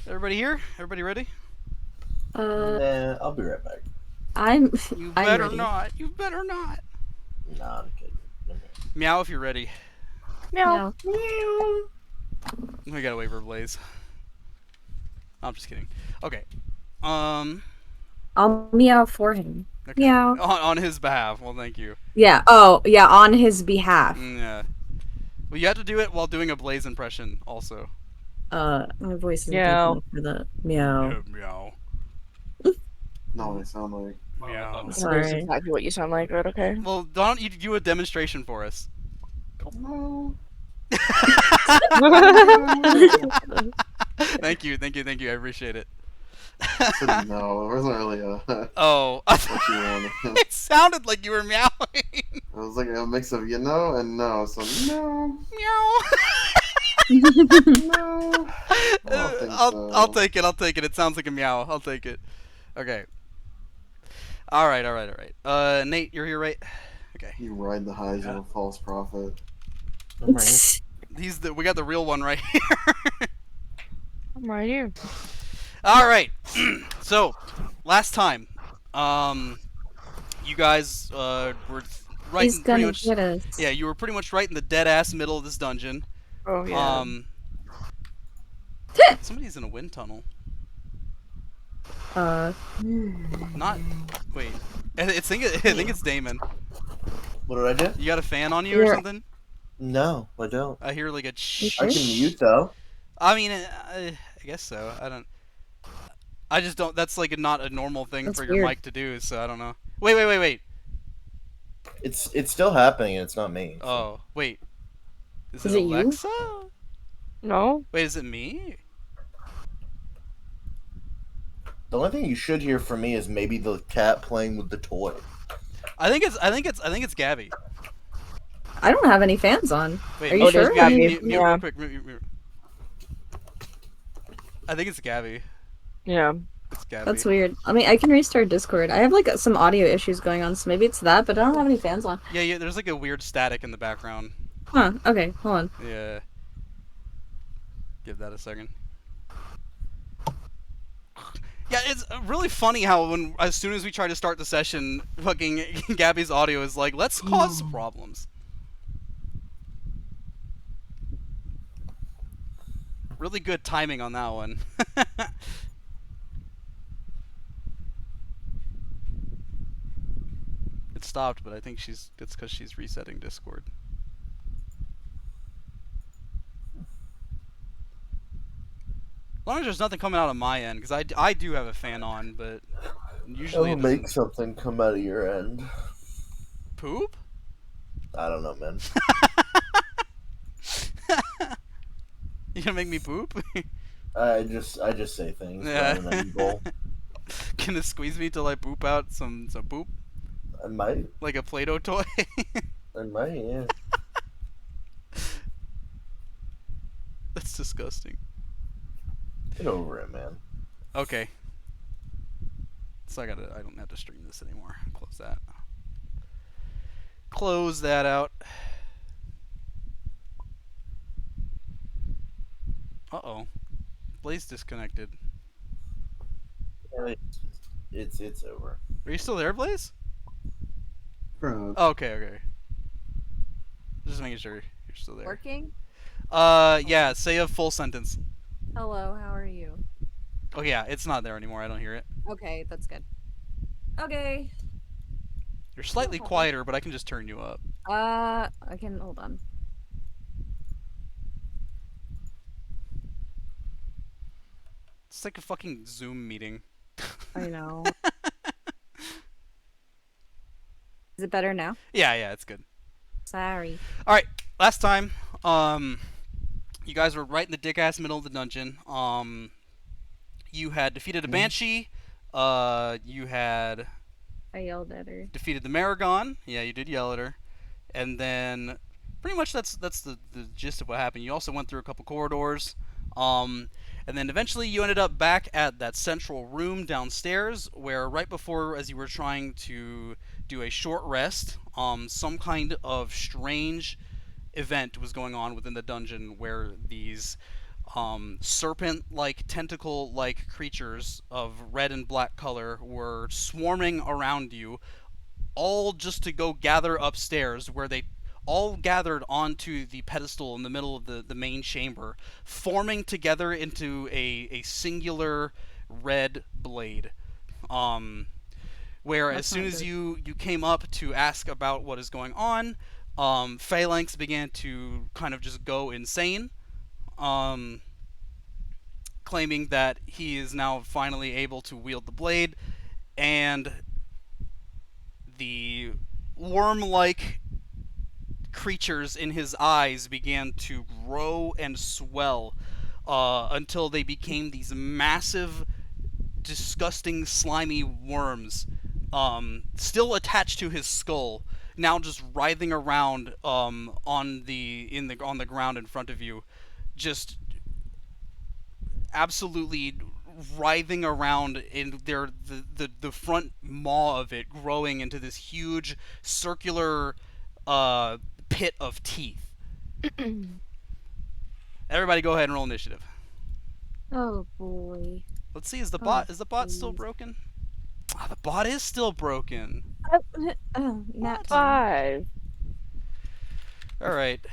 Everybody here? Everybody ready? Nah, I'll be right back. I'm You I'm better ready. not. You better not. Nah, I'm kidding. I'm Meow if you're ready. Meow. Meow. here. We gotta wait for Blaze. I'm just kidding. Okay. Um. I'll meow for him. Okay. Meow. On his behalf. Well, thank you. Yeah. Oh, yeah. On his behalf. Yeah. Well, you have to do it while doing a Blaze impression, also. My voice isn't deep Meow. enough for that. Meow. Meow. No, I sound like. Meow. That is Sorry. exactly what you sound like, but okay. Well, don't you do a demonstration for us? No. Thank you. I appreciate it. No, it wasn't really Oh. what you wanted. It sounded like you were meowing. It was like a mix of and no, so no. Meow. No. I don't think I'll so. take it. It sounds like a meow. I'll take it. Okay. All right. Nate, you're here, right? Okay. You ride the highs of a false prophet. We got the real one right here. I'm right here. All right. So, last time, you guys were right He's in pretty gonna much. get us. Yeah, you were pretty much right in the dead ass middle of this dungeon. Oh yeah. Somebody's in a wind tunnel. Not. Wait. I think it's Damon. What did I do? You got a fan on you or You're- something? No, I don't. I hear like a. I can mute though. I mean, I guess so. I don't. I just don't. That's like not a normal thing That's for your weird. mic to do. So I don't know. Wait. It's still happening and it's not me. Oh, wait. Is Is it it you? Alexa? No. Wait, is it me? The only thing you should hear from me is maybe the cat playing with the toy. I think it's Gabby. I don't have any fans on. Wait, Are you Oh, there's sure? Gabby. Mute Yeah. real quick. Mute. I think it's Gabby. Yeah. It's Gabby. That's weird. I mean, I can restart Discord. I have like some audio issues going on, so maybe it's that. But I don't have any fans on. Yeah. There's like a weird static in the background. Huh? Okay, hold on. Yeah. Give that a second. Yeah, it's really funny how as soon as we try to start the session, fucking Gabby's audio is like, let's cause some problems. Really good timing on that one. It stopped, but I think it's because she's resetting Discord. As long as there's nothing coming out of my end, because I do have a fan on, but usually It'll it make doesn't. something come out of your end. Poop? I don't know, man. You gonna make me poop? I just say things. Yeah. Rather than goal. Gonna squeeze me till I poop out some poop? I might. Like a Play-Doh toy? I might. Yeah. That's disgusting. Get over it, man. Okay. So I don't have to stream this anymore. Close that. Close that out. Uh-oh. Blaze disconnected. It's over. Are you still there, Blaze? Bro. Oh, okay. Just making sure you're still there. Working? Yeah, say a full sentence. Hello, how are you? Oh yeah, it's not there anymore. I don't hear it. Okay, that's good. Okay. You're slightly quieter, but I can just turn you up. I can hold on. It's like a fucking Zoom meeting. I know. Is it better now? Yeah, it's good. Sorry. All right, last time, you guys were right in the dick-ass middle of the dungeon. You had defeated a banshee. You had I yelled at her. defeated the Maragon. Yeah, you did yell at her. And then, pretty much that's the gist of what happened. You also went through a couple corridors. And then eventually you ended up back at that central room downstairs where right before, as you were trying to do a short rest, some kind of strange event was going on within the dungeon where these serpent-like, tentacle-like creatures of red and black color were swarming around you, all just to go gather upstairs, where they all gathered onto the pedestal in the middle of the main chamber, forming together into a singular red blade. Where as That's soon not as good. you came up to ask about what is going on, Phalanx began to kind of just go insane, um, claiming that he is now finally able to wield the blade, and the worm-like creatures in his eyes began to grow and swell until they became these massive, disgusting, slimy worms, still attached to his skull, now just writhing around on the ground in front of you, just absolutely writhing around in the front maw of it, growing into this huge circular pit of teeth. Everybody, go ahead and roll initiative. Oh boy. Let's see. Is the Oh, bot still please. broken? Ah, the bot is still broken. Nat 20. 5. All right.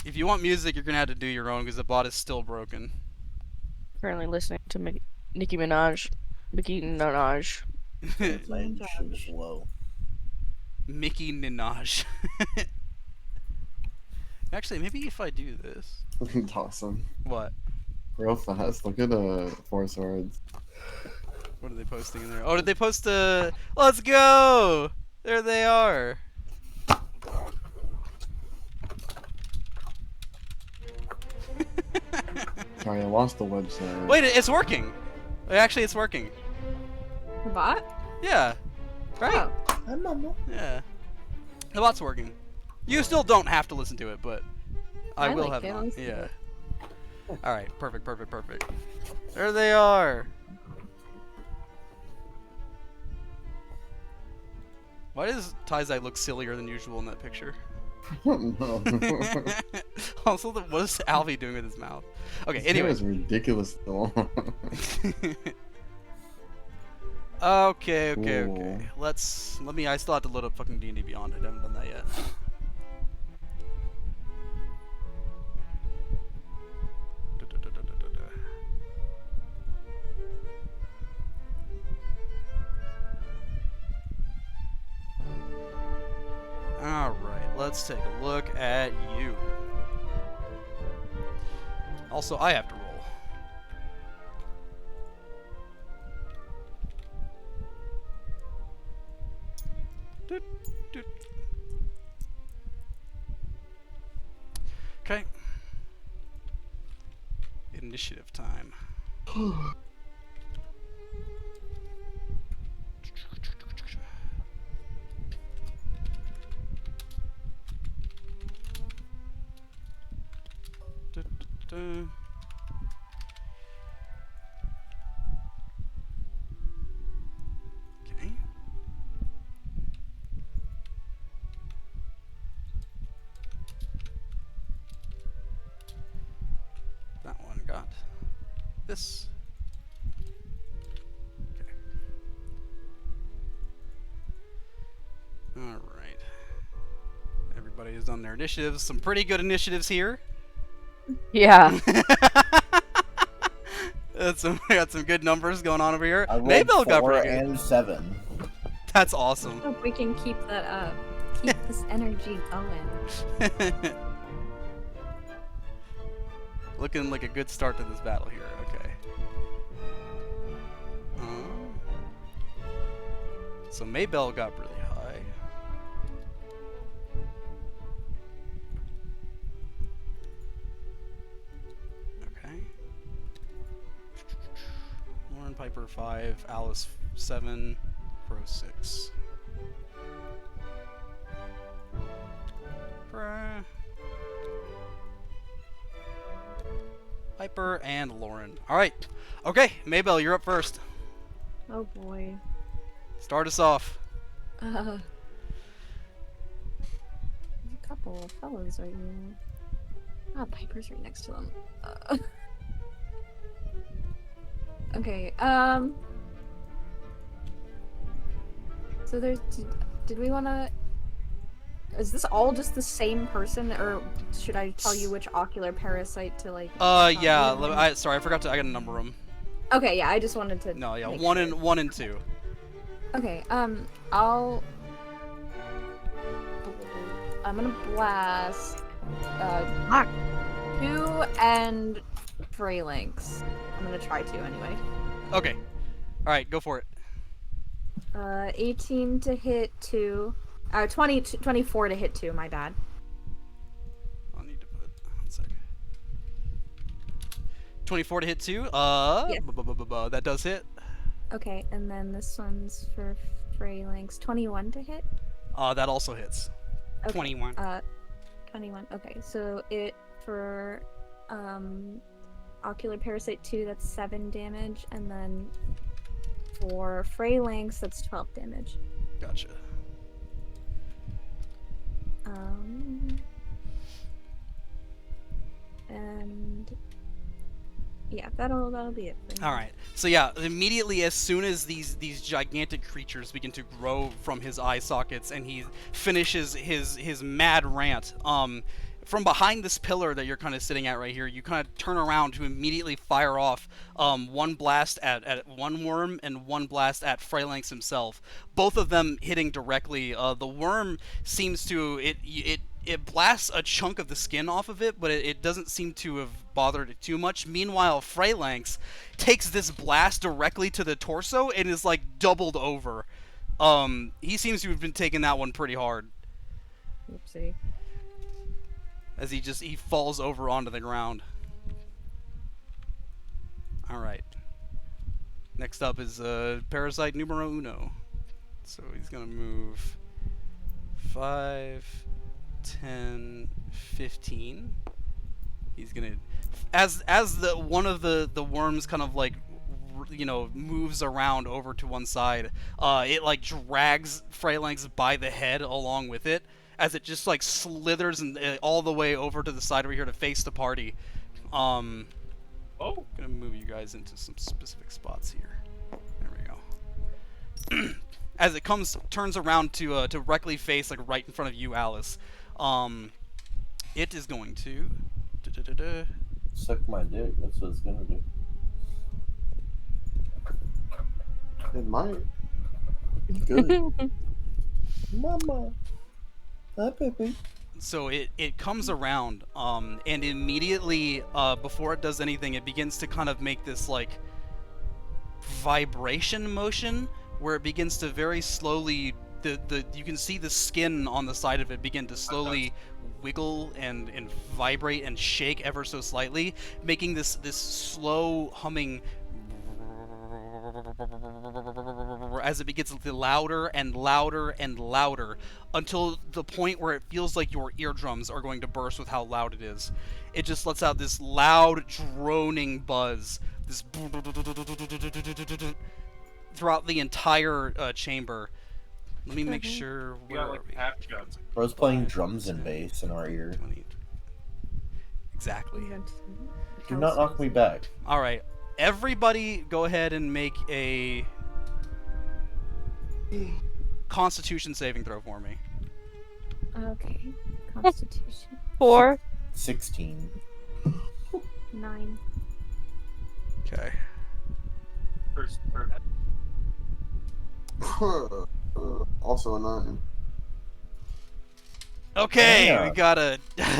If you want music, you're gonna have to do your own because the bot is still broken. Currently listening to Nicki Minaj. Nicki Minaj. My initiative is low. Mickey Minaj. Actually, maybe if I do this. Awesome. What? Real fast. Look at Four Swords. What are they posting in there? Oh, did they post a... Let's go! There they are. Sorry, I lost the website. Wait, it's working. Actually, it's working. Bot? Yeah. Right? Oh. Hi, Mama. Yeah. The bot's working. You still don't have to listen to it, but I will like have it. it I'll on. listen to Yeah. it. Alright, perfect, perfect, perfect. There they are. Why does Taizai look sillier than usual in that picture? No. Also, what is Alvy doing with his mouth? Okay, His hair anyway. is ridiculous long. Okay. Cool. I still have to load up fucking D&D Beyond. I haven't done that yet. Alright, let's take a look at you. Also, I have to roll. Okay. Initiative time. Okay. That one got this. Okay. All right. Everybody has done their initiatives. Some pretty good initiatives here. Yeah. We got some good numbers going on over here. I rolled Maybell got 4 pretty good. and 7. That's awesome. Hope we can keep that up. Keep this energy going. Looking like a good start to this battle here. Okay. So Maybell got really high. Okay. Lauren Piper 5, Alice 7, Crow 6. Piper and Lauren. Alright. Okay, Maybell, you're up first. Oh boy. Start us off. There's a couple of fellows right here. Ah, Piper's right next to them. Okay, so there's... Did we wanna... Is this all just the same person, or should I tell you which ocular parasite to, like... Yeah. leave in? Sorry, I forgot to. I gotta number them. Okay, yeah, I just wanted to No, yeah, make one sure. and 2. Okay, I'm gonna blast, 2 and Phalanx. I'm gonna try to anyway. Okay. All right, go for it. 18 to hit 2. 24 to hit 2, my bad. I'll need to put 1 sec. 24 to hit 2. Yeah. That does hit. Okay, and then this one's for Phalanx. 21 to hit? That also hits. Okay. 21. 21. Okay, so it for Ocular Parasite 2, that's 7 damage, and then for Phalanx, that's 12 damage. Gotcha. And yeah, that'll be it for me. All right. So yeah, immediately as soon as these gigantic creatures begin to grow from his eye sockets, and he finishes his mad rant, from behind this pillar that you're kind of sitting at right here, you kind of turn around to immediately fire off one blast at one worm and one blast at Phalanx himself. Both of them hitting directly. The worm seems to it blasts a chunk of the skin off of it, but it doesn't seem to have bothered it too much. Meanwhile, Phalanx takes this blast directly to the torso and is like doubled over. He seems to have been taking that one pretty hard. Oopsie. As he falls over onto the ground. Alright. Next up is Parasite numero uno. So he's gonna move 5, 10, 15. He's gonna, as the one of the worms kind of like, you know, moves around over to one side, it like drags Phalanx by the head along with it, as it just like slithers and all the way over to the side over here to face the party. Gonna move you guys into some specific spots here. There we go. As it turns around to directly face like right in front of you, Alice. It is going to Suck my dick. That's what it's gonna do. It might. Good. Mama. Hi, baby. So it comes around, and immediately, before it does anything, it begins to kind of make this like vibration motion where it begins to very slowly, you can see the skin on the side of it begin to slowly wiggle and vibrate and shake ever so slightly, making this slow humming as it gets louder and louder and louder until the point where it feels like your eardrums are going to burst with how loud it is. It just lets out this loud droning buzz, this throughout the entire chamber. Let me make sure. We Where got are like we? half shots. Bro's playing drums and bass in our ear. 20. Exactly. Do not knock me back. All right. Everybody go ahead and make a Constitution saving throw for me. Okay. Constitution. 4. 16. 9. Okay. First, Also a 9. Okay, Yeah. we got a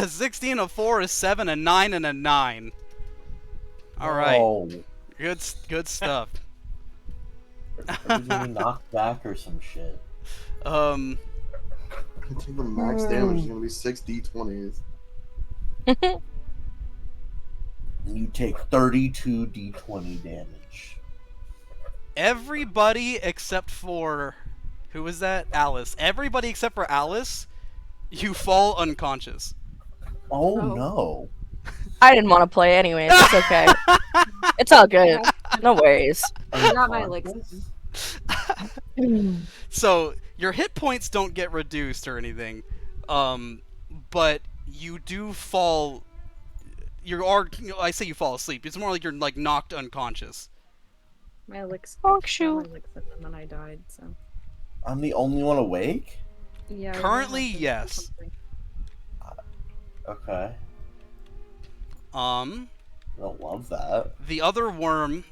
16, a 4, a 7, a 9, and a 9. All right. Oh, Good stuff. are you gonna be knocked back or some shit? Um, I think the max damage is gonna be 6 d20s. You take 32 d20 damage. everybody except for, who was that? Alice. Everybody except for Alice, you fall unconscious. Oh, Oh. no. I didn't want to play anyway. It's okay. It's all good. No worries. Not my Unconscious? So your hit points don't get reduced or anything, but you do fall you are. I say you fall asleep. It's more like you're like knocked unconscious. My elixir. Honk My shoe. elixir, and then I died. So I'm the only one awake? yeah. Currently, yes. Okay. Um, I don't love that. the other worm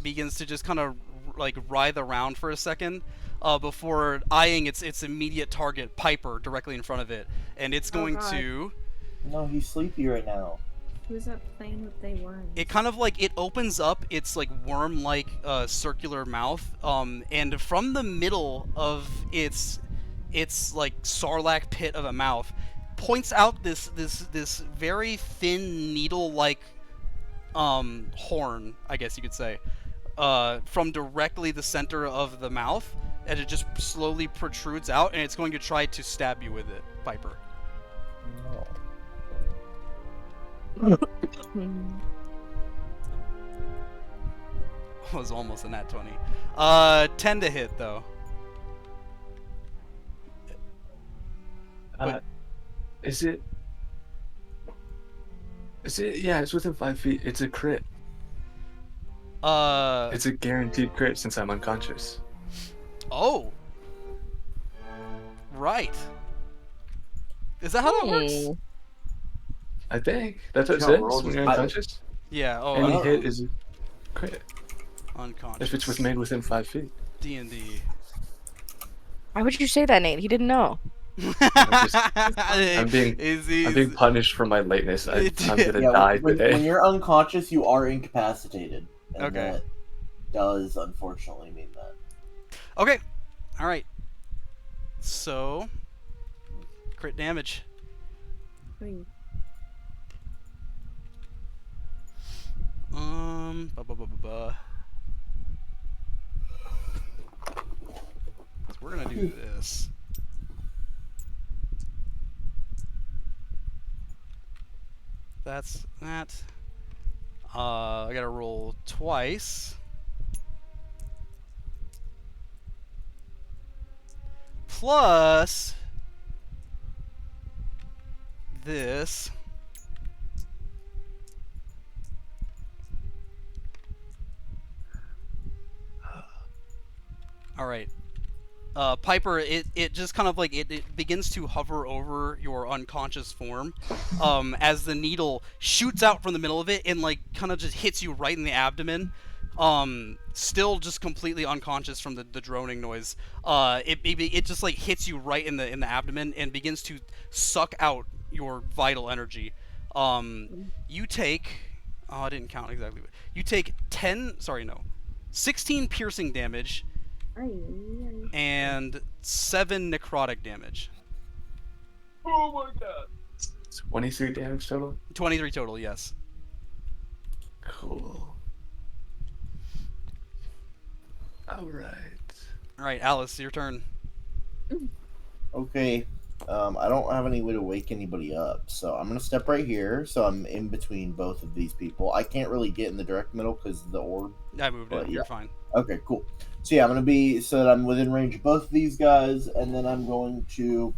begins to just kind of like writhe around for a second before eyeing its immediate target, Piper, directly in front of it, and it's going God. to. No, he's sleepy right now. Who's that playing with they worms? It kind of like it opens up its like worm-like circular mouth, and from the middle of its like sarlacc pit of a mouth, points out this very thin needle-like horn, I guess you could say, from directly the center of the mouth, and it just slowly protrudes out, and it's going to try to stab you with it, Piper. No. Was almost a nat 20. 10 to hit though. Is it? Is it? Yeah, it's within 5 feet. It's a crit. It's a guaranteed crit since I'm unconscious. Oh. Right. Is that how that works? Hmm. I think that's what it Yeah, says we're all when just- you're unconscious. Yeah. Oh, Any I- hit is a crit unconscious. if it's made within 5 feet. D&D. Why would you say that, Nate? He didn't know. I'm being punished for my lateness. I'm gonna Yeah, die when today. you're unconscious, you are incapacitated. And Okay. that does unfortunately mean that. Okay. All right. So, crit damage. Wait, Ba, ba, ba, ba, ba. So we're gonna do this. That's that. I gotta roll twice. Plus this. All right. Piper, it just kind of like it begins to hover over your unconscious form, as the needle shoots out from the middle of it and like kind of just hits you right in the abdomen. Still just completely unconscious from the droning noise. It just like hits you right in the abdomen and begins to suck out your vital energy. You take, oh, I didn't count exactly. You take 16 piercing damage and 7 necrotic damage. Oh my god. 23 damage total. 23 total, yes. Cool. All right. All right, Alice, your turn. Okay. I don't have any way to wake anybody up, so I'm gonna step right here. So I'm in between both of these people. I can't really get in the direct middle because of the orb. I moved But it. yeah. You're fine. Okay, cool. So yeah, I'm gonna be so that I'm within range of both of these guys, and then I'm going to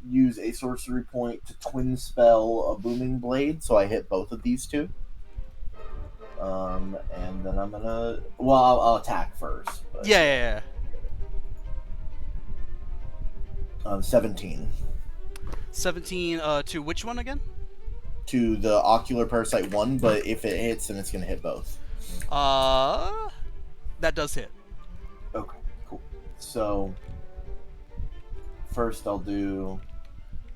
use a sorcery point to twin spell a booming blade, so I hit both of these two. And then I'm gonna I'll attack first. But, Yeah. 17 17 to which one again? to the ocular parasite one, but if it hits, then it's gonna hit both. That does hit. Okay, cool. So first I'll do.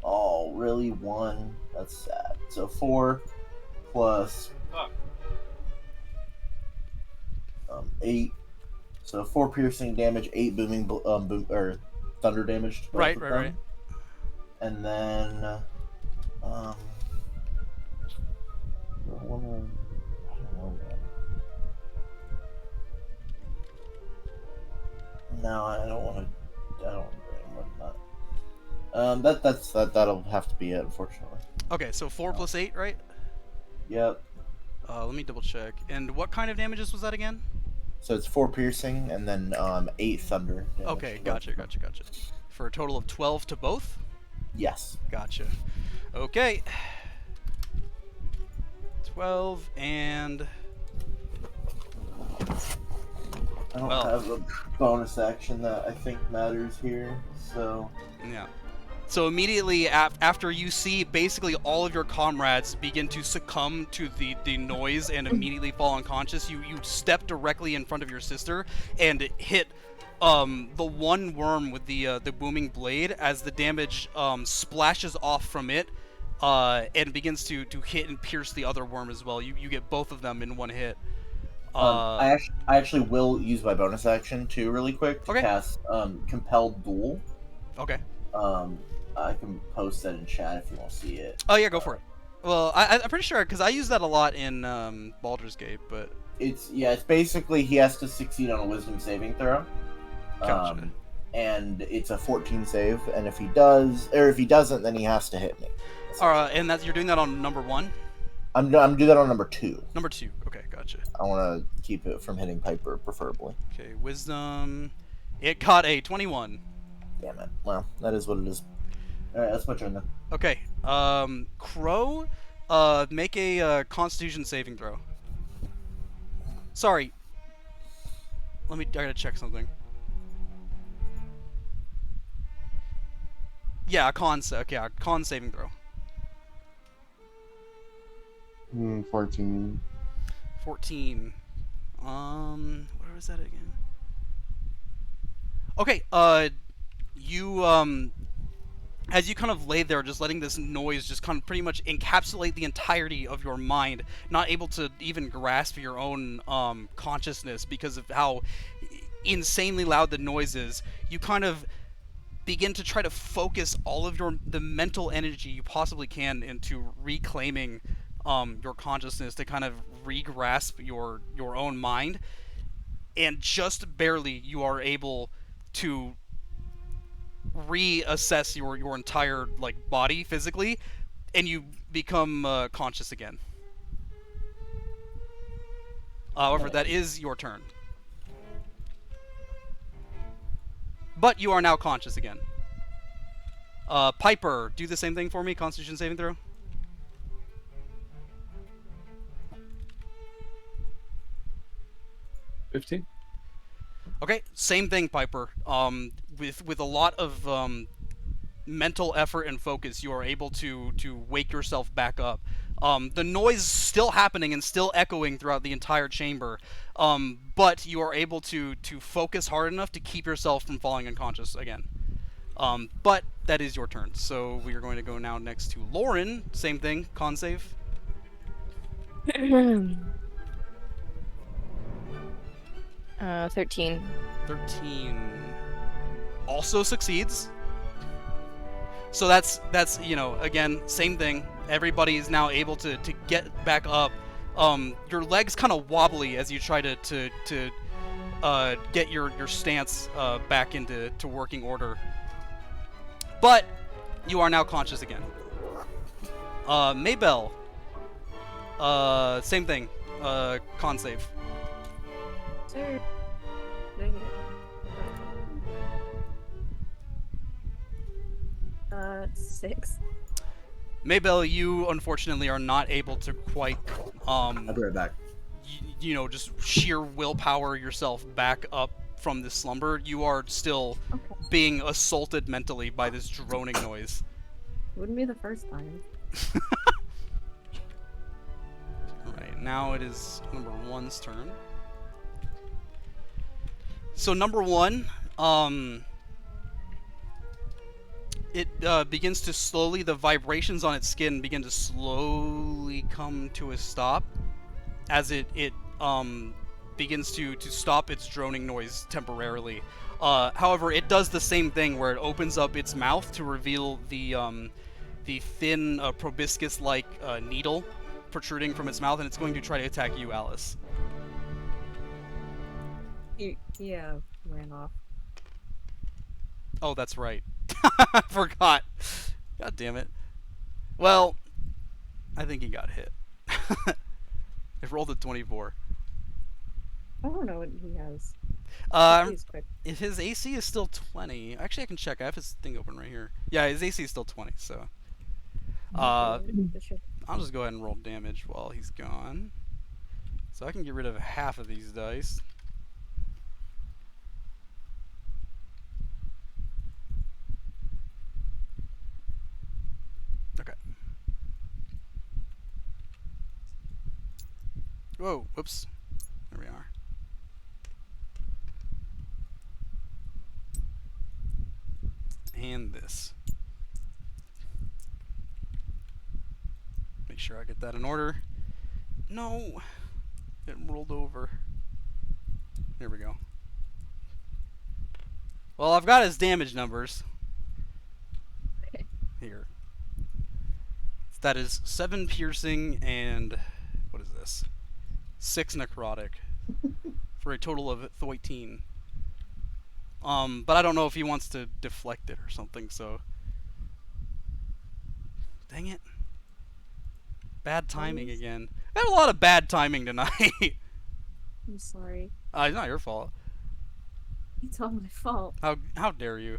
Oh, really? 1? That's sad. So 4 plus 8. So 4 piercing damage, 8 booming or thunder damage. To both Right, of right, them. right. And then I don't know, man. No, I don't want to. I don't want to do more than that. That'll have to be it, unfortunately. Okay, so 4 plus 8, right? Yep. Let me double check. And what kind of damages was that again? So it's 4 piercing and then 8 thunder. Damage. Okay, gotcha. For a total of 12 to both? Yes. Gotcha. Okay. 12 and I don't Well. have a bonus action that I think matters here, so yeah. So immediately after you see basically all of your comrades begin to succumb to the noise and immediately fall unconscious, you step directly in front of your sister and hit the one worm with the booming blade as the damage splashes off from it and begins to hit and pierce the other worm as well. You get both of them in one hit. I actually will use my bonus action too, really quick, to Okay. cast Compelled Duel. Okay. I can post that in chat if you want to see it. Oh yeah, go for it. Well, I'm pretty sure because I use that a lot in Baldur's Gate, but It's basically he has to succeed on a Wisdom saving throw. Gotcha. And it's a 14 save, and if he does, or if he doesn't, then he has to hit me. and you're doing that on number 1. I'm do that on number 2. Number 2. Okay, gotcha. I want to keep it from hitting Piper, preferably. Okay, Wisdom. It caught a 21. Damn it. Well, that is what it is. All right, that's my turn then. Okay. Crow. Make a Constitution saving throw. Sorry. I gotta check something. Yeah, a con saving throw. 14. 14. Where was that again? Okay, you, as you kind of lay there, just letting this noise just kind of pretty much encapsulate the entirety of your mind, not able to even grasp your own, consciousness because of how insanely loud the noise is, you kind of begin to try to focus all of the mental energy you possibly can into reclaiming your consciousness to kind of re-grasp your own mind, and just barely you are able to reassess your entire body physically, and you become conscious again. However, that is your turn. But you are now conscious again. Piper, do the same thing for me. Constitution saving throw. $15. Okay, same thing, Piper. With a lot of mental effort and focus, you are able to wake yourself back up. The noise is still happening and still echoing throughout the entire chamber, but you are able to focus hard enough to keep yourself from falling unconscious again. But that is your turn, so we are going to go now next to Lauren. Same thing, con save. 13. 13 also succeeds. So that's again, same thing. Everybody is now able to get back up. Your legs kind of wobbly as you try to get your stance back into working order. But you are now conscious again. Maybell. Same thing. Con save. Sir. Dang it. 6. Maybell, you unfortunately are not able to quite, I'll be right back. just sheer willpower yourself back up from this slumber. You are still being assaulted mentally by this droning noise. Wouldn't be the first time. Alright, now it is number 1's turn. So number 1, it begins to slowly, the vibrations on its skin begin to slowly come to a stop as it begins to stop its droning noise temporarily. However, it does the same thing where it opens up its mouth to reveal the thin proboscis-like needle protruding from its mouth, and it's going to try to attack you, Alice. Yeah, ran off. Oh, that's right. I forgot. God damn it. Well, I think he got hit. It rolled a 24. I don't know what he has. He's quick. If his AC is still 20, actually I can check. I have his thing open right here. Yeah, his AC is still 20. So, I'll just go ahead and roll damage while he's gone. So I can get rid of half of these dice. Okay. Whoa, whoops. There we are. And this. Make sure I get that in order. No! It rolled over. There we go. Well, I've got his damage numbers. Okay. Here. That is 7 piercing and... what is this? 6 necrotic. For a total of 13. But I don't know if he wants to deflect it or something, so... Dang it. Bad timing again. I had a lot of bad timing tonight. I'm sorry. It's not your fault. It's all my fault. How dare you?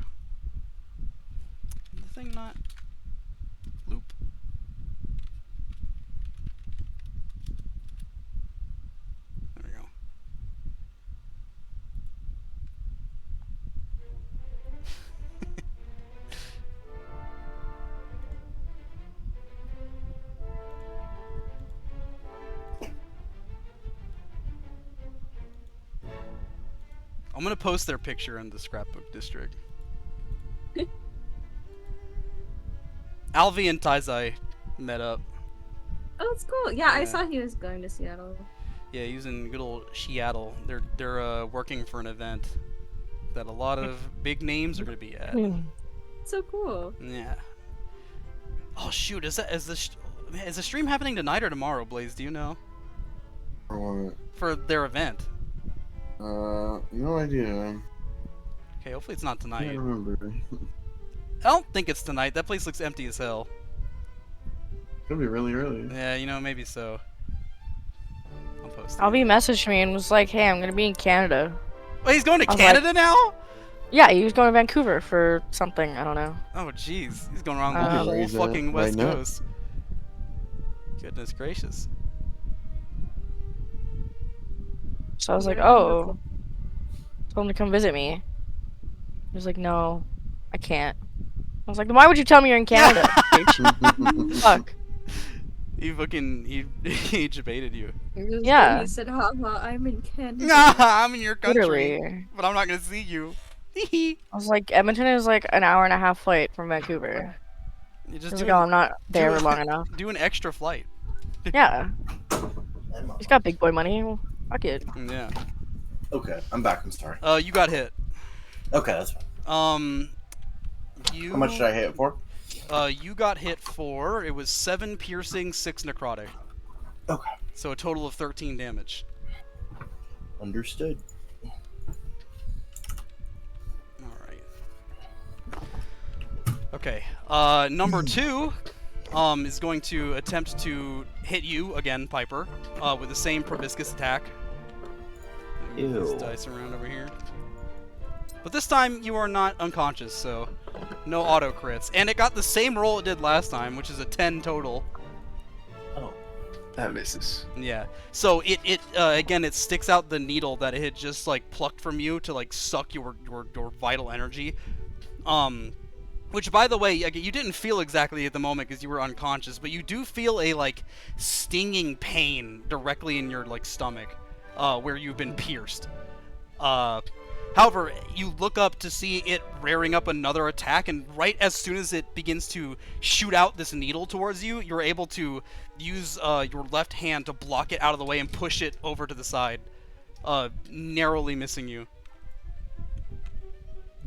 The thing not loop. There we go. I'm gonna post their picture in the scrapbook district. Alvi and Taizai met up. Oh, that's cool. Yeah, I Yeah. saw he was going to Seattle. Yeah, he's in good old Seattle. They're working for an event that a lot of big names are gonna be at. So cool. Yeah. Oh shoot! Is the stream happening tonight or tomorrow, Blaze? Do you know? For what? For their event. No idea. Okay, hopefully it's not I tonight. can't remember. I don't think it's tonight. That place looks empty as hell. Could be really early. Yeah, you know, maybe so. I'll post it. Alvi messaged me and was like, "Hey, I'm gonna be in Canada." Wait, he's going to I was Canada now? Yeah, he was going to Vancouver for something. I don't know. Oh jeez, he's going around the Um, whole Frays, fucking right West now. Coast. Goodness gracious. So I was like, "Oh, told him to come visit me." He was like, "No, I can't." I was like, "Then why would you tell me you're in Canada, bitch? Fuck." He debated you. Yeah. He said, haha, I'm in Canada. Nah, I'm in your country, Literally. but I'm not gonna see you. You I was like, Edmonton is like an hour and a half flight from Vancouver. I just was do, like, "Oh, I'm not there do- long enough." do an extra flight. Yeah. He's got big boy money. Well, fuck it. Yeah. Okay, I'm back. I'm sorry. You got hit. Okay, that's fine. You. How much did I hit it for? You got hit for. It was 7 piercing, 6 necrotic. Okay. So a total of 13 damage. Understood. Alright. Okay. Number 2 is going to attempt to hit you again, Piper, with the same proboscis attack. Let me move Ew. these dice around over here. But this time you are not unconscious, so no auto crits. And it got the same roll it did last time, which is a 10 total. Oh. That misses. Yeah. So it again, it sticks out the needle that it had just like plucked from you to like suck your vital energy. Which, by the way, you didn't feel exactly at the moment because you were unconscious, but you do feel a like stinging pain directly in your like stomach, where you've been pierced. However, you look up to see it rearing up another attack, and right as soon as it begins to shoot out this needle towards you, you're able to use your left hand to block it out of the way and push it over to the side, narrowly missing you.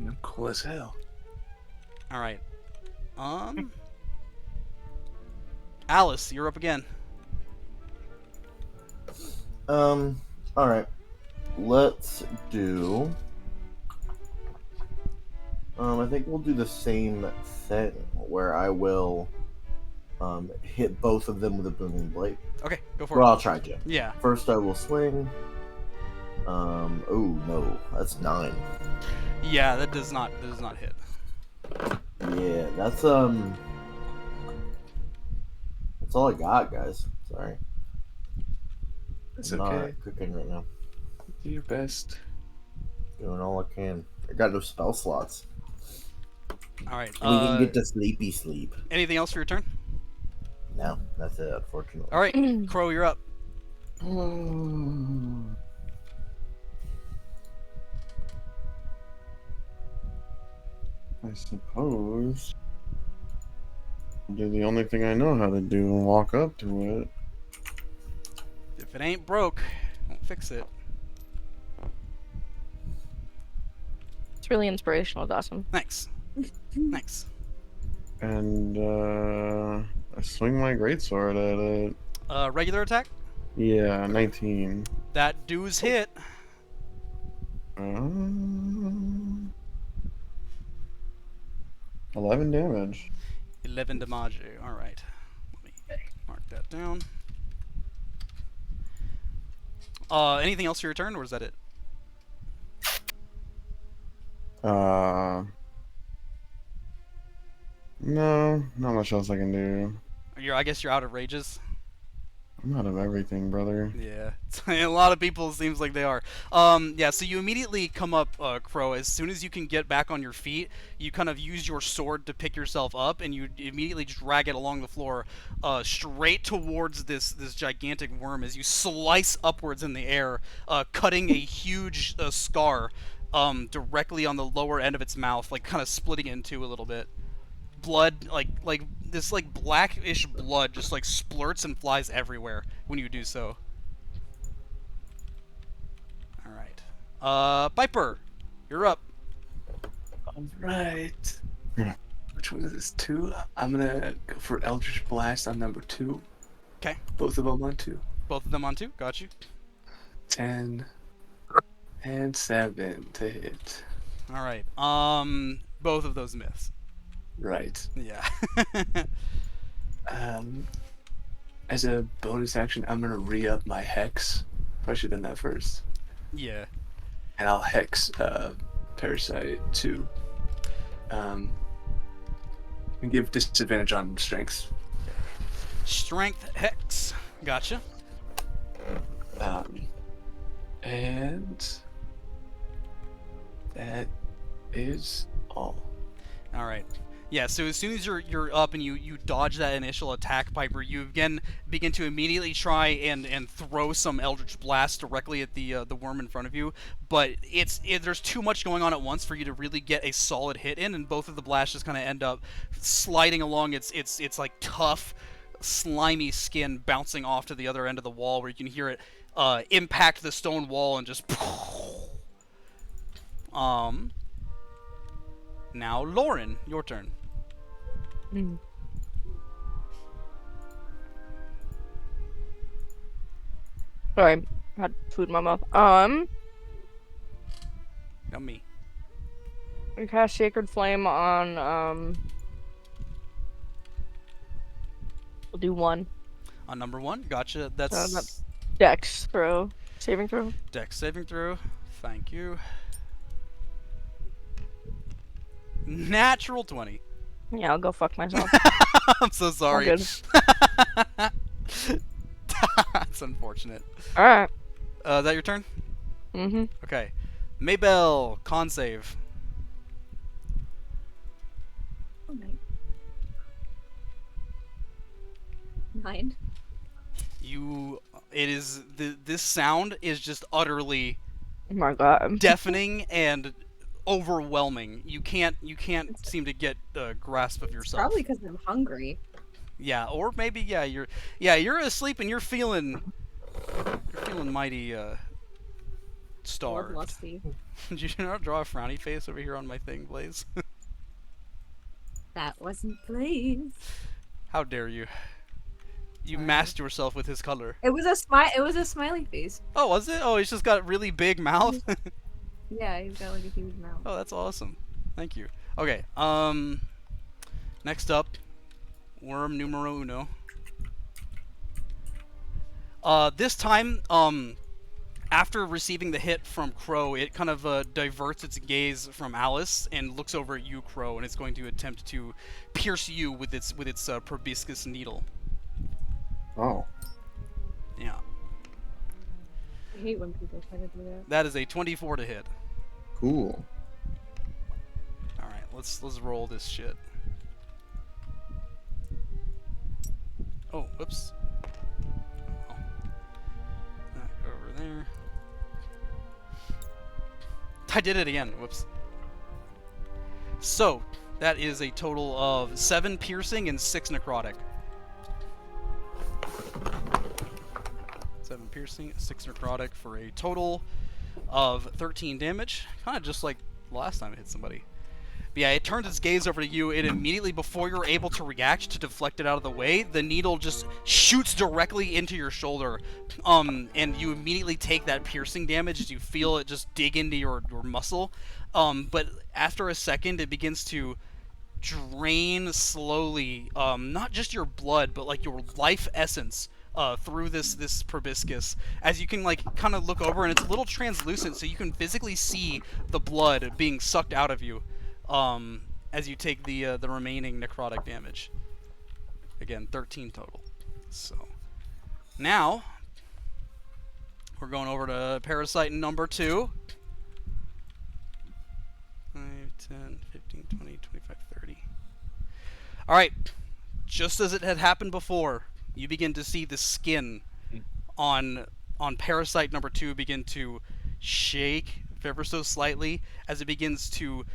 You're cool as hell. All right. Alice, you're up again. All right. Let's do. I think we'll do the same thing where I will hit both of them with a booming blade. Okay, go for Well, it. I'll try to. Yeah. First, I will swing. Oh no, that's 9. Yeah, that does not hit. Yeah, that's That's all I got, guys. Sorry. It's I'm okay. not cooking right now. Do your best. Doing all I can. I got no spell slots. All right. And you can get to sleepy sleep. Anything else for your turn? No, that's it, unfortunately. All right, Crow, you're up. I suppose. Do the only thing I know how to do and walk up to it. If it ain't broke, don't fix it. It's really inspirational, Dawson. Thanks. Thanks. And I swing my greatsword at it. Regular attack. Yeah, 19. That do's hit. 11 damage. 11 damage. All right. Let me mark that down. Anything else for your turn, or is that it? No, not much else I can do. I guess you're out of rages. I'm out of everything, brother. Yeah, a lot of people seems like they are. Yeah, so you immediately come up, Crow. As soon as you can get back on your feet, you kind of use your sword to pick yourself up, and you immediately drag it along the floor, straight towards this gigantic worm. As you slice upwards in the air, cutting a huge scar, directly on the lower end of its mouth, like kind of splitting it in two a little bit. Blood, like this, like blackish blood, just like splurts and flies everywhere when you do so. All right, Piper, you're up. Alright. Yeah. Which one is this? 2? I'm gonna go for Eldritch Blast on number 2. Okay. Both of them on 2. Both of them on 2. Got you. 10 and 7 to hit. All right. Both of those miss. Right. Yeah. As a bonus action, I'm gonna re-up my Hex. Probably should have done that first. Yeah. And I'll Hex Parasite too. And give disadvantage on Strength. Strength hex. Gotcha. And that is all. All right. Yeah, so as soon as you're up and you dodge that initial attack, Piper, you again begin to immediately try and throw some Eldritch Blast directly at the worm in front of you, but there's too much going on at once for you to really get a solid hit in, and both of the blasts just kind of end up sliding along its like tough, slimy skin, bouncing off to the other end of the wall, where you can hear it impact the stone wall and just. Now, Lauren, your turn. Sorry, I had food in my mouth. Yummy. We cast Sacred Flame on, we'll do 1. On number 1, gotcha. That's that's Dex throw. Saving throw? Dex saving throw. Thank you. Natural 20. Yeah, I'll go fuck myself. I'm so sorry. All good. That's unfortunate. Alright. Is that your turn? Mm-hmm. Okay. Maybell, con save. Nine. This sound is just utterly Oh my god. deafening and overwhelming. You can't seem to get a grasp of yourself. Probably because I'm hungry. Yeah, or maybe you're asleep and you're feeling mighty starved. Bloodlusty. Did you not draw a frowny face over here on my thing, Blaze? That wasn't please. How dare you? You masked yourself with his color. It was a smile. It was a smiley face. Oh, was it? Oh, he's just got a really big mouth. Yeah, he's got like a huge mouth. Oh, that's awesome. Thank you. Okay. Next up, worm numero uno. This time, after receiving the hit from Crow, it kind of diverts its gaze from Alice and looks over at you, Crow, and it's going to attempt to pierce you with its proboscis needle. Oh, Yeah. I hate when people try to do that. That is a 24 to hit. cool. All right, let's roll this shit. Oh, whoops. Oh. Go over there. I did it again. Whoops. So, that is a total of 7 piercing and 6 necrotic. 7 piercing, 6 necrotic for a total of 13 damage. Kind of just like last time I hit somebody. But yeah, it turns its gaze over to you, and immediately before you're able to react to deflect it out of the way, the needle just shoots directly into your shoulder. And you immediately take that piercing damage as you feel it just dig into your muscle. But after a second, it begins to drain slowly, not just your blood, but like your life essence through this proboscis. As you can like kind of look over, and it's a little translucent, so you can physically see the blood being sucked out of you. As you take the remaining necrotic damage. Again, 13 total. So now we're going over to parasite number 2. 5, 10, 15, 20, 25, 30. All right. Just as it had happened before, you begin to see the skin on parasite number 2 begin to shake ever so slightly as it begins to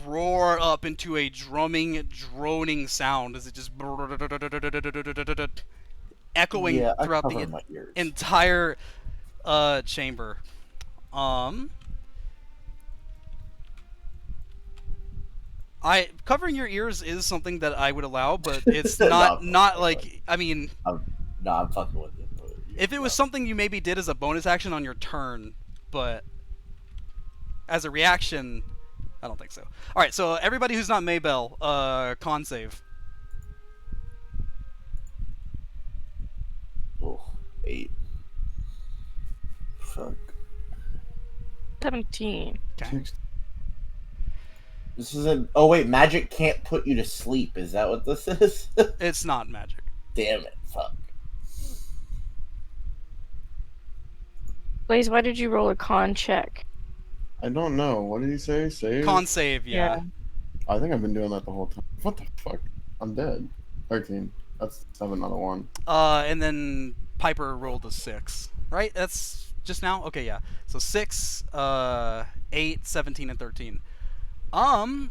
roar up into a drumming, droning sound as it just echoing Yeah, I throughout cover the my ears. entire chamber. Covering your ears is something that I would allow, but it's not No, not like, I mean, No, I'm fucking with you. if it was something you maybe did as a bonus action on your turn, but as a reaction, I don't think so. All right, so everybody who's not Maybell, con save. Oh, 8. Fuck. 17. Okay. This isn't. Oh wait, magic can't put you to sleep. Is that what this is? It's not magic. Damn it! Fuck. Blaze, why did you roll a con check? I don't know. What did he say? Save? Con save, yeah. I think I've been doing that the whole time. What the fuck? I'm dead. 13. That's 7 out of 1. And then Piper rolled a 6, right? That's just now? Okay, yeah. So 6, 8, 17, and 13. Lauren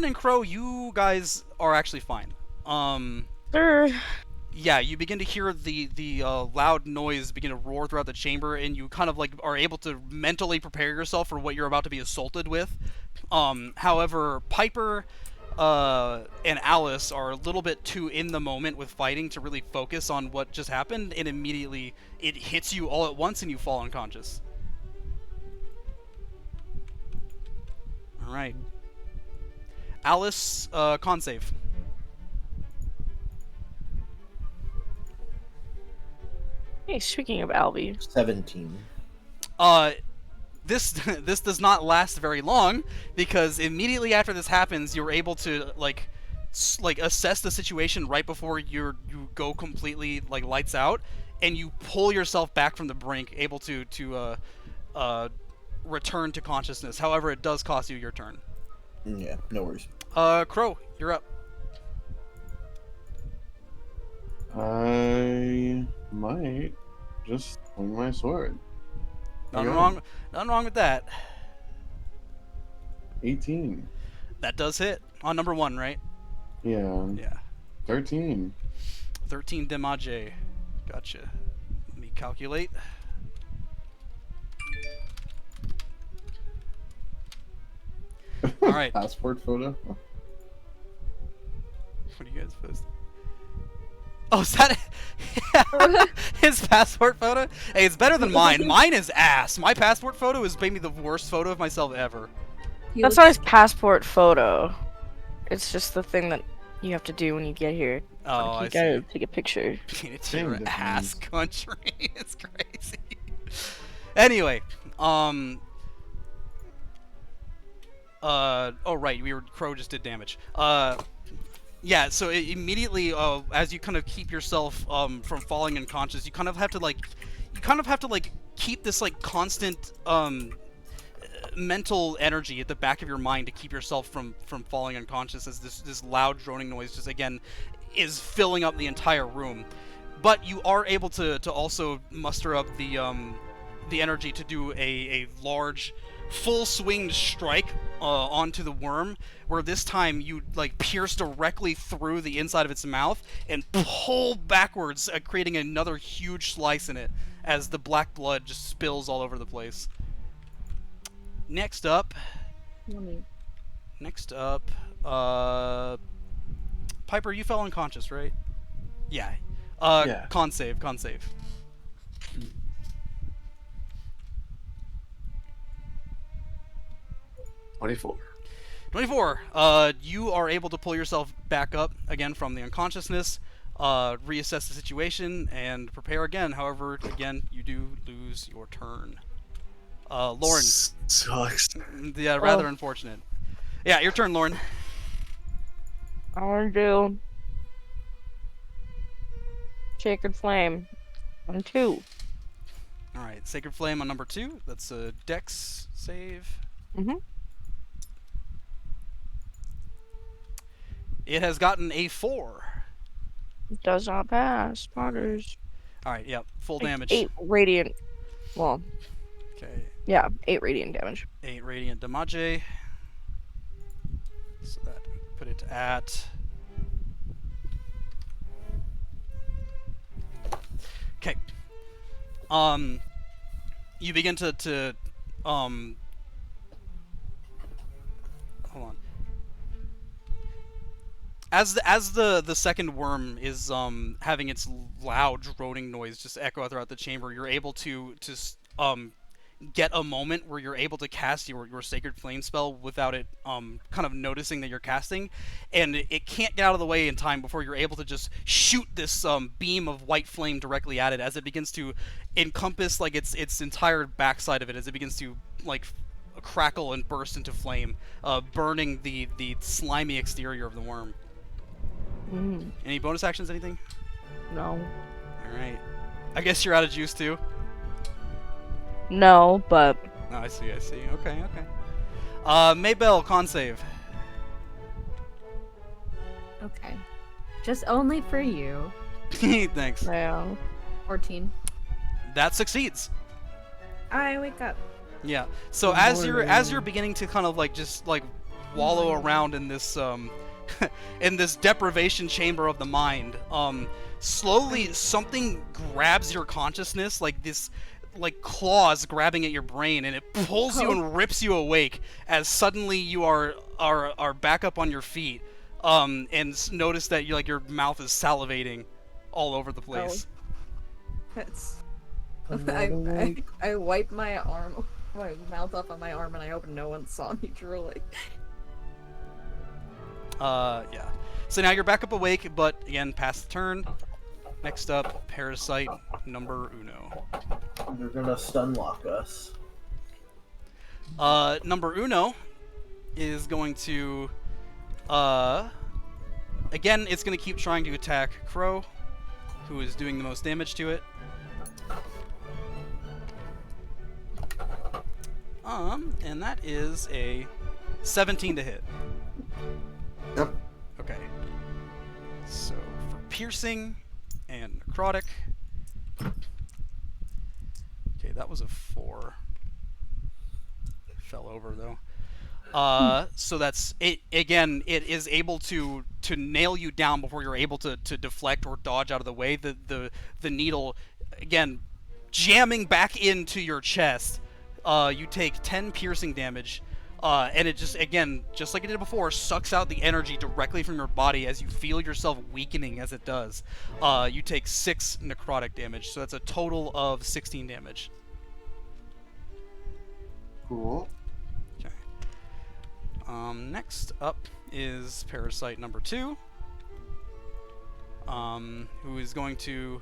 and Crow, you guys are actually fine. Sure. Yeah, you begin to hear the loud noise begin to roar throughout the chamber, and you kind of like are able to mentally prepare yourself for what you're about to be assaulted with. However, Piper and Alice are a little bit too in the moment with fighting to really focus on what just happened, and immediately it hits you all at once and you fall unconscious. All right. Alice, con save. Hey, speaking of Albie. 17. This this does not last very long, because immediately after this happens, you're able to like assess the situation right before you go completely like lights out, and you pull yourself back from the brink, able to return to consciousness. However, it does cost you your turn. Yeah, no worries. Crow, you're up. I might just swing my sword. Nothing Okay. wrong with that. 18. That does hit on number 1, right? Yeah. Yeah. 13. 13 damage. Gotcha. Let me calculate. All right. Passport photo. What are you guys posting? Oh, is that his passport photo? Hey, it's better than mine. Mine is ass. My passport photo is maybe the worst photo of myself ever. He That's looks- not his passport photo. It's just the thing that you have to do when you get here. Oh, Like, I you see. gotta take a picture. It's Same your difference. ass country. It's crazy. Anyway, oh right, Crow just did damage. Yeah, so immediately, as you kind of keep yourself from falling unconscious, you kind of have to like keep this like constant mental energy at the back of your mind to keep yourself from falling unconscious as this loud droning noise just again is filling up the entire room. But you are able to also muster up the energy to do a large full swing strike onto the worm, where this time you like pierce directly through the inside of its mouth and pull backwards, creating another huge slice in it as the black blood just spills all over the place. Next up, Yummy. next up, uh, Piper, you fell unconscious, right? Yeah. Yeah. Con save, con save. 24. 24. You are able to pull yourself back up again from the unconsciousness, reassess the situation, and prepare again. However, again, you do lose your turn. Lauren. Sucks. Yeah, rather unfortunate. Yeah, your turn, Lauren. I want to do Sacred Flame on 2. Alright, Sacred Flame on number 2. That's a Dex save. Mhm. It has gotten a 4. Does not pass. Poggers. Alright, yep, full damage. 8 radiant. Well, Okay, yeah, 8 radiant damage. 8 radiant damage. So that put it at. Okay. You begin to hold on. As the second worm is having its loud droning noise just echo throughout the chamber, you're able to get a moment where you're able to cast your Sacred Flame spell without it kind of noticing that you're casting, and it can't get out of the way in time before you're able to just shoot this beam of white flame directly at it as it begins to encompass like its entire backside of it as it begins to like crackle and burst into flame, burning the slimy exterior of the worm. Mm, Any bonus actions, anything? no. Alright. I guess you're out of juice too? No, but Oh, I see. Okay. Maybell, con save. Okay. Just only for you. Thanks. yeah. 14. That succeeds. I wake up. Yeah. So as you're beginning to kind of like just like wallow around in this in this deprivation chamber of the mind, slowly something grabs your consciousness, like this like claws grabbing at your brain, and it pulls you and rips you awake as suddenly you are back up on your feet, and notice that you like your mouth is salivating all over the place. That's. I'm I wipe my arm, my mouth off on my arm, and I hope no one saw me drooling. Yeah. So now you're back up awake, but again, past the turn. Next up, Parasite number uno. They're gonna stun lock us. Number uno is going to, again, it's going to keep trying to attack Crow, who is doing the most damage to it. And that is a 17 to hit. Yep. Okay. So for piercing and necrotic. Okay, that was a 4. Fell over though. So that's it. Again, it is able to nail you down before you're able to deflect or dodge out of the way. The needle, again, jamming back into your chest. You take 10 piercing damage, and it just, again, just like it did before, sucks out the energy directly from your body as you feel yourself weakening as it does. You take 6 necrotic damage, so that's a total of 16 damage. Cool. Okay. Next up is Parasite number 2, who is going to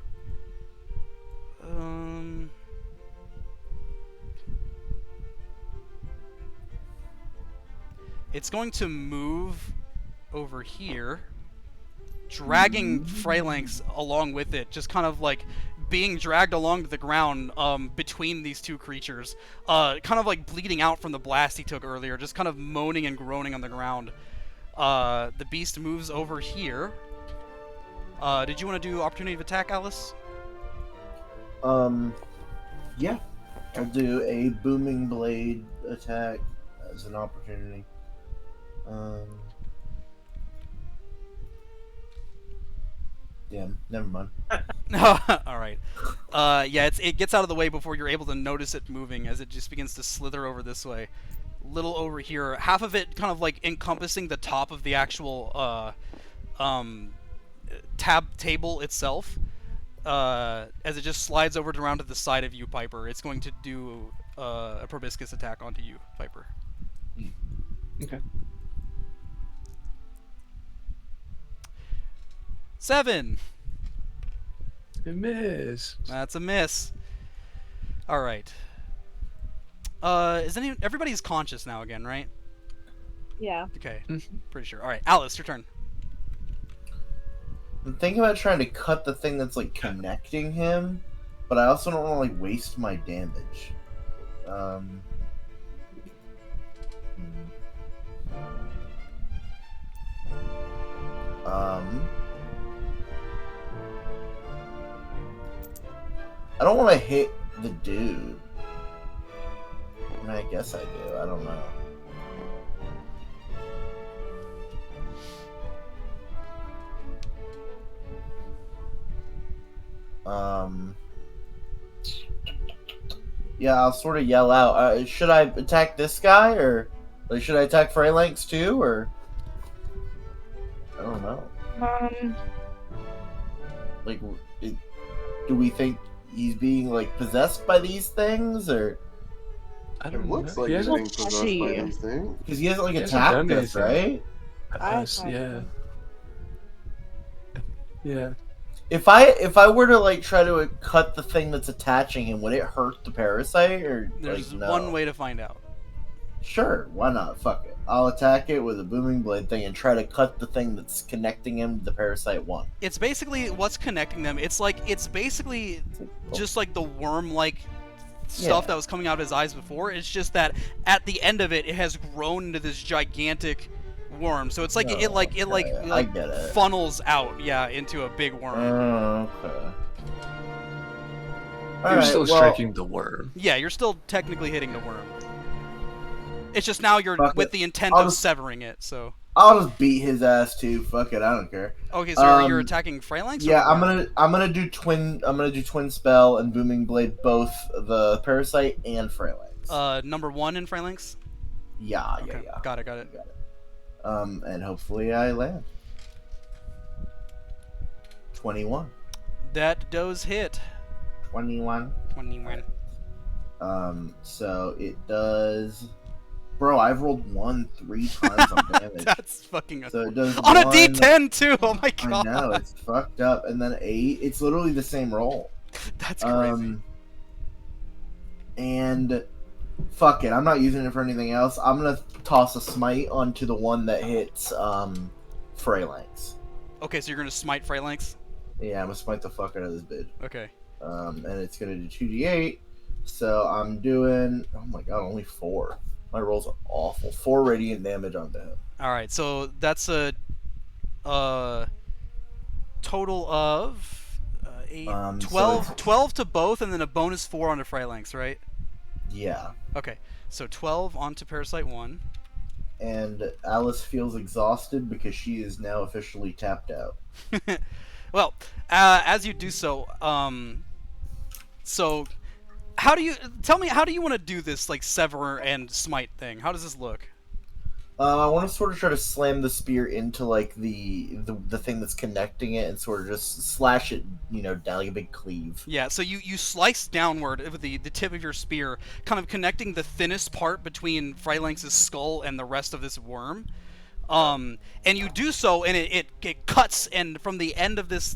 it's going to move over here dragging Phalanx along with it, just kind of like being dragged along to the ground between these two creatures, kind of like bleeding out from the blast he took earlier, just kind of moaning and groaning on the ground. The beast moves over here. Did you want to do opportunity of attack, Alice? Yeah. I'll do a booming blade attack as an opportunity. Damn, never mind. All right. Yeah, it gets out of the way before you're able to notice it moving, as it just begins to slither over this way. Little over here, half of it kind of like encompassing the top of the actual table itself. As it just slides over around to the side of you, Piper. It's going to do a proboscis attack onto you, Piper. Okay. 7. It miss. That's a miss. All right. Everybody's conscious now again, right? Yeah. Okay. Mhm. Pretty sure. All right, Alice, your turn. I'm thinking about trying to cut the thing that's like connecting him, but I also don't want to like waste my damage. I don't want to hit the dude. I mean, I guess I do. I don't know. Yeah, I'll sort of yell out. Should I attack this guy, or like, should I attack Phalanx too, or I don't know. Like, do we think he's being like possessed by these things, or I It don't looks know. like He he's hasn't- being possessed by these things. because he hasn't like He hasn't attacked done us, anything. right? Us, yeah. Yeah. If I were to like try to cut the thing that's attaching him, would it hurt the parasite, or There's like, no? one way to find out. Sure, why not? Fuck it. I'll attack it with a booming blade thing and try to cut the thing that's connecting him to the parasite one. It's basically what's connecting them. It's basically just like the worm-like stuff Yeah. that was coming out of his eyes before. It's just that at the end of it, it has grown into this gigantic worm. So it's like No, it I get it. funnels out, yeah, into a big worm. Okay. You're Alright, still well, striking the worm. Yeah, you're still technically hitting the worm. It's just now you're Fuck with it. the intent I'll of just- severing it. So I'll just beat his ass too. Fuck it, I don't care. okay, so you're Um, attacking Phalanx? or Yeah, the worm? I'm gonna do twin spell and booming blade both the parasite and Phalanx. Number 1 in Phalanx. Yeah. Got it. And hopefully I land. 21. That does hit. 21. 21. So it does. Bro, I've rolled 1 3 times on damage. That's fucking So it does on a one- D10 too. Oh my I god. know, it's fucked up. And then 8. It's literally the same roll. That's crazy. And fuck it, I'm not using it for anything else. I'm gonna toss a smite onto the one that hits Phalanx. Okay, so you're gonna smite Phalanx. Yeah, I'm gonna smite the fuck out of this bitch. Okay. And it's gonna do 2d8. So I'm doing, oh my god, only 4. My rolls are awful. 4 radiant damage onto him. All right. So that's a total of 8, So 12, it's- 12 to both, and then a bonus 4 onto Phalanx, right? Yeah. Okay. So 12 onto Parasite 1. And Alice feels exhausted because she is now officially tapped out. Well, as you do so, so how do you want to do this like sever and smite thing? How does this look? I want to sort of try to slam the spear into like the thing that's connecting it and sort of just slash it, down like a big cleave. Yeah, so you slice downward with the tip of your spear, kind of connecting the thinnest part between Phalanx's skull and the rest of this worm. And you do so, and it cuts, and from the end of this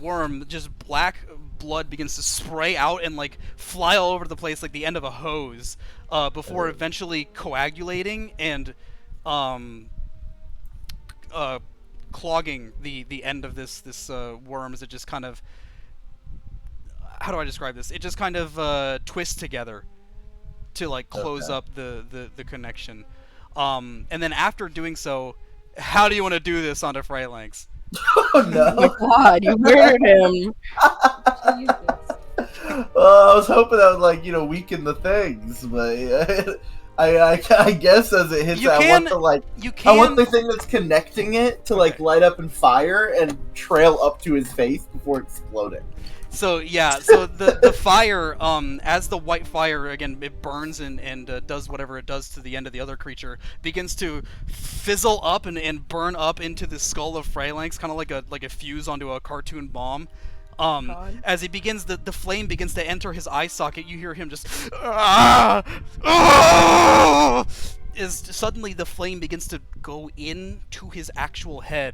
worm, just black blood begins to spray out and like fly all over the place like the end of a hose, before eventually coagulating and clogging the end of this worm as it just kind of, how do I describe this? It just kind of twists together to like close Okay. up the connection. And then after doing so, how do you want to do this onto Phalanx? Oh Oh my no! god, you murdered him. Well, I was hoping that would like weaken the things, but I guess as it hits, You I can- want the like You I want can the thing that's connecting it to like light up and fire and trail up to his face before exploding. So yeah, so the fire, as the white fire again, it burns and does whatever it does to the end of the other creature, begins to fizzle up and burn up into the skull of Phalanx, kind of like a fuse onto a cartoon bomb. God. As he begins, the flame begins to enter his eye socket. You hear him just, ah, ah! As suddenly the flame begins to go into his actual head.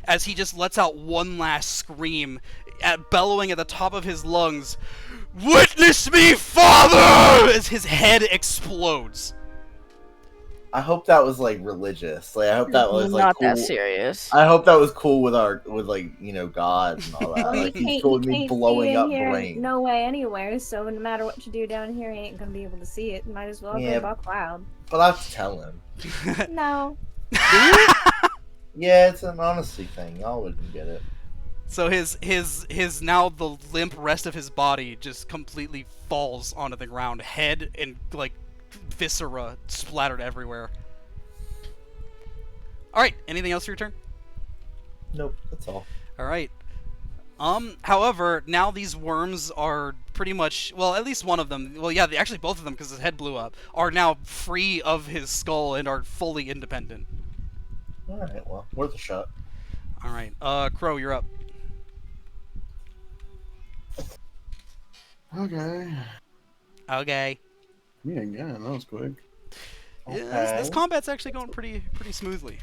As he just lets out one last scream, bellowing at the top of his lungs, "Witness me, Father!" as his head explodes. I hope that was like religious. Like I hope that was like Not cool. that serious. I hope that was cool with like God and all that. Well, Like he's cool with me blowing up here brains. no way anywhere, so no matter what you do down here, he ain't gonna be able to see it. Might as well Yeah. go buck wild. But I have to tell him. No. Yeah, it's an honesty thing. Y'all wouldn't get it. So his now the limp rest of his body just completely falls onto the ground, head and like viscera splattered everywhere. All right, anything else for your turn? Nope, that's all. All right. However, now these worms are pretty much, well, at least one of them, well, yeah, actually both of them, because his head blew up, are now free of his skull and are fully independent. All right, well, worth a shot. All right, Crow, you're up. Okay. Okay. Me again. That was quick. Yeah, this Okay. combat's actually going pretty smoothly.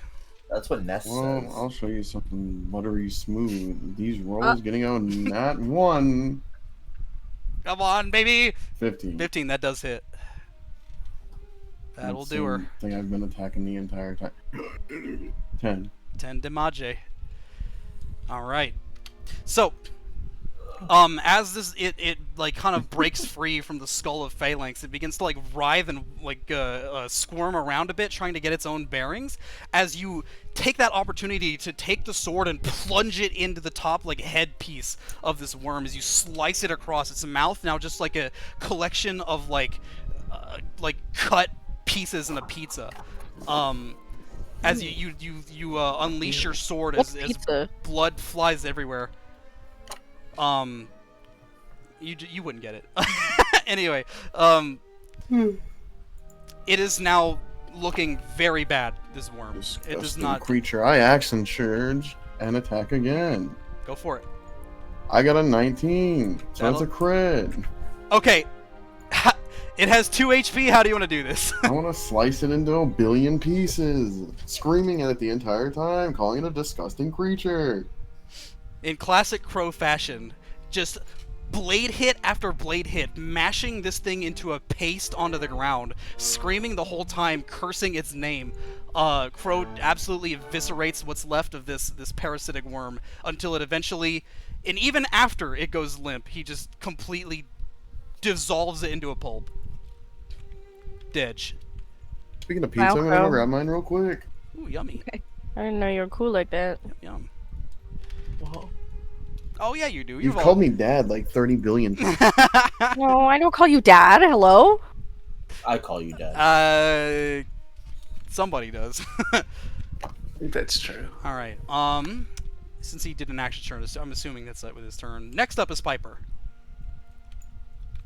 That's what Ness Well, says. I'll show you something buttery smooth. These rolls getting out not one. Come on, baby. 15. 15, that does hit. That'll That's do her. the thing I've been attacking the entire time. 10. 10 damage. All right. So, as this it like kind of breaks free from the skull of Phalanx, it begins to like writhe and like squirm around a bit, trying to get its own bearings. As you take that opportunity to take the sword and plunge it into the top like headpiece of this worm, as you slice it across its mouth, now just like a collection of like cut pieces in a pizza. As you unleash your sword What's as pizza? blood flies everywhere. You wouldn't get it. Anyway, it is now looking very bad. This worm. It does Disgusting not creature. I action surge and attack again. go for it. I got a 19. So that's a That'll- crit. Okay, it has 2 HP. How do you want to do this? I want to slice it into a billion pieces, screaming at it the entire time, calling it a disgusting creature. In classic Crow fashion, just blade hit after blade hit, mashing this thing into a paste onto the ground, screaming the whole time, cursing its name. Crow absolutely eviscerates what's left of this parasitic worm until it eventually, and even after it goes limp, he just completely dissolves it into a pulp. Ditch. Speaking of pizza, Wow, I'm gonna go Crow. grab mine real quick. Ooh, yummy. I didn't know you were cool like that. Yum. Whoa. Oh yeah, you do. You've called me dad like 30 billion times. No, I don't call you dad. Hello? I call you dad. Somebody does. I think that's true. All right. Since he did an action turn, I'm assuming that's it with his turn. Next up is Piper.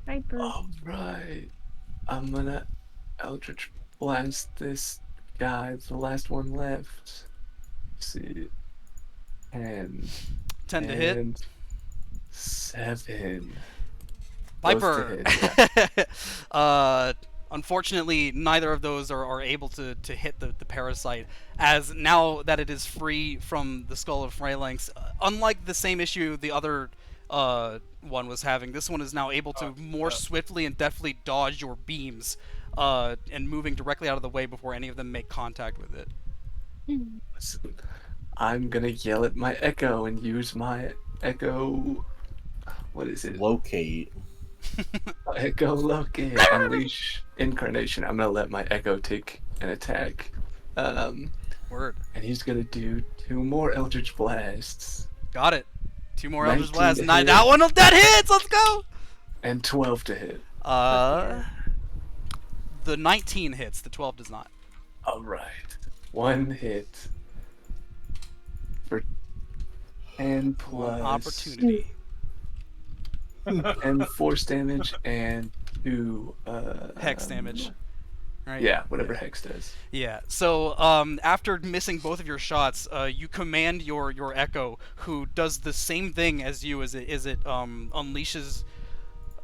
Piper. Alright. I'm gonna Eldritch Blast this guy, the last one left. Let's see. 10. 10 to hit. and 7. Piper. Both to Unfortunately, neither of those are able to hit the parasite, as now that it is free from the skull of Phalanx, unlike the same issue the other one was having, this one is now able to more swiftly and deftly dodge your beams, and moving directly out of the way before any of them make contact with it. Listen, I'm gonna yell at my echo and use my echo. What is it? Locate. Echo locate. Unleash incarnation. I'm gonna let my echo take an attack. Word. And he's gonna do 2 more Eldritch Blasts. Got it. 2 more Eldritch 19 Blasts. to Not hit. that one. That hits. Let's go. And 12 to hit. The 19 hits. The 12 does not. Alright. 1 hit. And One plus opportunity. and force damage and 2 Hex damage. Right? Yeah, whatever Hex does. Yeah. So, after missing both of your shots, you command your Echo, who does the same thing as you, as it unleashes,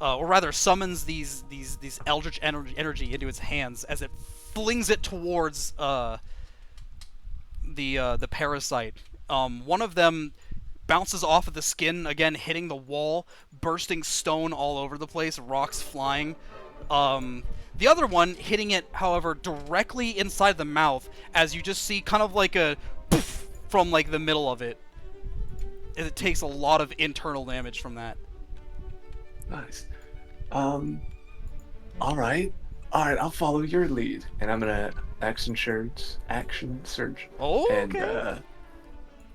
or rather summons these eldritch energy into its hands as it flings it towards the parasite. One of them bounces off of the skin again, hitting the wall, bursting stone all over the place, rocks flying. The other one hitting it, however, directly inside the mouth, as you just see kind of like a poof from like the middle of it. And it takes a lot of internal damage from that. Nice. Alright. Alright, I'll follow your lead. And I'm gonna action surge. Oh, And okay.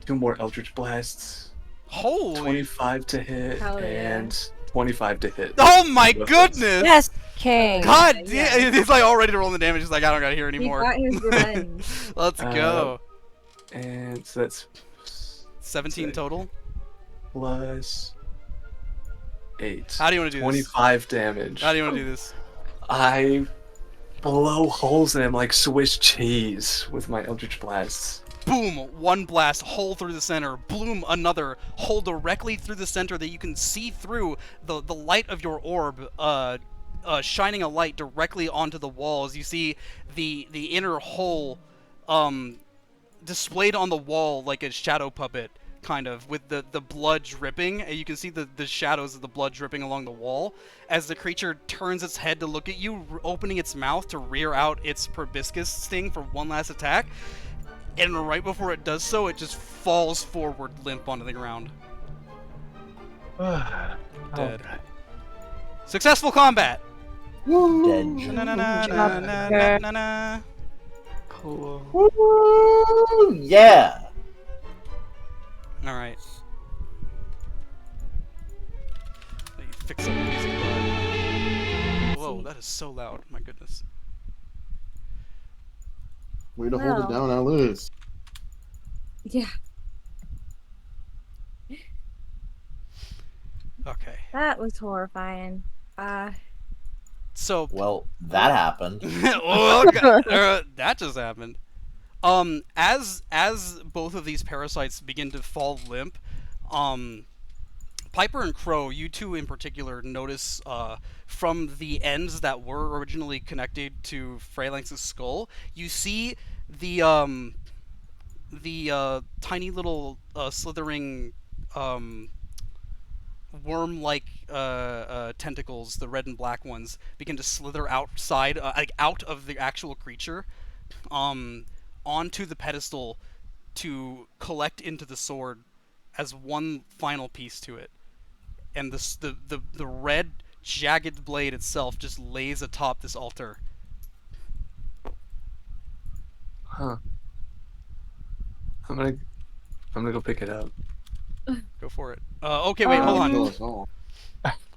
2 more Eldritch Blasts. Holy. 25 to hit Hell yeah. and 25 to hit. Oh my Both goodness! Yes, King. God Yeah. damn! He's like all ready to roll the damage. He's like, I don't gotta hear He anymore. got his revenge. Let's go. And so that's 17 sick. total. Plus 8. How do you want to do this? 25 damage. How do you want to do this? I blow holes in him like Swiss cheese with my Eldritch Blasts. Boom! One blast, hole through the center. Bloom, another hole directly through the center that you can see through the light of your orb, shining a light directly onto the walls. You see the inner hole, displayed on the wall like a shadow puppet, kind of, with the blood dripping. And you can see the shadows of the blood dripping along the wall as the creature turns its head to look at you, opening its mouth to rear out its proboscis sting for one last attack. And right before it does so, it just falls forward limp onto the ground. Dead. Successful combat! Dead. Na-na-na-na-na-na-na. Cool. Woo! Yeah. Alright. Let me fix up the music. Whoa, that is so loud. My goodness. Way to hold it down, Alice. Yeah, Okay. that was horrifying. So, Well, that happened. oh, God, that just happened. As both of these parasites begin to fall limp, Piper and Crow, you two in particular, notice from the ends that were originally connected to Phalanx's skull, you see the tiny little slithering worm-like tentacles, the red and black ones, begin to slither outside, like out of the actual creature, onto the pedestal to collect into the sword as one final piece to it. And the red, jagged blade itself just lays atop this altar. Huh. I'm gonna go pick it up. Go for it. Okay, wait, hold Kill on. us all.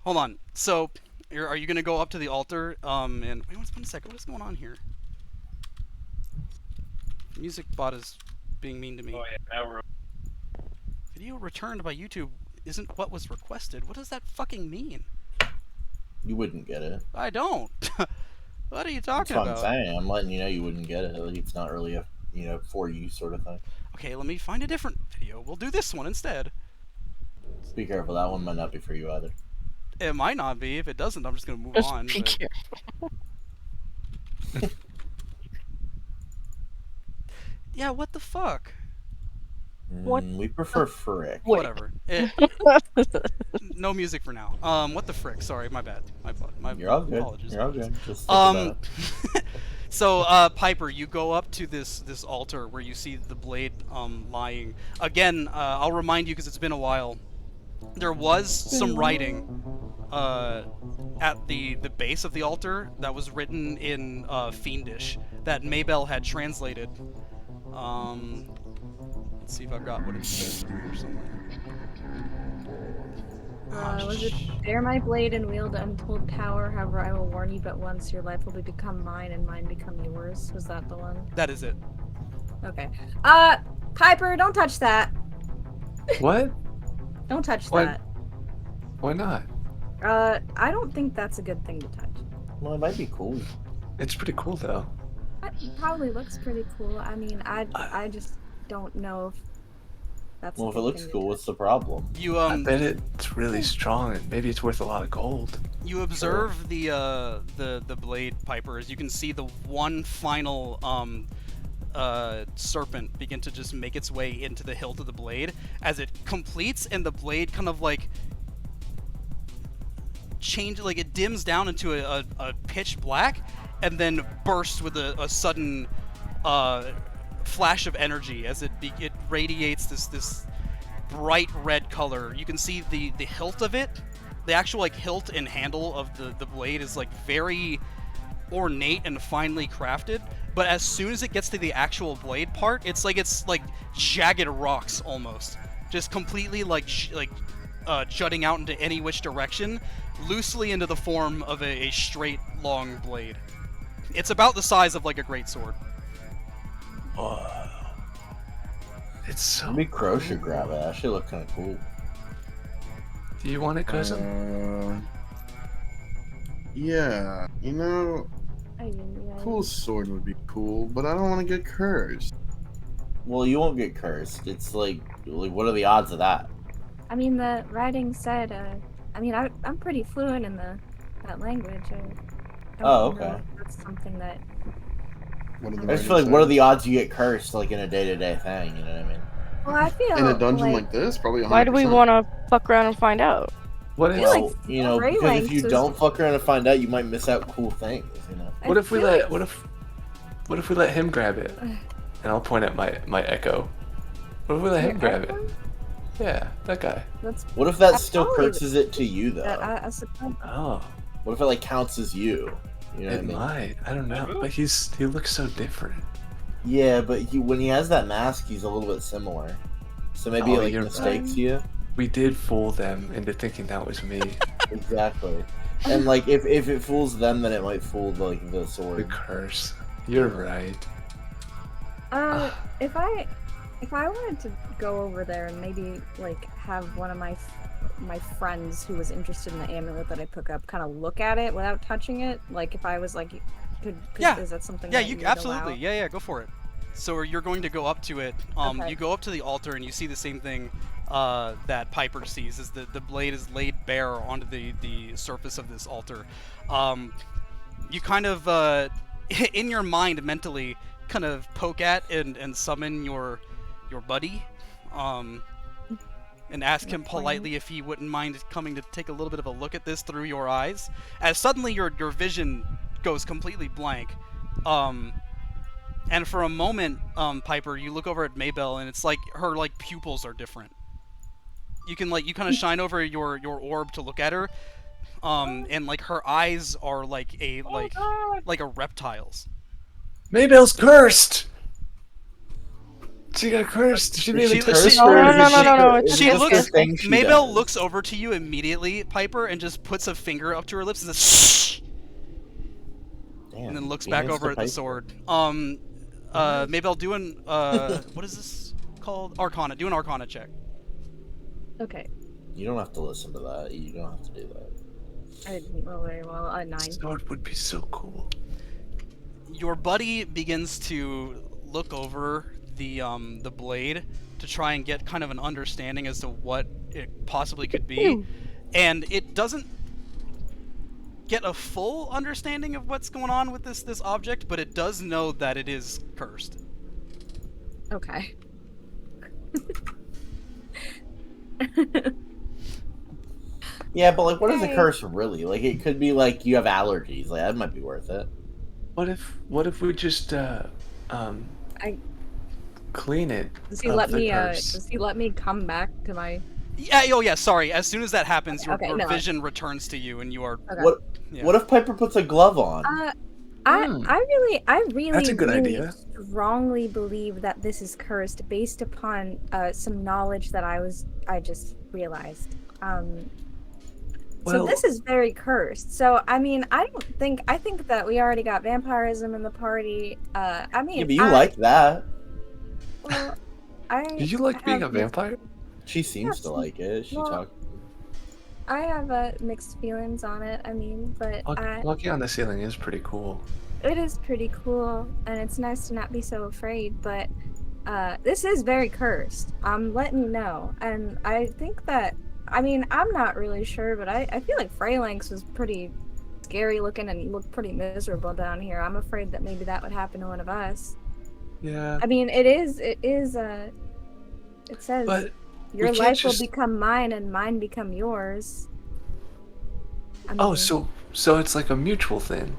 Hold on. So, are you gonna go up to the altar? And wait, one second. What is going on here? Music bot is being mean to me. Oh yeah, now we're Video returned by YouTube isn't what was requested. What does that fucking mean? You wouldn't get it. I don't. What are you That's talking what I'm about? saying. I'm letting you know you wouldn't get it. It's not really a for you sort of thing. Okay, let me find a different video. We'll do this one instead. Be careful. That one might not be for you either. It might not be. If it doesn't, I'm just gonna move Just on. be but- careful. Yeah, what the fuck? What? We prefer frick. Wait. Whatever. No music for now. What the frick? Sorry, my bad. My You're all good. apologies. You're all good. Just think Um, about it. So, Piper, you go up to this altar where you see the blade lying. Again, I'll remind you because it's been a while. There was some writing at the base of the altar that was written in Fiendish that Maybell had translated. Let's see if I've got what it says here somewhere. Was it bear my blade and wield untold power? However, I will warn you but once, your life will become mine and mine become yours. Was that the one? That is it. Okay. Piper, don't touch that. What? Don't touch Why- that. Why not? I don't think that's a good thing to touch. Well, it might be cool. It's pretty cool though. It probably looks pretty cool. I mean, I just don't know if that's. Well, a if it good looks thing to cool, touch. what's the problem? You I bet it's really strong and maybe it's worth a lot of gold. You observe the blade, Piper, as you can see the one final serpent begin to just make its way into the hilt of the blade as it completes, and the blade kind of like it dims down into a pitch black, and then bursts with a sudden flash of energy as it radiates this bright red color. You can see the hilt of it. The actual like hilt and handle of the blade is like very ornate and finely crafted, but as soon as it gets to the actual blade part, it's like jagged rocks almost, just completely jutting out into any which direction, loosely into the form of a straight long blade. It's about the size of like a great sword. Whoa. It's so Maybe Crow cool. should grab it. That should look kind of cool. Do you want it, cousin? Yeah, you know, cool sword would be cool, but I don't want to get cursed. Well, you won't get cursed. It's like what are the odds of that? I mean, the writing said. I mean, I'm pretty fluent in that language. I don't Oh, okay. know if that's something that. What are I the just feel like, writers what are say? the odds you get cursed, like in a day-to-day thing? You know what I mean? Well, I feel In a dungeon like like this? Probably 100%. Why do we want to fuck around and find out? What if feel like Well, you know, Ray because if Lengths you is- don't fuck around and find out, you might miss out cool things. You know. I what if we feel let like- what if we let him grab it? And I'll point at my echo. What if we let him Your grab it? echo? Yeah, that guy. That's What if that That's still probably curses it to you though? that I suppose. Oh, What if it like counts as you? You know what I it mean? might. I don't know, but he looks so different. Yeah, but when he has that mask, he's a little bit similar. So maybe Oh, it like you're mistakes right. you. We did fool them into thinking that was me. Exactly. And like if it fools them, then it might fool the The sword. curse. You're right. If I wanted to go over there and maybe like have one of my friends who was interested in the amulet that I pick up kind of look at it without touching it, like if I was like, could Yeah. is that something? Yeah, that you would absolutely. allow? Yeah, go for it. So you're going to go up to it. Okay. You go up to the altar and you see the same thing that Piper sees. Is the blade is laid bare onto the surface of this altar. You kind of in your mind mentally kind of poke at and summon your buddy, and ask him politely if he wouldn't mind coming to take a little bit of a look at this through your eyes. As suddenly your vision goes completely blank. And for a moment, Piper, you look over at Maybell, and it's like her pupils are different. You can you kind of shine over your orb to look at her, and like her eyes are like a reptile's. Maybell's cursed. She got cursed. She made She- me touch she- No, no, no, she- no, no, is it's it She just looks. the thing she Maybell does? looks over to you immediately, Piper, and just puts a finger up to her lips and says, Damn, and then looks he back knows over the at the pipe. sword. Maybell, do an what is this called? Arcana. Do an Arcana check. Okay, You don't have to listen to that. You don't have to do that. I didn't roll very well. 9. Sword would be so cool. Your buddy begins to look over the blade to try and get kind of an understanding as to what it possibly could be, and it doesn't get a full understanding of what's going on with this object, but it does know that it is cursed. Okay. Yeah, but like, what is a Okay. curse really? Like, it could be like you have allergies. Like, that might be worth it. What if we just I- clean it Does he of let the me? curse? Does he let me come back to my? Yeah. Oh yeah. Sorry. As soon as that happens, Okay, your no. vision returns to you, and you are. Okay. What? Yeah. What if Piper puts a glove on? I That's a good really idea. strongly believe that this is cursed based upon some knowledge that I just realized. So Well, this is very cursed. So I mean, I think that we already got vampirism in the party. I mean, Yeah, but you like that. well, do you like being a have mixed- vampire? She seems Yes, to like it. She well, talked. I have mixed feelings on it. I mean, but Walking on the ceiling is pretty cool. it is pretty cool, and it's nice to not be so afraid. But this is very cursed. I'm letting you know, and I think that. I mean, I'm not really sure, but I feel like Phalanx was pretty scary looking and looked pretty miserable down here. I'm afraid that maybe that would happen to one of us. Yeah, I mean, it says but your we can't life just. will become mine and mine become yours. I Oh, mean, so it's like a mutual thing.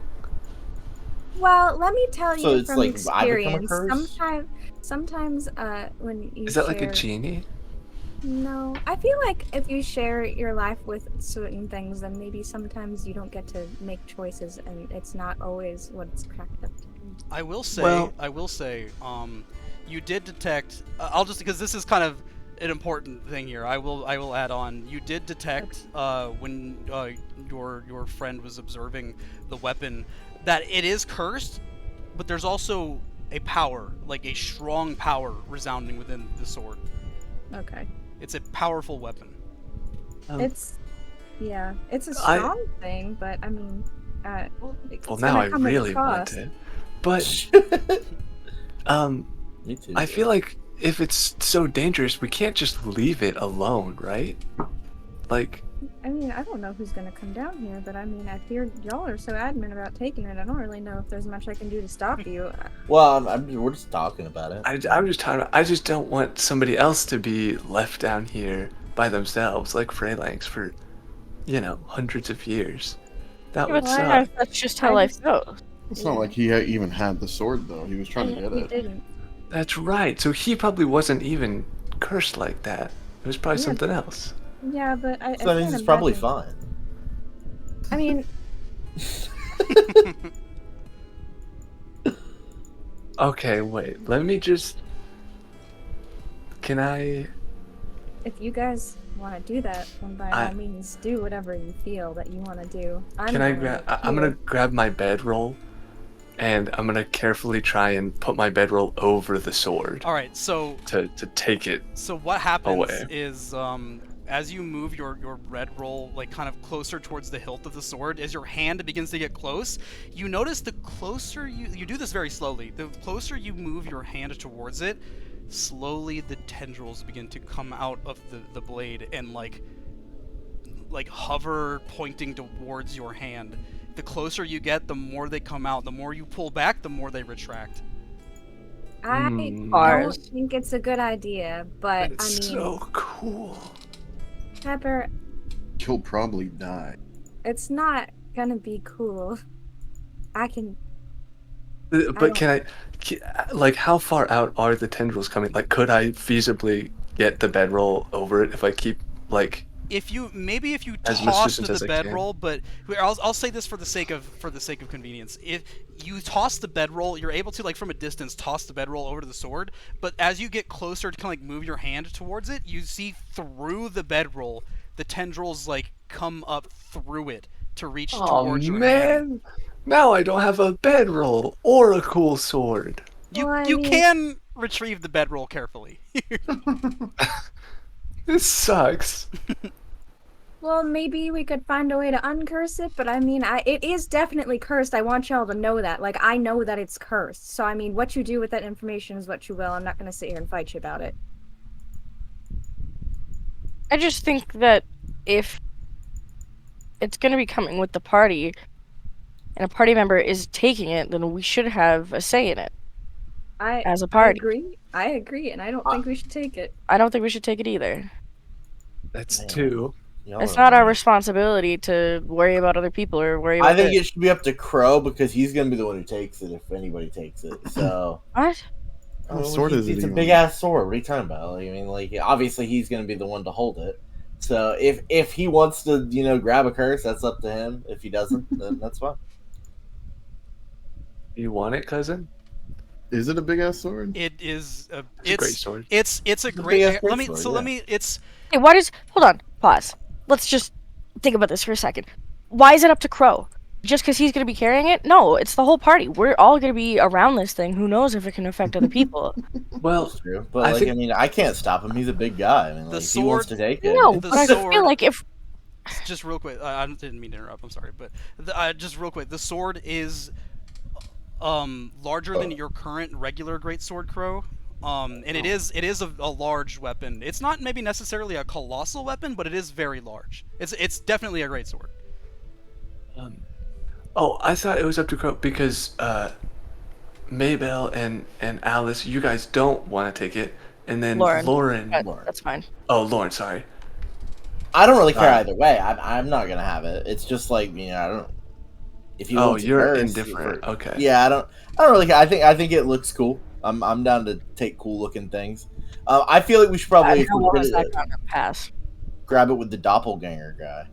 well, let me tell So you it's from like I become a experience. curse. Sometimes, when you Is that share, like a genie? no, I feel like if you share your life with certain things, then maybe sometimes you don't get to make choices, and it's not always what it's cracked up to be. I will say. Well- You did detect. I'll just because this is kind of an important thing here. I will add on. You did detect when your friend was observing the weapon that it is cursed, but there's also a power, like a strong power, resounding within the sword. Okay, It's a powerful weapon. it's it's a I- strong thing, but I mean, it's Well, now gonna I come with a really want cost. it. But Me too. I feel like if it's so dangerous, we can't just leave it alone, right? Like, I mean, I don't know who's gonna come down here, but I mean, if y'all are so adamant about taking it, I don't really know if there's much I can do to stop you. Well, we're just talking about it. I'm just talking. I just don't want somebody else to be left down here by themselves, like Phalanx, for hundreds of years. That Yeah, would but suck. sometimes that's just how I life just- goes. It's not like he even had the sword though. He was trying to get He it. didn't. That's right. So he probably wasn't even cursed like that. It was probably Yeah. something else. Yeah, but I So that means can't it's probably imagine- fine. I mean, Okay, wait. Let me just. Can I? if you guys want to do that, then by I- all means, do whatever you feel that you want to do. Can I grab? I'm gonna grab my bedroll, and I'm gonna carefully try and put my bedroll over the sword All right. So to take it. what happens Away. is as you move your red roll like kind of closer towards the hilt of the sword, as your hand begins to get close, you notice the closer you do this very slowly. The closer you move your hand towards it, slowly the tendrils begin to come out of the blade and like hover pointing towards your hand. The closer you get, the more they come out. The more you pull back, the more they retract. I Hmm. don't think it's a good idea, but It's I mean, so cool. Pepper, He'll probably die. it's not gonna be cool. I can. But like, how far out are the tendrils coming? Like, could I feasibly get the bedroll over it if I keep like? If you As much toss distance the as I can. bedroll, but I'll say this for the sake of convenience. If you toss the bedroll, you're able to like from a distance toss the bedroll over to the sword. But as you get closer to kind of like move your hand towards it, you see through the bedroll the tendrils like come up through it to reach Oh towards your hand. man! Now I don't have a bedroll or a cool sword. You Well, I you mean- can retrieve the bedroll carefully. This sucks. Well, maybe we could find a way to uncurse it, but I mean, it is definitely cursed. I want y'all to know that. Like, I know that it's cursed. So, I mean, what you do with that information is what you will. I'm not gonna sit here and fight you about it. I just think that if it's going to be coming with the party and a party member is taking it, then we should have a say in it as a party. I agree, and I don't think we should take it. I don't think we should take it either. That's Man. two. It's not our responsibility to worry about other people or worry about I think it should be up to Crow because he's gonna be the one who takes it if anybody takes it. So What? What sword is it? It's a even? big ass sword. What are you talking about? Like, I mean, like obviously he's gonna be the one to hold it. So if he wants to, grab a curse, that's up to him. If he doesn't, then that's fine. You want it, cousin? Is it a big ass sword? It is. It's a great sword. It's a a great. big-ass Let me. sword, So yeah. let me. It's. Hey, why does... Hold on. Pause. Let's just think about this for a second. Why is it up to Crow? Just because he's going to be carrying it? No, it's the whole party. We're all going to be around this thing. Who knows if it can affect other people? Well, That's true. But I think- I mean, I can't stop him. He's a big guy. I mean, The like, if he wants to sword- take it. No, The but I sword- feel like if... Just real quick. I didn't mean to interrupt. I'm sorry, but just real quick. The sword is larger than your current regular greatsword, Crow. And it is a large weapon. It's not maybe necessarily a colossal weapon, but it is very large. It's definitely a greatsword. Oh, I thought it was up to Crow because Maybell and Alice, you guys don't want to take it, and then Lauren. That's fine. Oh, Lauren, sorry. I don't really care either way. I'm not gonna have it. It's just like I don't. If he Oh, wants a you're curse, indifferent. Okay. Yeah, I don't really care. I think it looks cool. I'm down to take cool looking things. I feel like we should probably How long is that going to pass? grab it with the doppelganger guy.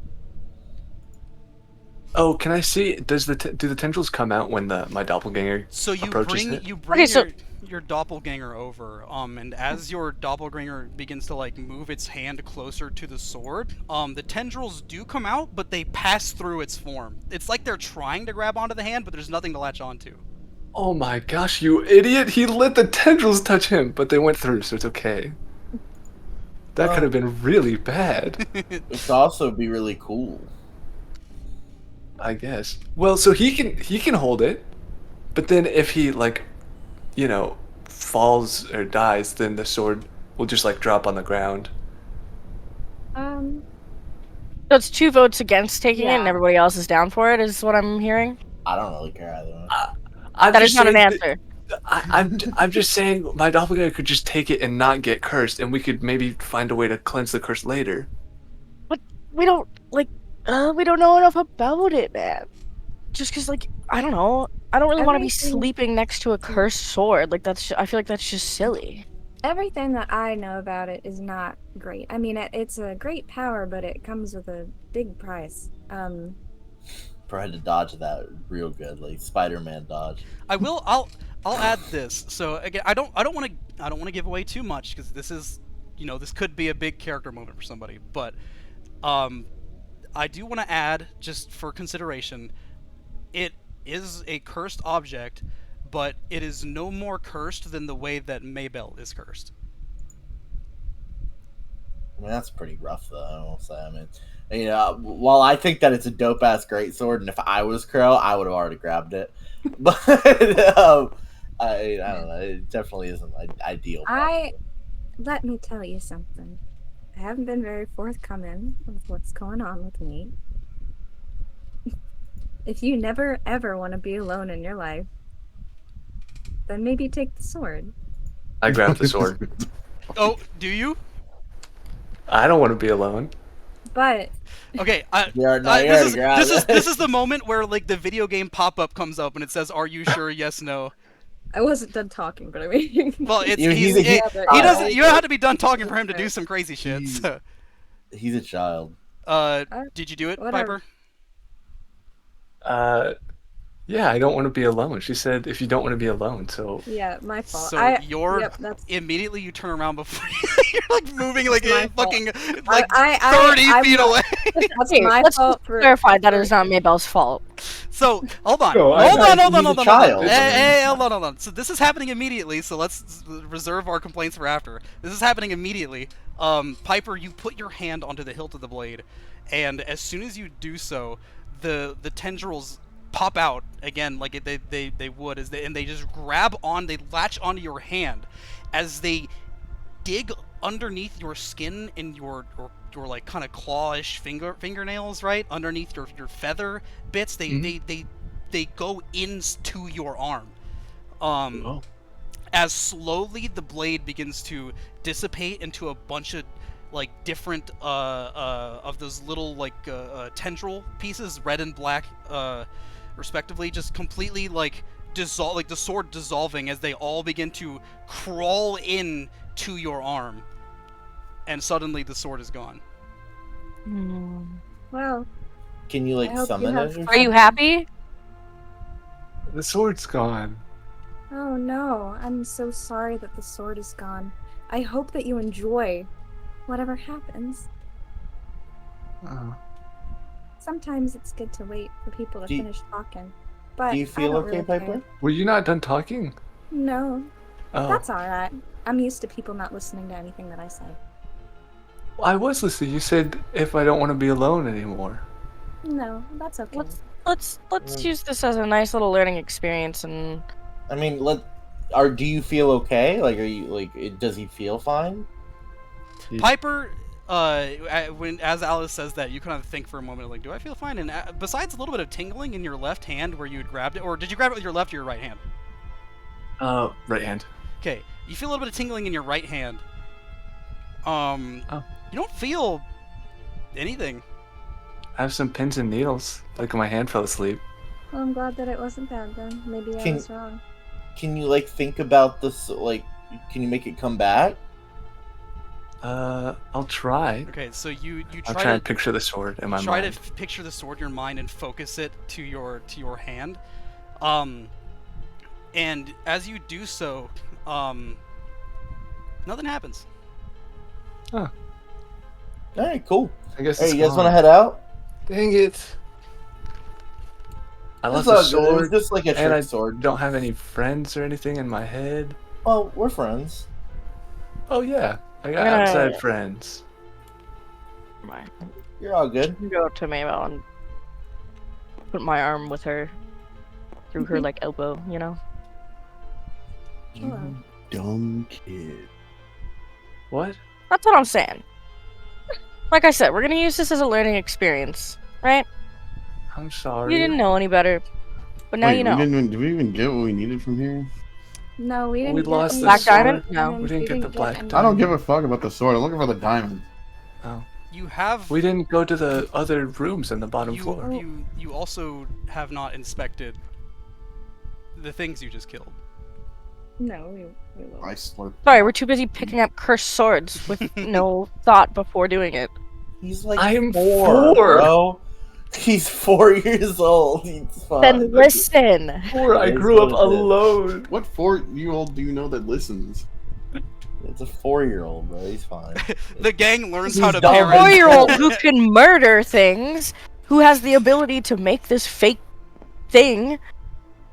Oh, can I see? Do the tendrils come out when my doppelganger So you approaches bring it? your doppelganger over, and as your doppelganger begins to like move its hand closer to the sword, the tendrils do come out, but they pass through its form. It's like they're trying to grab onto the hand, but there's nothing to latch onto. Oh my gosh, you idiot! He let the tendrils touch him, but they went through, so it's okay. That could have been really bad. It could also be really cool. I guess. Well, so he can hold it, but then if he falls or dies, then the sword will just drop on the ground. Um, So it's 2 votes against taking it, and Yeah. everybody else is down for it, is what I'm hearing? I don't really care either way. That is not an answer. I'm just saying my doppelganger could just take it and not get cursed, and we could maybe find a way to cleanse the curse later. But we don't know enough about it, man. Just because, I don't know. I don't really want to be Everything- sleeping next to a cursed sword. I feel like that's just silly. Everything that I know about it is not great. I mean, it's a great power, but it comes with a big price. I had to dodge that real good, like Spider-Man dodge. I'll add this. So again, I don't want to give away too much because this is, this could be a big character moment for somebody. But I do want to add, just for consideration, it is a cursed object, but it is no more cursed than the way that Maybell is cursed. I mean, that's pretty rough, though. I will say. I mean, while I think that it's a dope ass greatsword, and if I was Crow, I would have already grabbed it. But I don't know. It definitely isn't ideal. Let me tell you something. I haven't been very forthcoming with what's going on with me. If you never ever want to be alone in your life, then maybe take the sword. I grabbed the sword. Oh, do you? I don't want to be alone. But Okay, this is the moment where the video game pop-up comes up and it says, "Are you sure? Yes, no." I wasn't done talking, but I mean, Well, it's You know, he doesn't. You don't have to be done talking for him to do some crazy shit. So. He's a child. Did you do it, Whatever. Piper? Yeah, I don't want to be alone. She said if you don't want to be alone, so yeah, my fault. So that's immediately you turn around before you're moving my fault. fucking 30 I'm feet not- away. That's Okay, my let's fault just for clarify that is not Maybell's fault. So hold on, No, hold on. he's a child. Hey, hold on. So this is happening immediately. So let's reserve our complaints for after. This is happening immediately. Piper, you put your hand onto the hilt of the blade, and as soon as you do so, the tendrils pop out again like they would, and they just they latch onto your hand as they dig underneath your skin and your kind of clawish fingernails, right underneath your feather bits. They go into your arm. As slowly the blade begins to dissipate into a bunch of like different of those little like tendril pieces, red and black, respectively, just completely like dissolve, like the sword dissolving as they all begin to crawl in to your arm, and suddenly the sword is gone. Well, Can you I like hope you summon have it? Or Are you something? happy? The sword's gone. oh no, I'm so sorry that the sword is gone. I hope that you enjoy whatever happens. Oh. Sometimes it's good to wait for people to Do you- finish talking, but Do you I feel don't okay, really Piper? care. Were you not done talking? No, Oh, that's alright. I'm used to people not listening to anything that I say. I was listening. You said if I don't want to be alone anymore. No, that's okay. Let's use this as a nice little learning experience and I mean, do you feel okay? Like, are you like? Does he feel fine? Piper, when as Alice says that, you kind of think for a moment, like, do I feel fine? And besides a little bit of tingling in your left hand where you had grabbed it, or did you grab it with your left or your right hand? Right hand. Okay, you feel a little bit of tingling in your right hand. Oh. You don't feel anything. I have some pins and needles. Like my hand fell asleep. Well, I'm glad that it wasn't bad then. Maybe I Can- was wrong. Can you like think about this? Like, can you make it come back? I'll try. Okay, so you I'll try try to and picture the sword in my try mind. to picture the sword in your mind and focus it to your hand. And as you do so, nothing happens. All right, cool. I guess Hey, it's you guys want to gone. head out? Dang it! I It's lost all a good. It was sword, just like a and I trick sword. don't have any friends or anything in my head. Well, we're friends. Oh yeah, I got gonna- outside friends. You're all good. go to Mabel and put my arm with her through her like elbow, you know. Hello. Dumb kid. What? That's what I'm saying. Like I said, we're gonna use this as a learning experience, right? I'm sorry. You didn't know any better, but now Wait, you know. did we even get what we needed from here? No, we didn't We get lost any the Black sword. diamond? No. diamonds. We didn't get the black any- I don't give a Diamond. fuck about the sword. I'm looking for the diamond. Oh. You have We didn't go to the other rooms on the bottom floor. you also have not inspected the things you just killed. No, we will. I slurp. Sorry, we're too busy picking up cursed swords with no thought before doing it. He's like I'm 4, four. bro. He's 4 years old. He's fine. Then listen. I It is grew up what it is. alone. What 4-year-old do you know that listens? It's a 4-year-old, bro. He's fine. The gang learns He's how to dumb. A parent. 4-year-old who can murder things, who has the ability to make this fake thing.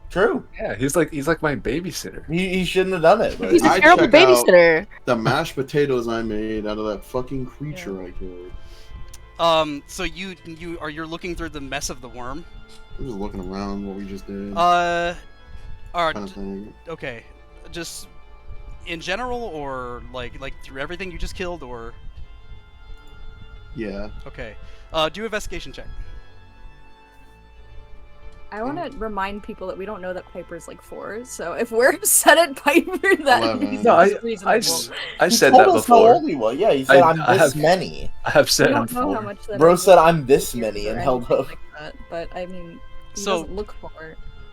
True. Yeah, he's like my babysitter. He shouldn't have done it. But He's a I terrible check out- babysitter. The mashed potatoes I made out of that fucking creature I killed. So you're looking through the mess of the worm. I'm just looking around what we just did. Alright, kind of thing. okay. Just in general, or like through everything you just killed, or Yeah. okay. Do an investigation check. I want to remind people that we don't know that Piper's like 4, so if we're upset at Piper, that 11. means No, it's I reasonable. I He said told that us how before. old he was. Yeah, he said, I'm I this have- many. I have We said I'm don't know how 4. much that Bro is, said, like, I'm this years many, or and held anything up. like that, but I mean, he So- doesn't look 4.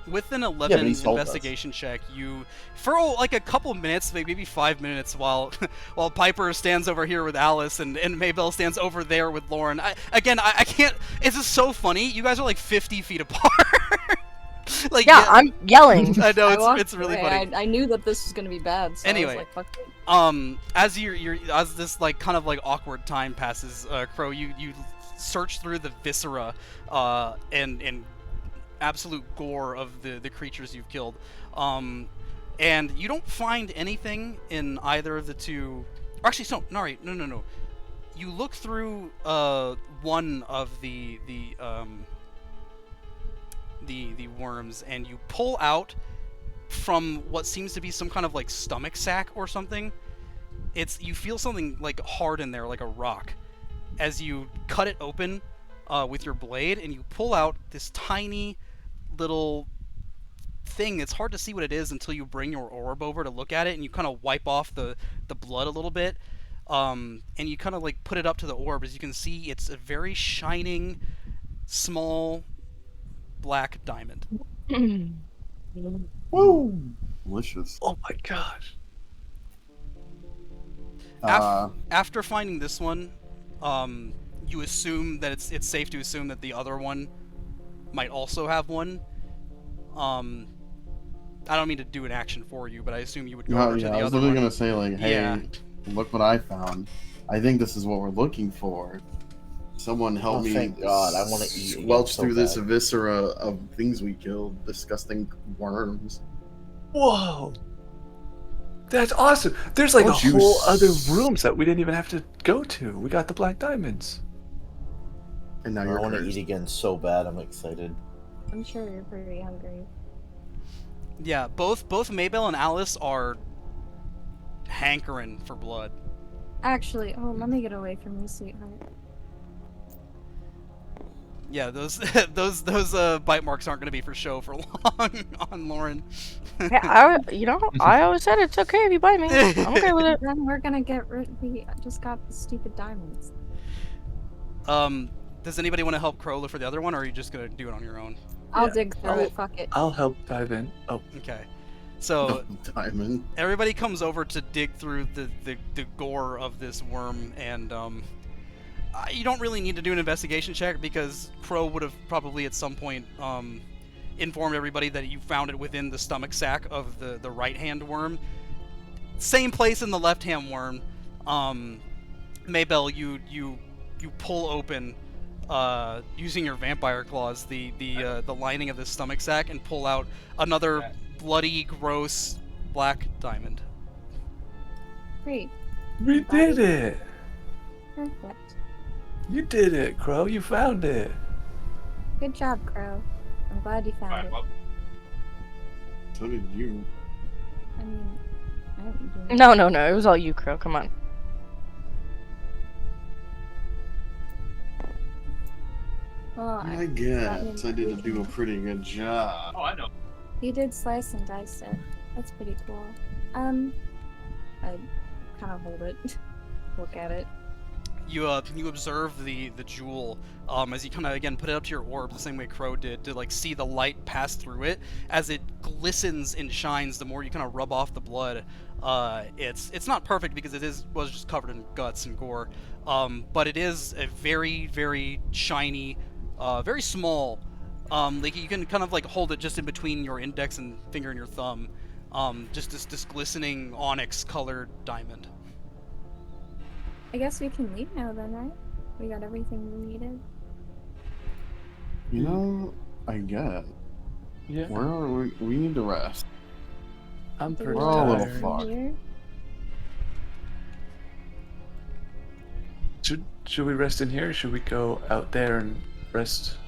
With an but 11 he's told us. investigation check, you, for like a couple minutes, maybe 5 minutes, while while Piper stands over here with Alice and Maybell stands over there with Lauren. I can't. It's just so funny. You guys are like 50 feet apart. Like Yeah, I'm yelling. I know I walked it's really away. funny. I knew that this was gonna be bad, so Anyway. I was like, fuck it. As as this like kind of like awkward time passes, Crow, you search through the viscera, and absolute gore of the creatures you've killed, and you don't find anything in either of the two. Or actually, no. You look through one of the worms, and you pull out from what seems to be some kind of like stomach sac or something. You feel something like hard in there, like a rock, as you cut it open with your blade, and you pull out this tiny little thing. It's hard to see what it is until you bring your orb over to look at it, and you kind of wipe off the blood a little bit. and you kind of like put it up to the orb. As you can see, it's a very shining, small, black diamond. Woo! Delicious. Oh my gosh. After finding this one, you assume that it's safe to assume that the other one might also have one. I don't mean to do an action for you, but I assume you would go over to the I was other literally one. gonna say like, hey, Yeah. look what I found. I think this is what we're looking for. Someone help me. Thank God, I want to eat again squelch so through this bad. viscera of things we killed. Disgusting worms. Whoa. That's awesome. There's like Don't a you whole other s- rooms that we didn't even have to go to. We got the black diamonds. And now I you're want to cursed. eat again so bad. I'm excited. I'm sure you're pretty hungry. Yeah, both Maybell and Alice are hankering for blood. Actually, oh, let me get away from you, sweetheart. Yeah, those those bite marks aren't going to be for show for long on Lauren. Yeah, I always said it's okay if you bite me. I'm okay with it. Then we're gonna get rid. We just got the stupid diamonds. Does anybody want to help Crow look for the other one, or are you just going to do it on your own? I'll Yeah, dig through it. Fuck it. I'll help dive in. Oh, Okay. So Diamond. everybody comes over to dig through the gore of this worm, and you don't really need to do an investigation check because Crow would have probably at some point informed everybody that you found it within the stomach sac of the right hand worm. Same place in the left hand worm. Maybell, you pull open using your vampire claws the lining of the stomach sac and pull out another bloody, gross black diamond. Great. we did it. Perfect. You did it, Crow. You found it. Good job, Crow. I'm glad you found it. So did you. I mean, I didn't do No, it was all you, Crow. Come on. Well, I guess I didn't do a pretty good job. You did slice and dice it. That's pretty cool. I kind of hold it, look at it. You observe the jewel as you kind of again put it up to your orb the same way Crow did to like see the light pass through it as it glistens and shines. The more you kind of rub off the blood, it's not perfect because was just covered in guts and gore, but it is a very very shiny, very small. Like you can kind of like hold it just in between your index and finger and your thumb. Just this glistening onyx colored diamond. I guess we can leave now then, right? We got everything we needed. You know, I guess. Yeah, Where are we? We need to rest. I'm Do pretty we We're all a little tired. far. Here? Should we rest in here, or should we go out there and rest?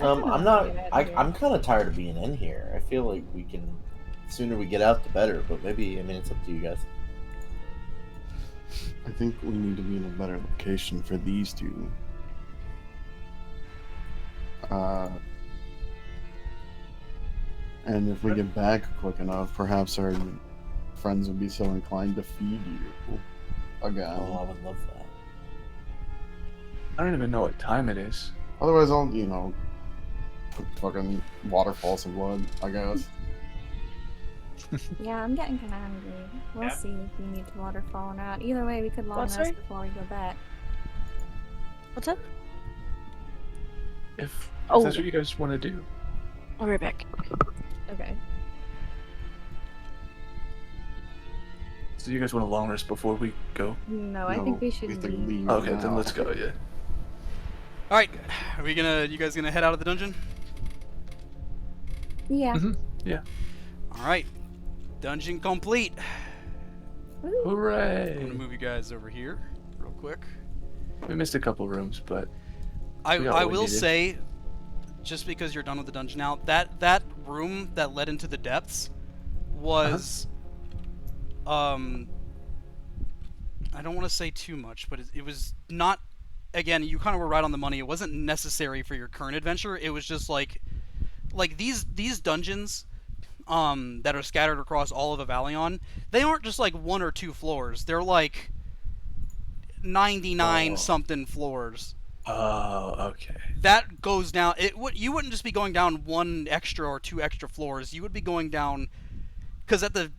I'm can not. also get out I, of here. I'm kind of tired of being in here. I feel like we can. Sooner we get out, the better. But maybe it's up to you guys. I think we need to be in a better location for these two. And if we get back quick enough, perhaps our friends would be so inclined to feed you again. Oh, I would love that. I don't even know what time it is. Otherwise, I'll fucking waterfall some blood, I guess. Yeah, I'm getting kind of hungry. We'll see if we need to waterfall or not. Either way, we could long What's rest that? before we go back. What's up? If Oh. that's what you guys want to do. I'll be right back. Okay. So you guys want a long rest before we go? No, I think we should have to leave. leave Okay, then now. let's go. Yeah. All right, you guys gonna head out of the dungeon? Yeah. Mhm. Yeah. All right, dungeon complete. Woo. I'm gonna Hooray! move you guys over here real quick. We missed a couple rooms, but I We got what we will needed. say, just because you're done with the dungeon now, that room that led into the depths was, I don't want to say too much, but it was not. Again, you kind of were right on the money. It wasn't necessary for your current adventure. It was just like these dungeons that are scattered across all of Avalion. They aren't just like one or two floors. They're like 99 Oh. something floors. Oh, okay. That goes down. You wouldn't just be going down 1 extra or 2 extra floors. You would be going down, because at the,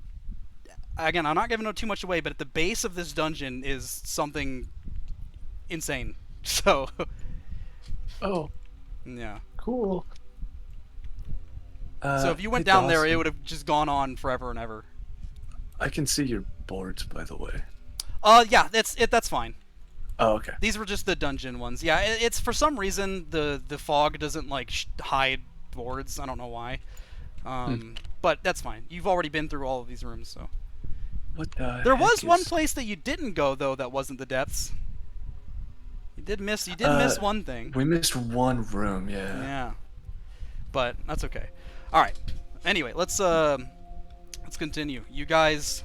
again, I'm not giving too much away, but at the base of this dungeon is something insane. So, Oh, yeah. cool. So if you went hey, down there, it Dawson, would have just gone on forever and ever. I can see your boards, by the way. Yeah, that's fine. Oh, okay. These were just the dungeon ones. Yeah, it's for some reason the fog doesn't like hide boards. I don't know why. But that's fine. You've already been through all of these rooms, so. What the There heck was one is- place that you didn't go though that wasn't the depths. You did miss one thing. We missed one room, yeah. Yeah. But that's okay. All right. Anyway, let's continue. You guys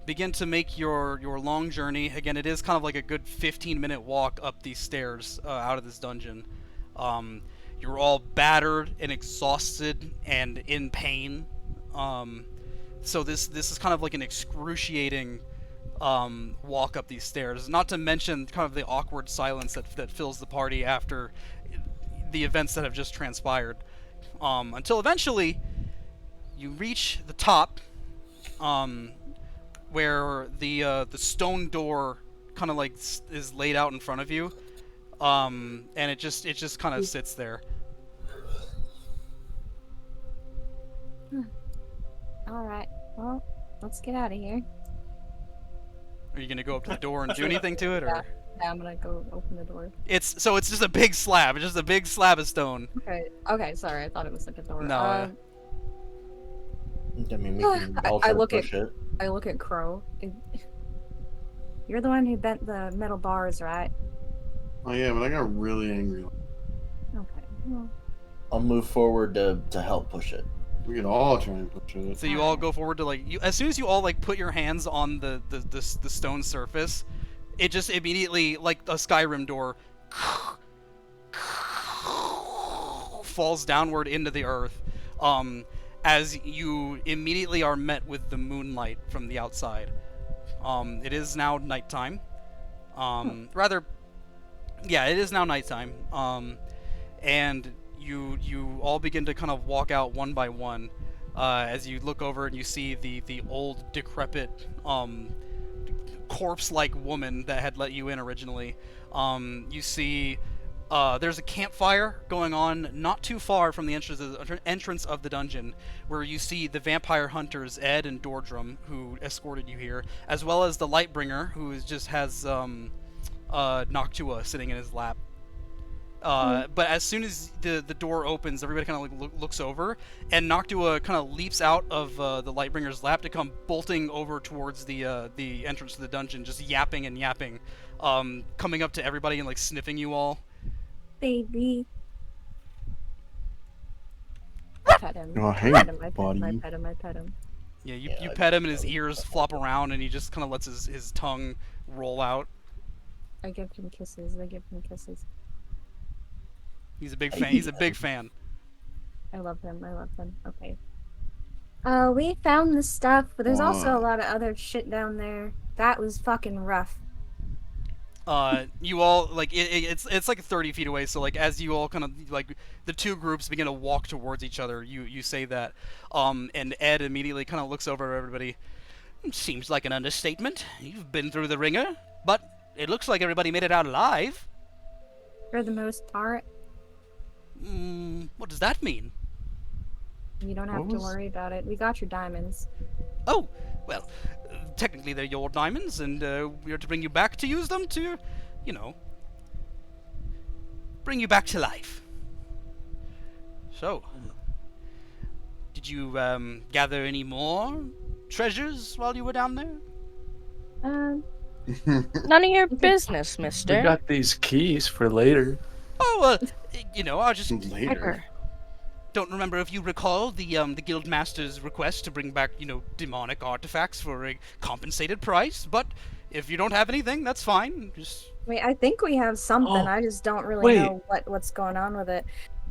begin to make your long journey. Again, it is kind of like a good 15-minute walk up these stairs out of this dungeon. You're all battered and exhausted and in pain. So this is kind of like an excruciating walk up these stairs. Not to mention kind of the awkward silence that fills the party after the events that have just transpired. Until eventually you reach the top, where the stone door kind of like is laid out in front of you, and it just kind of sits there. All right. Well, let's get out of here. Are you gonna go up to the door and do anything to it, or? Yeah, I'm gonna go open the door. It's just a big slab. It's just a big slab of stone. Okay. Okay. Sorry, I thought it was like a door. No, I mean, we can all I try to look at- push it. I look at Crow. You're the one who bent the metal bars, right? Oh yeah, but I got really angry. Okay. Well, I'll move forward to help push it. We could all try and push it. So you all go forward to like as soon as you all like put your hands on the stone surface, it just immediately, like a Skyrim door, falls downward into the earth. As you immediately are met with the moonlight from the outside. It is now nighttime. Rather, yeah, it is now nighttime. And you all begin to kind of walk out one by one, as you look over and you see the old decrepit corpse-like woman that had let you in originally. You see there's a campfire going on not too far from the entrance of the dungeon, where you see the vampire hunters Ed and Dordrum, who escorted you here, as well as the Lightbringer, who just has Noctua sitting in his lap. But as soon as the door opens, everybody kind of like looks over, and Noctua kind of leaps out of the Lightbringer's lap to come bolting over towards the entrance to the dungeon, just yapping and yapping, coming up to everybody and like sniffing you all. baby. I pet him. Oh, hey, I pet him. I buddy. pet him. I pet him. Yeah, you Yeah, pet him and his ears flop around and he just kind of lets his tongue roll out. I give him kisses. I give him kisses. He's a big fan. He's a big fan. I love him. I love him. Okay. We found the stuff, but there's also a lot of other shit down there. That was fucking rough. You all like it's like 30 feet away. So like as you all kind of like the two groups begin to walk towards each other, you say that, and Ed immediately kind of looks over at everybody. Seems like an understatement. You've been through the ringer, but it looks like everybody made it out alive. For the most part, What does that mean? you don't have What to was- worry about it. We got your diamonds. Oh, well, technically they're your diamonds, and we are to bring you back to use them to, you know, bring you back to life. So, did you gather any more treasures while you were down there? None of your business, We mister. got these keys for later. Oh, you know, I just Later. Piper. don't remember if you recall the guild master's request to bring back, you know, demonic artifacts for a compensated price. But if you don't have anything, that's fine. Just Wait, I think we have something. Oh, I just don't really wait. know what's going on with it.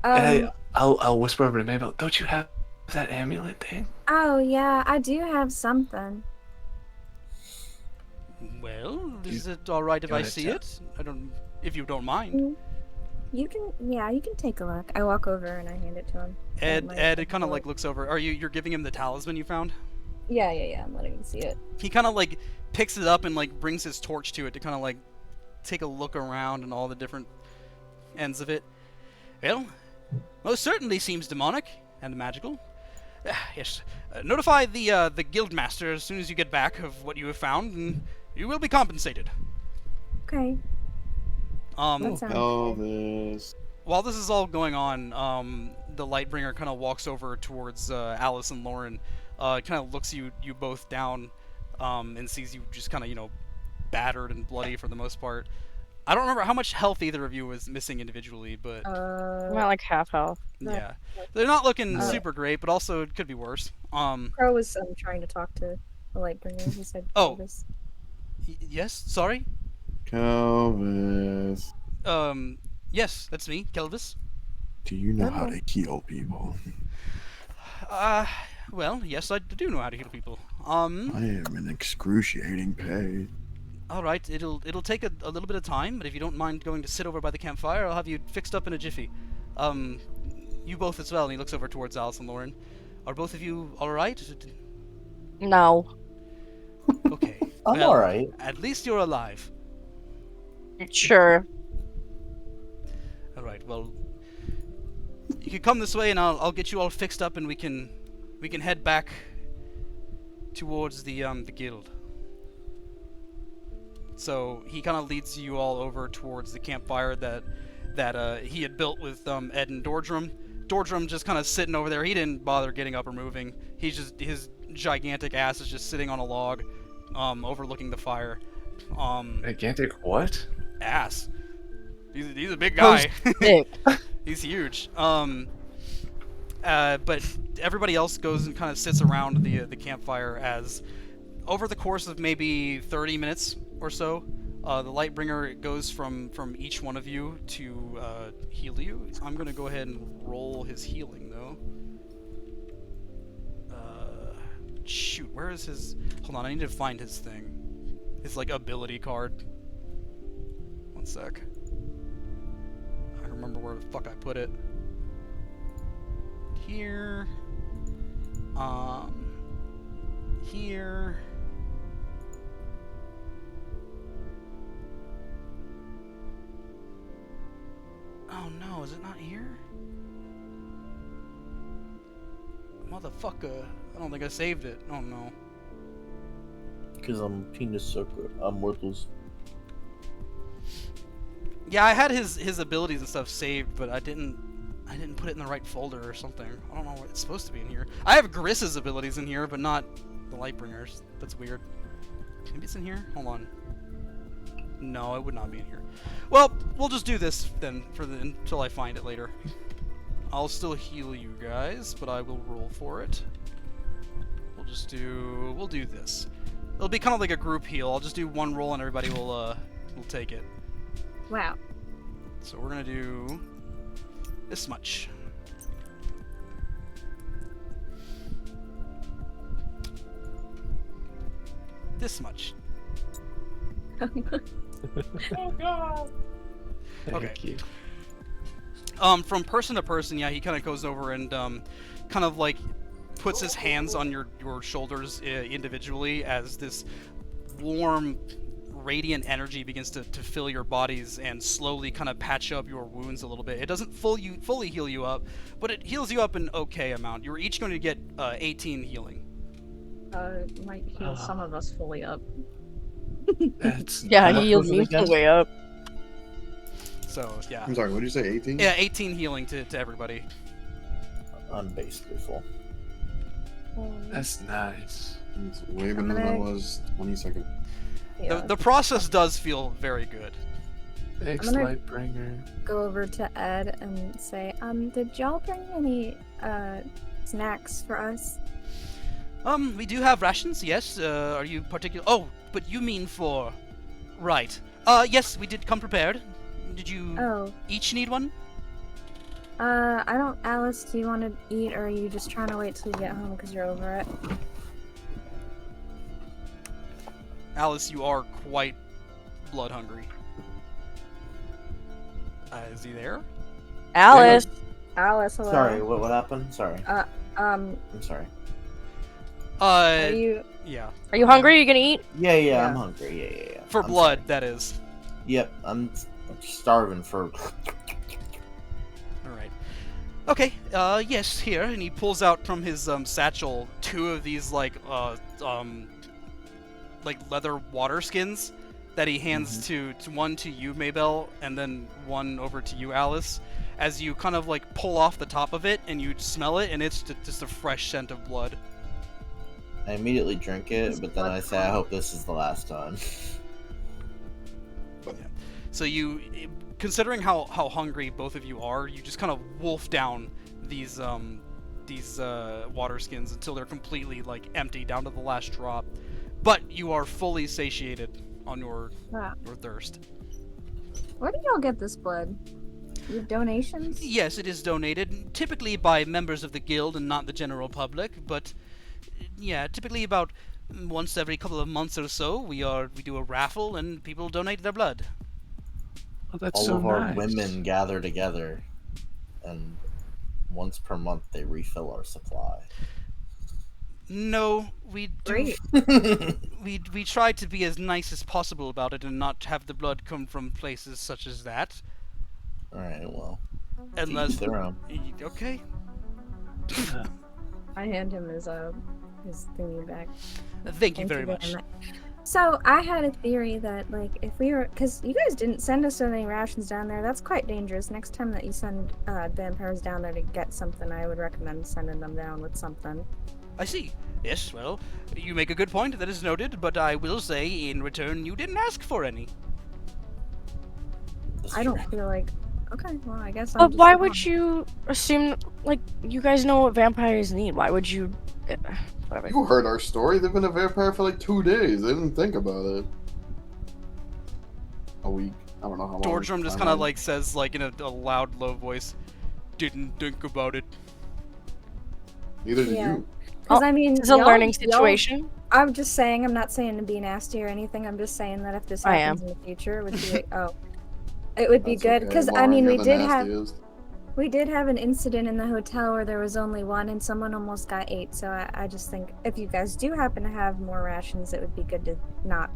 Hey, I'll whisper over to Mabel. Don't you have that amulet thing? Oh yeah, I do have something. Well, is it all right if you I wanna see tell- it? I don't, if you don't mind. You can take a look. I walk over and I hand it to him. Ed, it kind of like looks over. You're giving him the talisman you found? Yeah, I'm letting him see it. He kind of like picks it up and like brings his torch to it to kind of like take a look around and all the different ends of it. Well, most certainly seems demonic and magical. Yes, notify the guildmaster as soon as you get back of what you have found, and you will be compensated. Okay. That sounds good. Elvis. While this is all going on, the Lightbringer kind of walks over towards Alice and Lauren, kind of looks you both down, and sees you just kind of, battered and bloody for the most part. I don't remember how much health either of you was missing individually, but I'm at like half health. yeah. They're not looking super great, but also it could be worse. Crow was trying to talk to the Lightbringer. He said, Oh. Elvis. Yes, sorry? Kelvis. Yes, that's me, Kelvis. Do you know how to heal people? Well, yes, I do know how to heal people. I am in excruciating pain. All right, it'll take a little bit of time, but if you don't mind going to sit over by the campfire, I'll have you fixed up in a jiffy. You both as well. And he looks over towards Alice and Lauren. Are both of you all right? No. Okay. I'm well, all right. At least you're alive. Sure. All right. Well, you can come this way, and I'll get you all fixed up, and we can head back towards the guild. So he kind of leads you all over towards the campfire that he had built with Ed and Dordrum. Dordrum just kind of sitting over there. He didn't bother getting up or moving. His gigantic ass is just sitting on a log, overlooking the fire. Gigantic what? Ass. He's a big guy. Thick. He's huge. But everybody else goes and kind of sits around the campfire as, over the course of maybe 30 minutes or so, the Lightbringer goes from each one of you to heal you. I'm going to go ahead and roll his healing, though. Shoot, where is his... Hold on, I need to find his thing. His, ability card. One sec. I remember where the fuck I put it. Here. Here. Oh no, is it not here? Motherfucker. I don't think I saved it. Oh no. Because I'm penis sucker. I'm worthless. Yeah, I had his abilities and stuff saved, but I didn't put it in the right folder or something. I don't know what it's supposed to be in here. I have Griss's abilities in here, but not the Lightbringers. That's weird. Maybe it's in here? Hold on. No, it would not be in here. Well, we'll just do this then until I find it later. I'll still heal you guys, but I will roll for it. We'll do this. It'll be kind of like a group heal. I'll just do one roll and everybody will take it. Wow. So we're gonna do this much. This much. Oh god. Okay. Thank you. From person to person, yeah, he kind of goes over and kind of like puts his hands on your shoulders individually as this warm, radiant energy begins to fill your bodies and slowly kind of patch up your wounds a little bit. It doesn't fully heal you up, but it heals you up an okay amount. You're each going to get 18 healing. Might heal some of us fully up. That's Yeah, What he healed was it me again? the way up. So, yeah. I'm sorry, what did you say, 18? Yeah, 18 healing to everybody. I'm basically full. that's nice. It's way better than I was 20 seconds. Yeah. The process does feel very good. Thanks, I'm gonna- Lightbringer. Go over to Ed and say, did y'all bring any snacks for us? We do have rations, yes. Are you particular? Oh, but you mean for... Right. Yes, we did come prepared. Did you Oh, each need one? I don't. Alice, do you want to eat, or are you just trying to wait till you get home because you're over it? Alice, you are quite blood hungry. Is he there? Alice. Alice, hello. Sorry, what happened? Sorry. I'm sorry. Are you? Yeah. Are you hungry? Are you gonna eat? Yeah, I'm hungry. Yeah. For I'm blood, sorry. that is. Yep, I'm starving for. All right. Okay. Yes. Here, and he pulls out from his satchel 2 of these like leather water skins that he hands to one to you, Maybell, and then one over to you, Alice. As you kind of like pull off the top of it and you smell it, and it's just a fresh scent of blood. I immediately drink it, but then I say, I hope this is the last time. Yeah. So you, considering how hungry both of you are, you just kind of wolf down these water skins until they're completely like empty down to the last drop. But you are fully satiated on your thirst. Where do y'all get this blood? Your donations? Yes, it is donated, typically by members of the guild and not the general public, but yeah, typically about once every couple of months or so, we do a raffle and people donate their blood. Oh, that's All so of our nice. women gather together, and once per month they refill our supply. No, we do. Great. We try to be as nice as possible about it and not have the blood come from places such as that. Alright, well. Unless Each their own. Okay. I hand him his thingy back. Thank you very much. So I had a theory that like if we were, because you guys didn't send us so many rations down there, that's quite dangerous. Next time that you send vampires down there to get something, I would recommend sending them down with something. I see. Yes, well, you make a good point, that is noted, but I will say, in return, you didn't ask for any. I don't feel like. Okay, well, I guess. But why would you assume, like, you guys know what vampires need? Why would you... Whatever. You heard our story. They've been a vampire for like 2 days. They didn't think about it. A week. I don't know how long. Dordrum just kind of, like, says, like, in a loud, low voice, didn't think about it. Neither did Yeah. you. Because I mean, It's a learning situation. I'm just saying. I'm not saying to be nasty or anything. I'm just saying that if this I happens in the future, it would be it would be That's good. okay. Because I Lauren, mean, you're we the did have. nastiest. We did have an incident in the hotel where there was only one and someone almost got 8, so I just think if you guys do happen to have more rations, it would be good to not,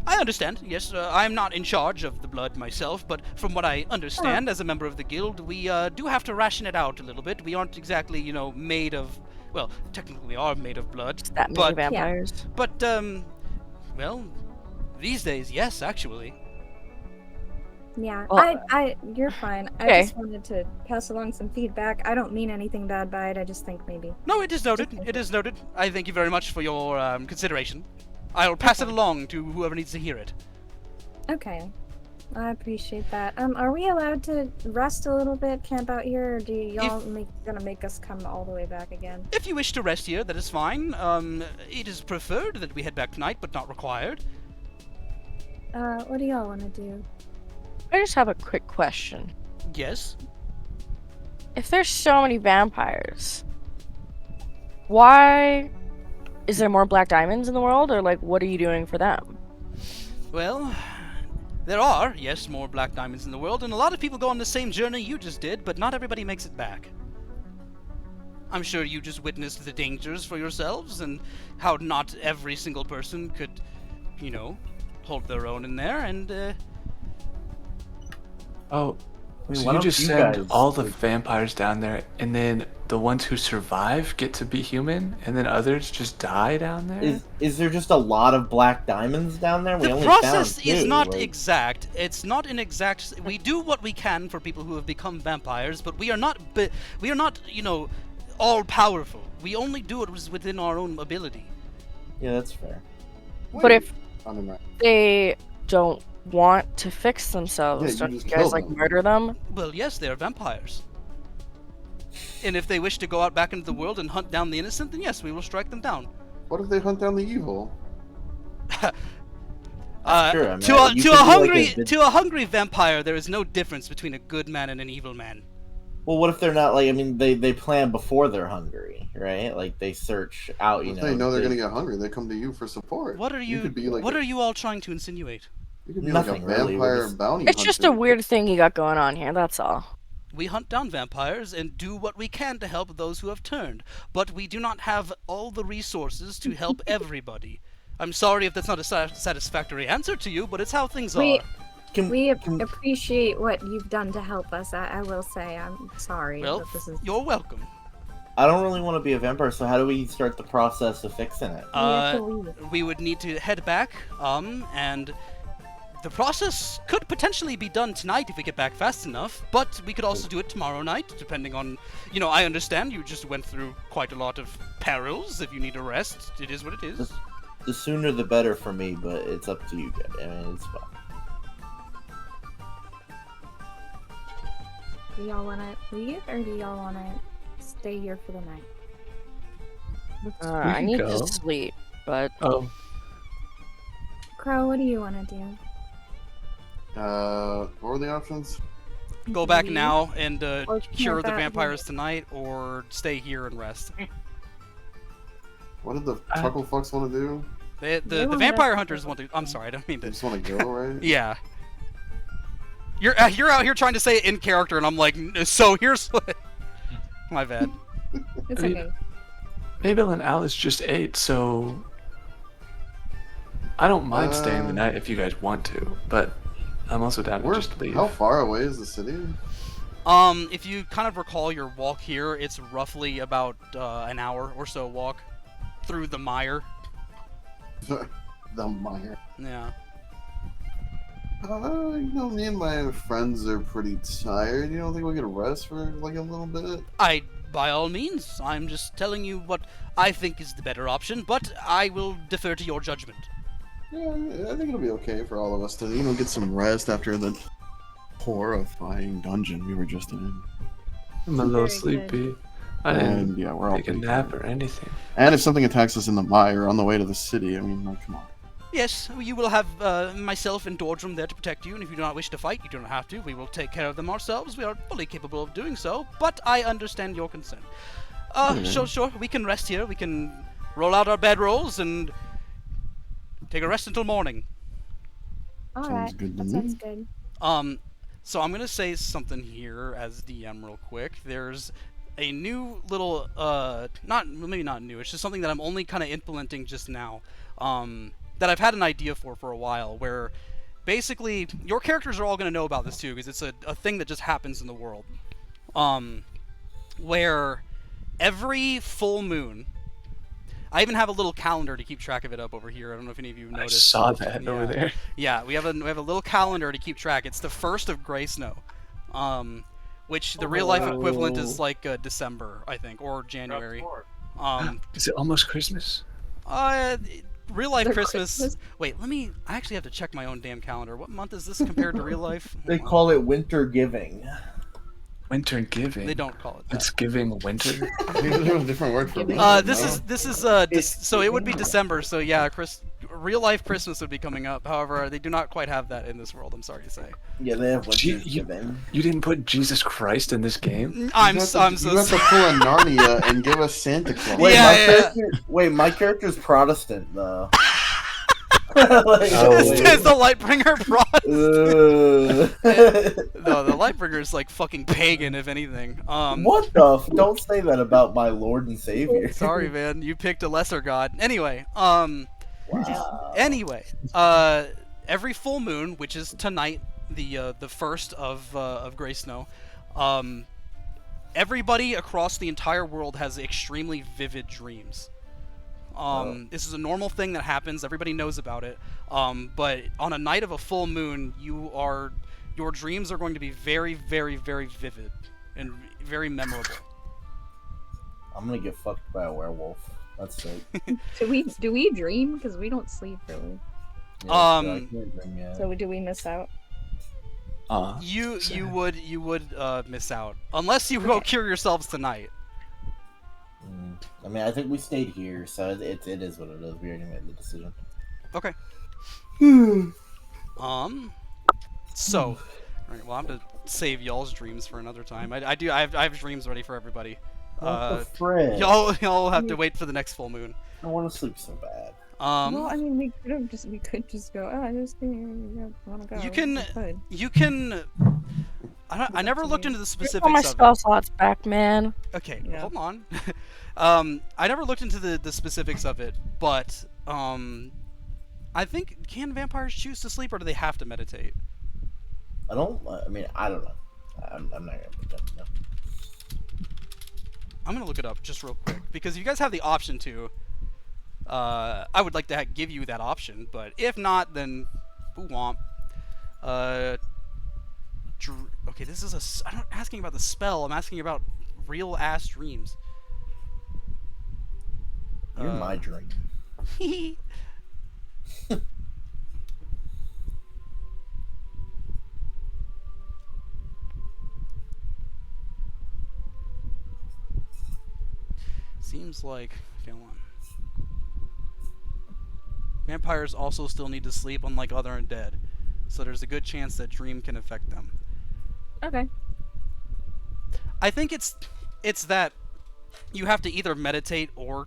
I understand, yes, I'm not in charge of the blood myself, but from what I understand as a member of the guild, we do have to ration it out a little bit. We aren't exactly, made of, well, technically we are made of blood, That many but, vampires. but, well, these days, yes, actually. Yeah, Well, you're fine. okay. I just wanted to pass along some feedback. I don't mean anything bad by it, I just think maybe. No, it is noted, it is noted. I thank you very much for your consideration. I'll pass it along to whoever needs to hear it. Okay. I appreciate that. Are we allowed to rest a little bit, camp out here, or do y'all gonna make us come all the way back again? If you wish to rest here, that is fine. It is preferred that we head back tonight, but not required. What do y'all want to do? I just have a quick question. Yes? If there's so many vampires, why is there more black diamonds in the world, or like, what are you doing for them? Well, there are, yes, more black diamonds in the world, and a lot of people go on the same journey you just did, but not everybody makes it back. I'm sure you just witnessed the dangers for yourselves, and how not every single person could, hold their own in there, and, Oh, I mean, so why you don't just you send guys, all the like- vampires down there, and then the ones who survive get to be human, and then others just die down there? Is there just a lot of black diamonds down there? We the only process found is two, not like- exact. It's not an exact. We do what we can for people who have become vampires, but we are not. We are not, all powerful. We only do it within our own ability. Yeah, that's fair. But if I don't know. they don't want to fix themselves, Yeah, you don't you just guys kill like them. murder them? Well, yes, they are vampires. And if they wish to go out back into the world and hunt down the innocent, then yes, we will strike them down. What if they hunt down the evil? Sure, I mean, to you could do, like, to a hungry vampire, there is no difference between a good man and an evil man. Well, what if they're not like? I mean, they plan before they're hungry. right? Like they search out, If they know they're gonna get hungry, they come to you for support. What are you? could be like what are you all trying to insinuate? You could be Nothing like a really, vampire we're just- bounty It's just a hunter. weird thing you got going on here, that's all. We hunt down vampires and do what we can to help those who have turned, but we do not have all the resources to help everybody. I'm sorry if that's not a satisfactory answer to you, but it's how things We- are. We appreciate what you've done to help us. I will say, I'm sorry. Well, that this is... you're welcome. I don't really want to be a vampire, so how do we start the process of fixing it? We have to leave. We would need to head back, and the process could potentially be done tonight if we get back fast enough, but we could also do it tomorrow night, depending on, I understand you just went through quite a lot of perils. If you need a rest, it is what it is. The sooner the better for me, but it's up to you guys. I mean, it's fine. Do y'all want to leave, or do y'all want to stay here for the night? I can need go. to sleep, but Oh, Crow, what do you want to do? What were the options? Go back Leave? now and Or cure camp the out vampires here. tonight, or stay here and rest. What did the chuckle fucks want to do? The They want vampire rest. hunters want to. I'm sorry, I don't mean They to. just want to go, right? Yeah. You're out here trying to say it in character, and I'm like, so here's what. My bad. It's I mean- okay. Mabel and Alice just ate, so I don't mind staying the night if you guys want to, but I'm also down to just leave. How far away is the city? If you kind of recall your walk here, it's roughly about an hour or so walk through the mire. The mire. Yeah. Me and my friends are pretty tired. You don't think we could rest for like a little bit? By all means, I'm just telling you what I think is the better option, but I will defer to your judgment. Yeah, I think it'll be okay for all of us to, get some rest after the horrifying dungeon we were just in. I'm a little Very good. sleepy. I didn't And yeah, we're all take a pretty nap tired. or anything. And if something attacks us in the mire on the way to the city, I mean, like, come on. Yes, you will have myself and Dordrum there to protect you, and if you do not wish to fight, you do not have to. We will take care of them ourselves. We are fully capable of doing so, but I understand your concern. Sure, we can rest here. We can roll out our bedrolls and take a rest until morning. All Sounds right, good to that me. sounds good. So I'm gonna say something here as DM real quick. There's a new little, maybe not new, it's just something that I'm only kind of implementing just now, that I've had an idea for a while, where basically, your characters are all gonna know about this too, because it's a thing that just happens in the world, where every full moon, I even have a little calendar to keep track of it up over here. I don't know if any of you I noticed. saw that over Yeah. there. Yeah, we have a little calendar to keep track. It's the first of Gray Snow, which the real life equivalent is like December, I think, or January. Is it almost Christmas? Real life The Christmas. Christmas? Wait, I actually have to check my own damn calendar. What month is this compared to real life? They Hold on. call it winter giving. Winter giving. They don't call it that. It's giving winter. There's a different word for This is so it would be December. So yeah, real life Christmas would be coming up. However, they do not quite have that in this world. I'm sorry to say. Yeah, they have winter You- giving. You didn't put Jesus Christ in this game? I'm You so have to pull a Narnia and give us Santa Claus. Wait, Yeah, my character's Protestant though. Like, Oh. Is the Lightbringer Protestant? uh, No, the Lightbringer is like fucking pagan, if anything. what the? Don't say that about my Lord and Savior. Sorry, man, you picked a lesser god. Anyway, Wow. Anyway, every full moon, which is tonight, the first of Gray Snow, everybody across the entire world has extremely vivid dreams. This is a normal thing that happens. Everybody knows about it. But on a night of a full moon, your dreams are going to be very, very, very vivid and very memorable. I'm gonna get fucked by a werewolf. That's sick. Do we dream? Because we don't sleep really. Yeah, I can't dream yet. So do we miss out? You Sad. would miss out unless you go cure yourselves tonight. I mean, I think we stayed here, so it is what it is. We already made the decision. Okay. So, all right. Well, I'm gonna save y'all's dreams for another time. I have dreams ready for everybody. What the frick? Y'all have to wait for the next full moon. I want to sleep so bad. Well, I mean, we could just go. Oh, I just want to go. You can. We could. You can. I never looked into the Here's all my specifics of spell it. slots back, man. Okay, Yeah. hold on. I never looked into the specifics of it, but I think can vampires choose to sleep or do they have to meditate? I don't know. I'm not gonna pretend to know. I'm gonna look it up just real quick because if you guys have the option to, I would like to give you that option. But if not, then who womp. Okay, this is I'm not asking about the spell. I'm asking about real ass dreams. You're my dream. Seems like okay, hold on. Vampires also still need to sleep, unlike other undead. So there's a good chance that dream can affect them. Okay. I think it's that you have to either meditate or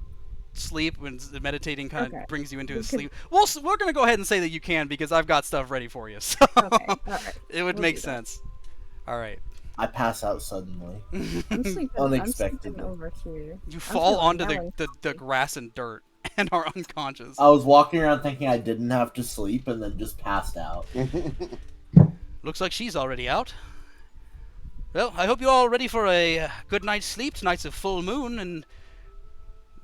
sleep. When the meditating kind of brings you into a sleep. Well, we're gonna go ahead and say that you can because I've got stuff ready for you. So Okay. All right. it would make sense. All right. I pass out suddenly. I'm sleeping. Unexpectedly. I'm sleeping over here. You fall feeling onto really the grass and dirt and are unconscious. I was walking around thinking I didn't have to sleep and then just passed out. Looks like she's already out. Well, I hope you're all ready for a good night's sleep. Tonight's a full moon, and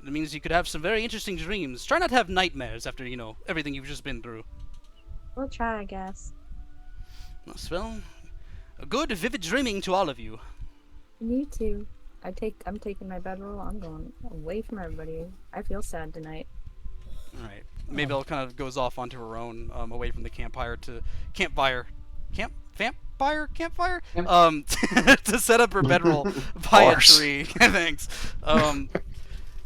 it means you could have some very interesting dreams. Try not to have nightmares after, everything you've just been through. We'll try, I guess. Well, a good, vivid dreaming to all of you. You too. I'm taking my bedroll. I'm going away from everybody. I feel sad tonight. All right. Mabel kind of goes off onto her own, away from the campfire to to set up her bedroll by a tree. Thanks.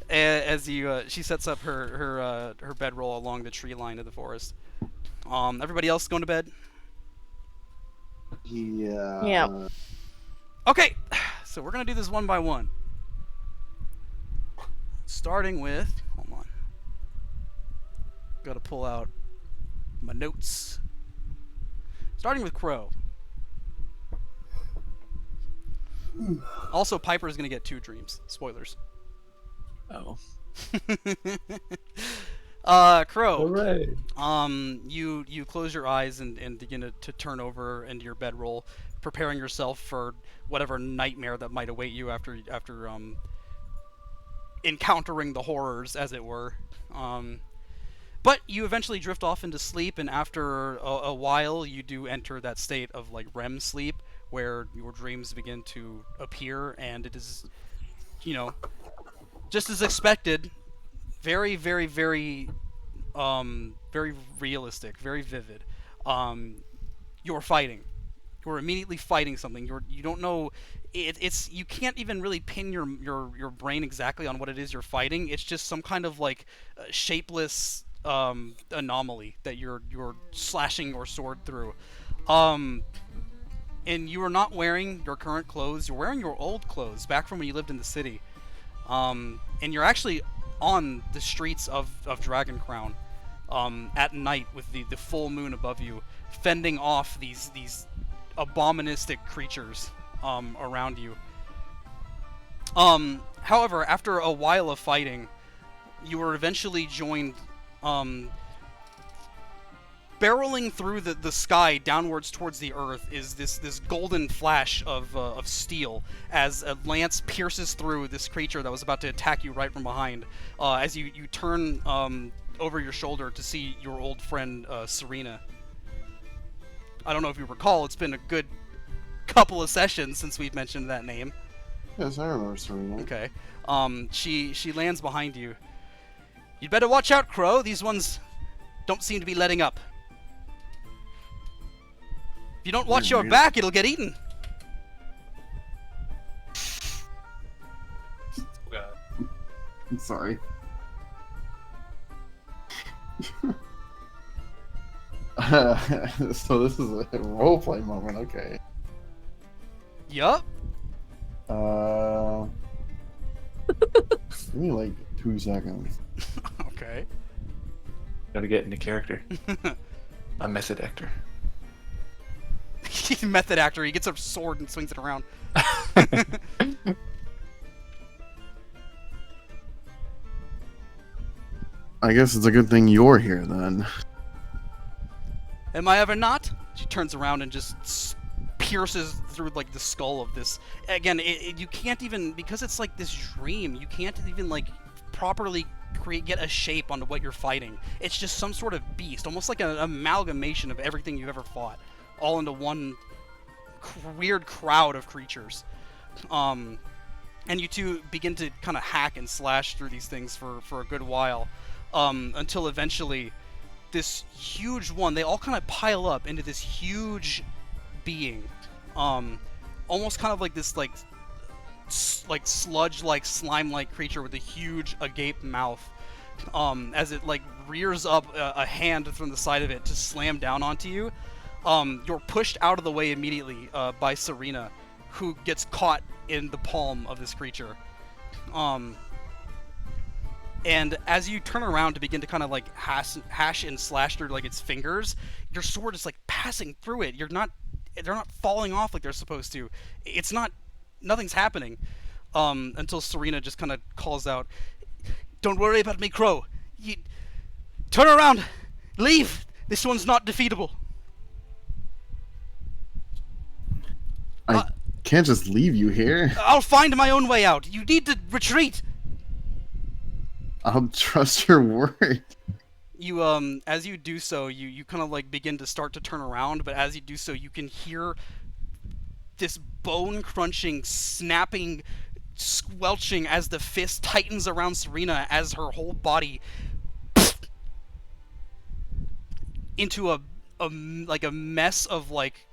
As she sets up her bedroll along the tree line of the forest. Everybody else going to bed? Yeah. Yeah. Okay, so we're gonna do this one by one. Starting with, hold on. Gotta pull out my notes. Starting with Crow. Also, Piper is gonna get 2 dreams. Spoilers. Oh. Crow. Hooray. You close your eyes and begin to turn over into your bedroll, preparing yourself for whatever nightmare that might await you after encountering the horrors, as it were. But you eventually drift off into sleep, and after a while, you do enter that state of like REM sleep, where your dreams begin to appear, and it is, just as expected, very, very, very, very realistic, very vivid. You're fighting. You're immediately fighting something. You don't know. It's you can't even really pin your brain exactly on what it is you're fighting. It's just some kind of like shapeless anomaly that you're slashing your sword through. And you are not wearing your current clothes. You're wearing your old clothes back from when you lived in the city. And you're actually on the streets of Dragon Crown at night with the full moon above you, fending off these aboministic creatures around you. However, after a while of fighting, you were eventually joined, barreling through the sky downwards towards the earth is this golden flash of steel as a lance pierces through this creature that was about to attack you right from behind. As you turn over your shoulder to see your old friend Serena. I don't know if you recall, it's been a good couple of sessions since we've mentioned that name. Yes, I remember Serena. Okay. She lands behind you. You'd better watch out, Crow. These ones don't seem to be letting up. If you don't watch your back, it'll get eaten. I'm sorry. So this is a roleplay moment, okay. Yup. Give me like 2 seconds. Okay. Gotta get into character. A method actor. Method actor. He gets a sword and swings it around. I guess it's a good thing you're here then. Am I ever not? She turns around and just pierces through like the skull of this. Again, you can't even, because it's like this dream. You can't even like properly get a shape onto what you're fighting. It's just some sort of beast, almost like an amalgamation of everything you've ever fought, all into one weird crowd of creatures. And you two begin to kind of hack and slash through these things for a good while, until eventually this huge one, they all kind of pile up into this huge being, almost kind of like this like sludge like slime like creature with a huge agape mouth, as it like rears up a hand from the side of it to slam down onto you. You're pushed out of the way immediately by Serena, who gets caught in the palm of this creature. And as you turn around to begin to kind of like hash and slash through like its fingers, your sword is like passing through it. They're not falling off like they're supposed to. Nothing's happening. Until Serena just kind of calls out, "Don't worry about me, Crow. Turn around. Leave. This one's not defeatable." I can't just leave you here. I'll find my own way out. You need to retreat. I'll trust your word. You as you do so, you kind of like begin to start to turn around, but as you do so, you can hear this bone crunching, snapping, squelching as the fist tightens around Serena, as her whole body into a like a mess of like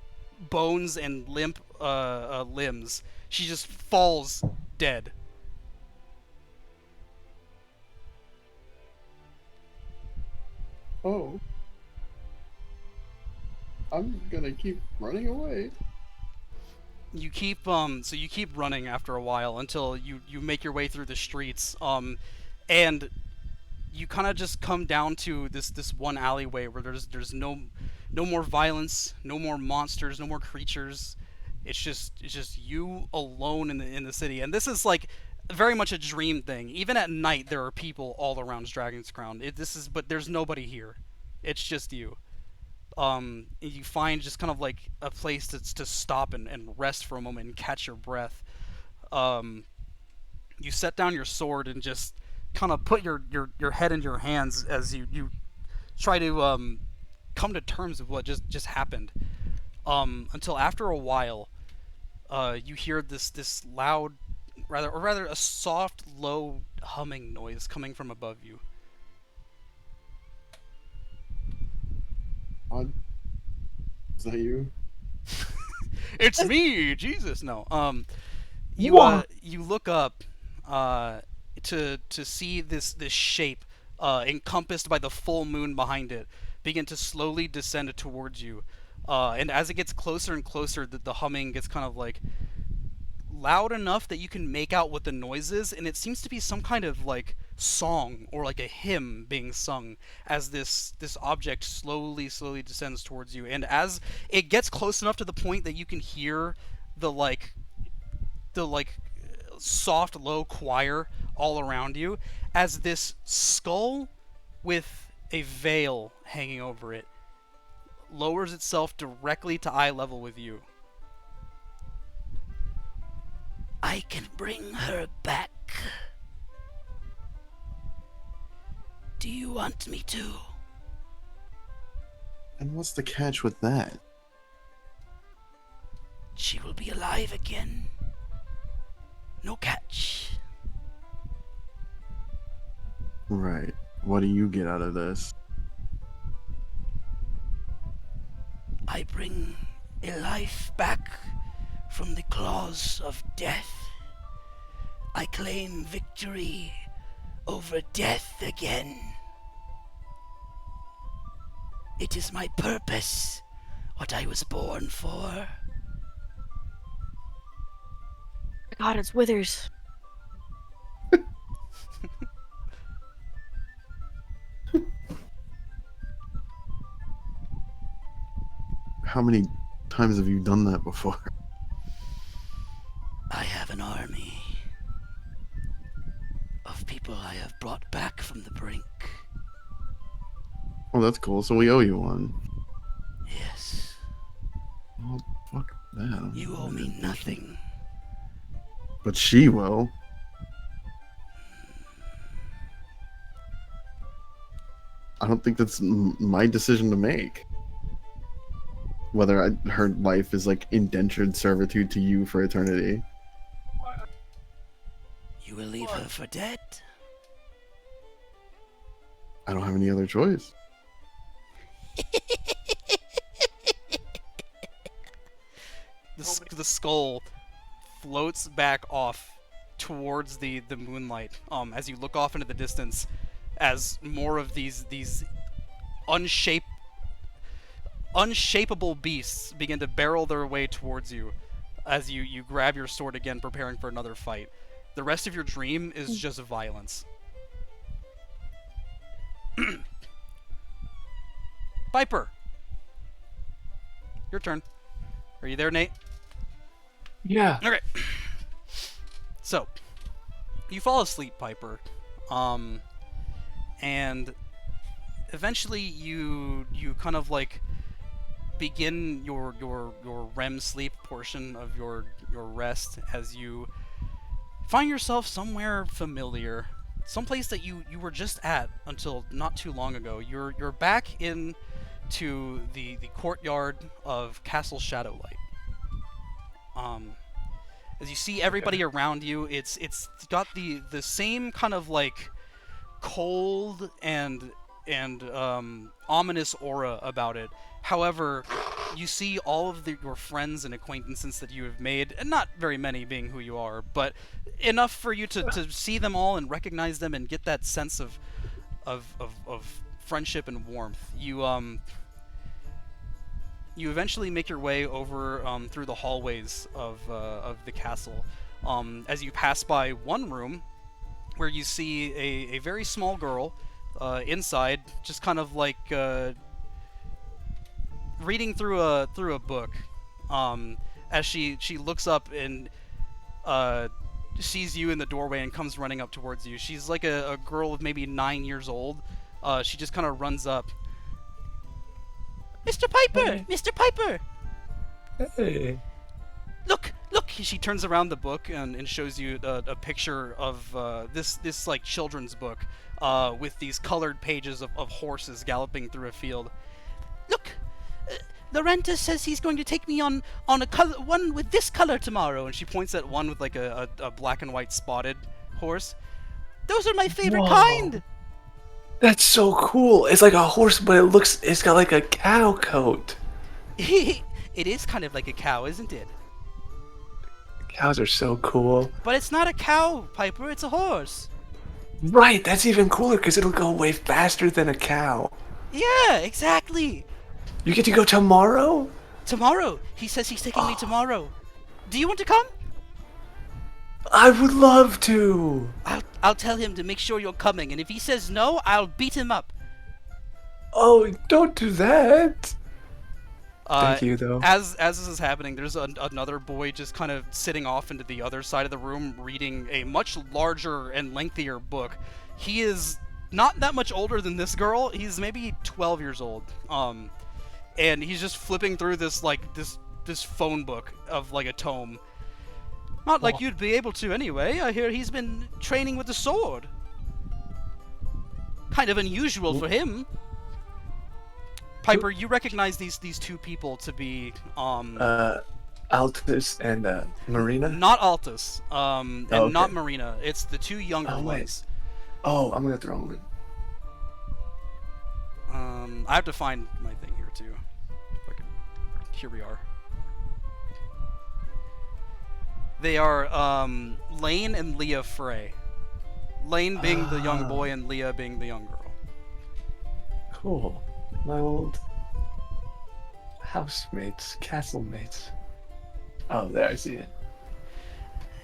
bones and limp limbs. She just falls dead. Oh. I'm gonna keep running away. You keep you keep running after a while until you make your way through the streets, and you kind of just come down to this one alleyway where there's no more violence, no more monsters, no more creatures. It's just you alone in the city, and this is like very much a dream thing. Even at night, there are people all around Dragon's Crown. But there's nobody here. It's just you. You find just kind of like a place to stop and rest for a moment and catch your breath. You set down your sword and just kind of put your head in your hands as you try to come to terms with what just happened. Until after a while, you hear this loud, rather a soft, low humming noise coming from above you. Is that you? It's me, Jesus. No. You you look up to see this shape encompassed by the full moon behind it begin to slowly descend towards you. And as it gets closer and closer, the humming gets kind of like loud enough that you can make out what the noise is, and it seems to be some kind of like song or like a hymn being sung as this object slowly descends towards you. And as it gets close enough to the point that you can hear the soft low choir all around you, as this skull with a veil hanging over it lowers itself directly to eye level with you. I can bring her back. Do you want me to? And what's the catch with that? She will be alive again. No catch. Right. What do you get out of this? I bring a life back from the claws of death. I claim victory over death again. It is my purpose, what I was born for. God, it's Withers. How many times have you done that before? I have an army of people I have brought back from the brink. Oh, that's cool. So we owe you one. Yes. Oh, fuck that. You owe me nothing. But she will. I don't think that's my decision to make. Whether her life is like indentured servitude to you for eternity. You will leave her for dead? I don't have any other choice. The skull floats back off towards the moonlight as you look off into the distance as more of these unshapeable beasts begin to barrel their way towards you as you grab your sword again, preparing for another fight. The rest of your dream is just violence. Piper, your turn. Are you there, Nate? Yeah. Okay. So, you fall asleep, Piper, and eventually you kind of like begin your REM sleep portion of your rest as you find yourself somewhere familiar, someplace that you were just at until not too long ago. You're back in to the courtyard of Castle Shadowlight. As you see everybody around you, it's got the same kind of like cold and ominous aura about it. However, you see all of your friends and acquaintances that you have made, and not very many being who you are, but enough for you to see them all and recognize them and get that sense of friendship and warmth. You eventually make your way over through the hallways of the castle. As you pass by one room, where you see a very small girl inside, just kind of like reading through a book. As she looks up and sees you in the doorway and comes running up towards you. She's like a girl of maybe 9 years old. She just kind of runs up. Mr. Piper! Hey. Mr. Piper! Hey. Look! She turns around the book and shows you a picture of this like children's book with these colored pages of horses galloping through a field. Look! Laurenta says he's going to take me on a one with this color tomorrow, and she points at one with like a black and white spotted horse. Those are my favorite kind! That's so cool. It's like a horse, but it's got like a cow coat. It is kind of like a cow, isn't it? Cows are so cool. But it's not a cow, Piper, it's a horse. Right, that's even cooler because it'll go way faster than a cow. Yeah, exactly. You get to go tomorrow? Tomorrow. He says he's taking me tomorrow. Do you want to come? I would love to. I'll tell him to make sure you're coming, and if he says no, I'll beat him up. Oh, don't do that. Thank you, though. As this is happening, there's another boy just kind of sitting off into the other side of the room, reading a much larger and lengthier book. He is not that much older than this girl. He's maybe 12 years old. And he's just flipping through this phone book of like a tome. Not like you'd be able to anyway. I hear he's been training with the sword. Kind of unusual for him. Piper, you recognize these two people to be Altus and Marina? not Altus, and okay. not Marina. It's the two younger ones. Oh, I'm gonna throw them in. I have to find my thing here too. If I can... Here we are. They are Lane and Leah Fray. Lane being the young boy and Leah being the young girl. Cool. My old housemates, castle mates. Oh, there, I see it.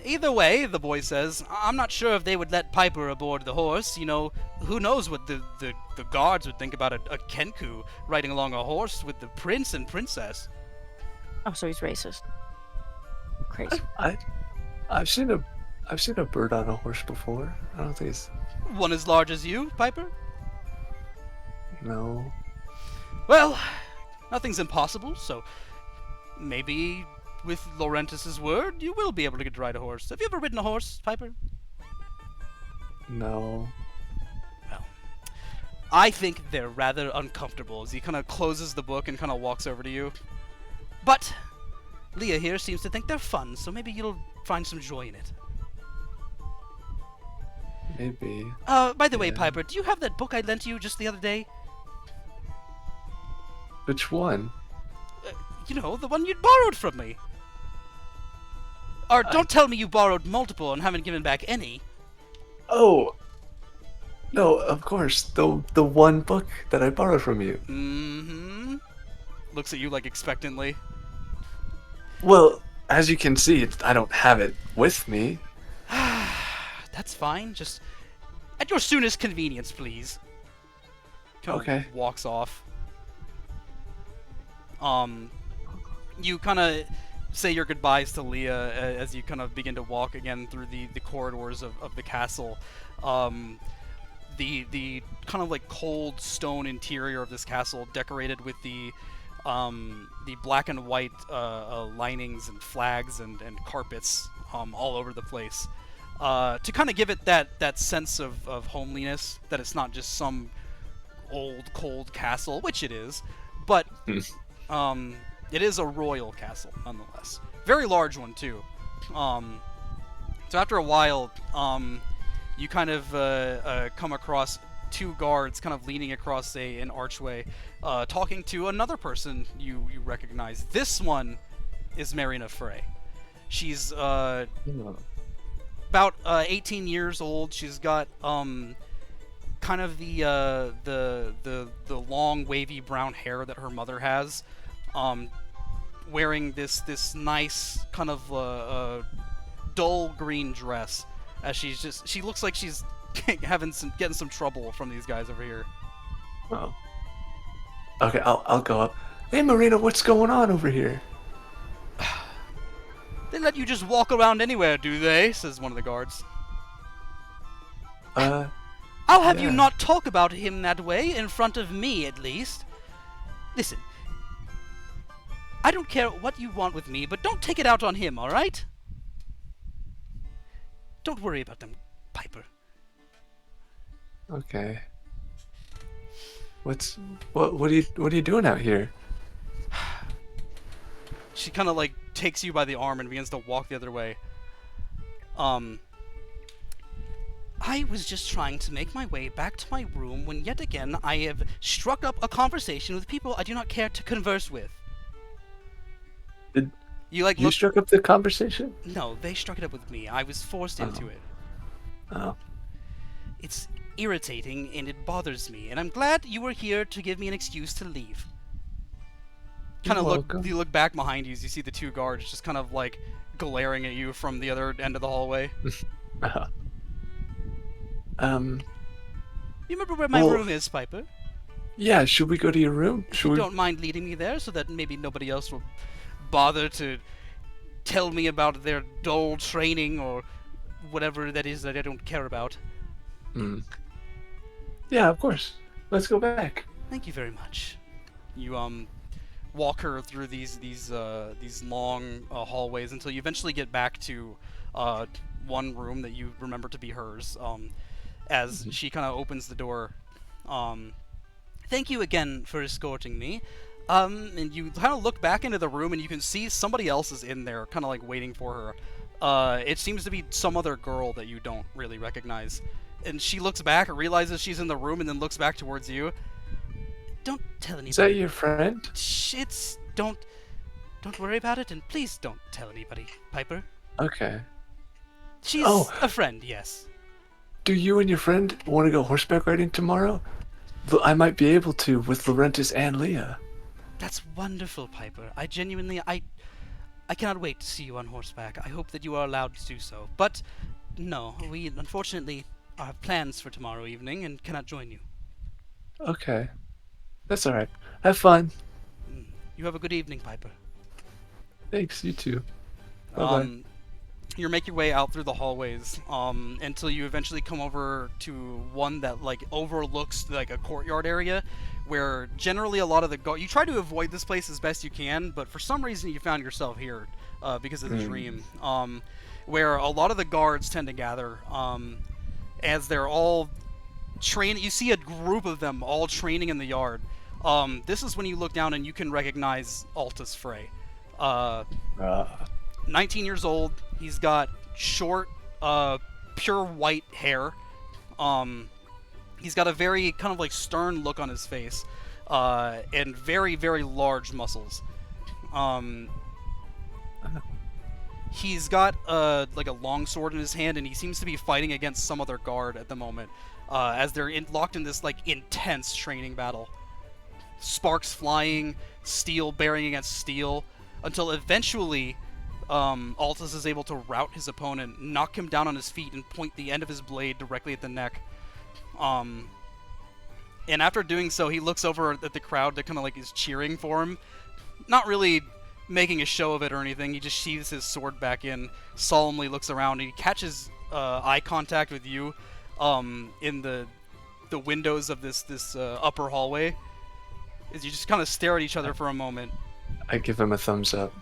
Either way, the boy says, I'm not sure if they would let Piper aboard the horse. You know, who knows what the guards would think about a Kenku riding along a horse with the prince and princess. Oh, so he's racist. Crazy. I've seen a bird on a horse before. I don't think it's One as large as you, Piper? no. Well, nothing's impossible, so maybe with Laurentus's word, you will be able to get to ride a horse. Have you ever ridden a horse, Piper? No. Well, I think they're rather uncomfortable as he kind of closes the book and kind of walks over to you. But Leah here seems to think they're fun, so maybe you'll find some joy in it. Maybe. By the way, Yeah. Piper, do you have that book I lent you just the other day? Which one? You know, the one you'd borrowed from me. Or don't tell me you borrowed multiple and haven't given back any. Oh. No, of course. The one book that I borrowed from you. Mm-hmm. Looks at you like expectantly. Well, as you can see, I don't have it with me. That's fine. Just at your soonest convenience, please. Kinda Okay. Walks off. You kind of say your goodbyes to Leah as you kind of begin to walk again through the corridors of the castle. The kind of like cold stone interior of this castle, decorated with the black and white linings and flags and carpets all over the place, to kind of give it that sense of homeliness, that it's not just some old cold castle, which it is, but it is a royal castle nonetheless. Very large one too. So after a while, you kind of come across two guards kind of leaning across an archway, talking to another person you recognize. This one is Marina Frey. She's about 18 years old. She's got kind of the long wavy brown hair that her mother has, wearing this nice kind of dull green dress, as she looks like she's getting some trouble from these guys over here. Oh. Okay, I'll go up. Hey Marina, what's going on over here? They let you just walk around anywhere, do they? Says one of the guards. I'll have you yeah. not talk about him that way, in front of me at least. Listen, I don't care what you want with me, but don't take it out on him, alright? Don't worry about them, Piper. Okay. What are you doing out here? She kind of like takes you by the arm and begins to walk the other way. I was just trying to make my way back to my room when yet again I have struck up a conversation with people I do not care to converse with. Did you like you struck up the conversation? No, they struck it up with me. I was forced into it. Oh. It's irritating and it bothers me, and I'm glad you were here to give me an excuse to leave. Kind of you look back behind you as you see the two guards just kind of like glaring at you from the other end of the hallway. You remember where my room is, Piper? Yeah, should we go to your room? You don't mind leading me there so that maybe nobody else will bother to tell me about their dull training or whatever that is that I don't care about. Yeah, of course. Let's go back. Thank you very much. You walk her through these long hallways until you eventually get back to one room that you remember to be hers. As she kind of opens the door. Thank you again for escorting me. And you kind of look back into the room and you can see somebody else is in there, kind of like waiting for her. It seems to be some other girl that you don't really recognize. And she looks back, realizes she's in the room, and then looks back towards you. Don't tell anybody. Is that your friend? It's don't worry about it, and please don't tell anybody, Piper. Okay. She's a friend, yes. Do you and your friend want to go horseback riding tomorrow? I might be able to with Laurentus and Leah. That's wonderful, Piper. I I cannot wait to see you on horseback. I hope that you are allowed to do so. But no, we unfortunately have plans for tomorrow evening and cannot join you. Okay, that's all right. Have fun. You have a good evening, Piper. Thanks. You too. Bye bye. You make your way out through the hallways until you eventually come over to one that like overlooks like a courtyard area where generally a lot of the you try to avoid this place as best you can, but for some reason you found yourself here because of the dream, where a lot of the guards tend to gather as they're all training. You see a group of them all training in the yard. This is when you look down and you can recognize Altus Frey. 19 years old. He's got short, pure white hair. He's got a very kind of like stern look on his face, and very, very large muscles. He's got like a long sword in his hand, and he seems to be fighting against some other guard at the moment, as they're locked in this like intense training battle. Sparks flying, steel bearing against steel, until eventually Altus is able to rout his opponent, knock him down on his feet, and point the end of his blade directly at the neck. And after doing so, he looks over at the crowd that kind of like is cheering for him, not really making a show of it or anything. He just sheathes his sword back in, solemnly looks around, and he catches eye contact with you in the windows of this upper hallway. As you just kind of stare at each other for a moment. I give him a thumbs up.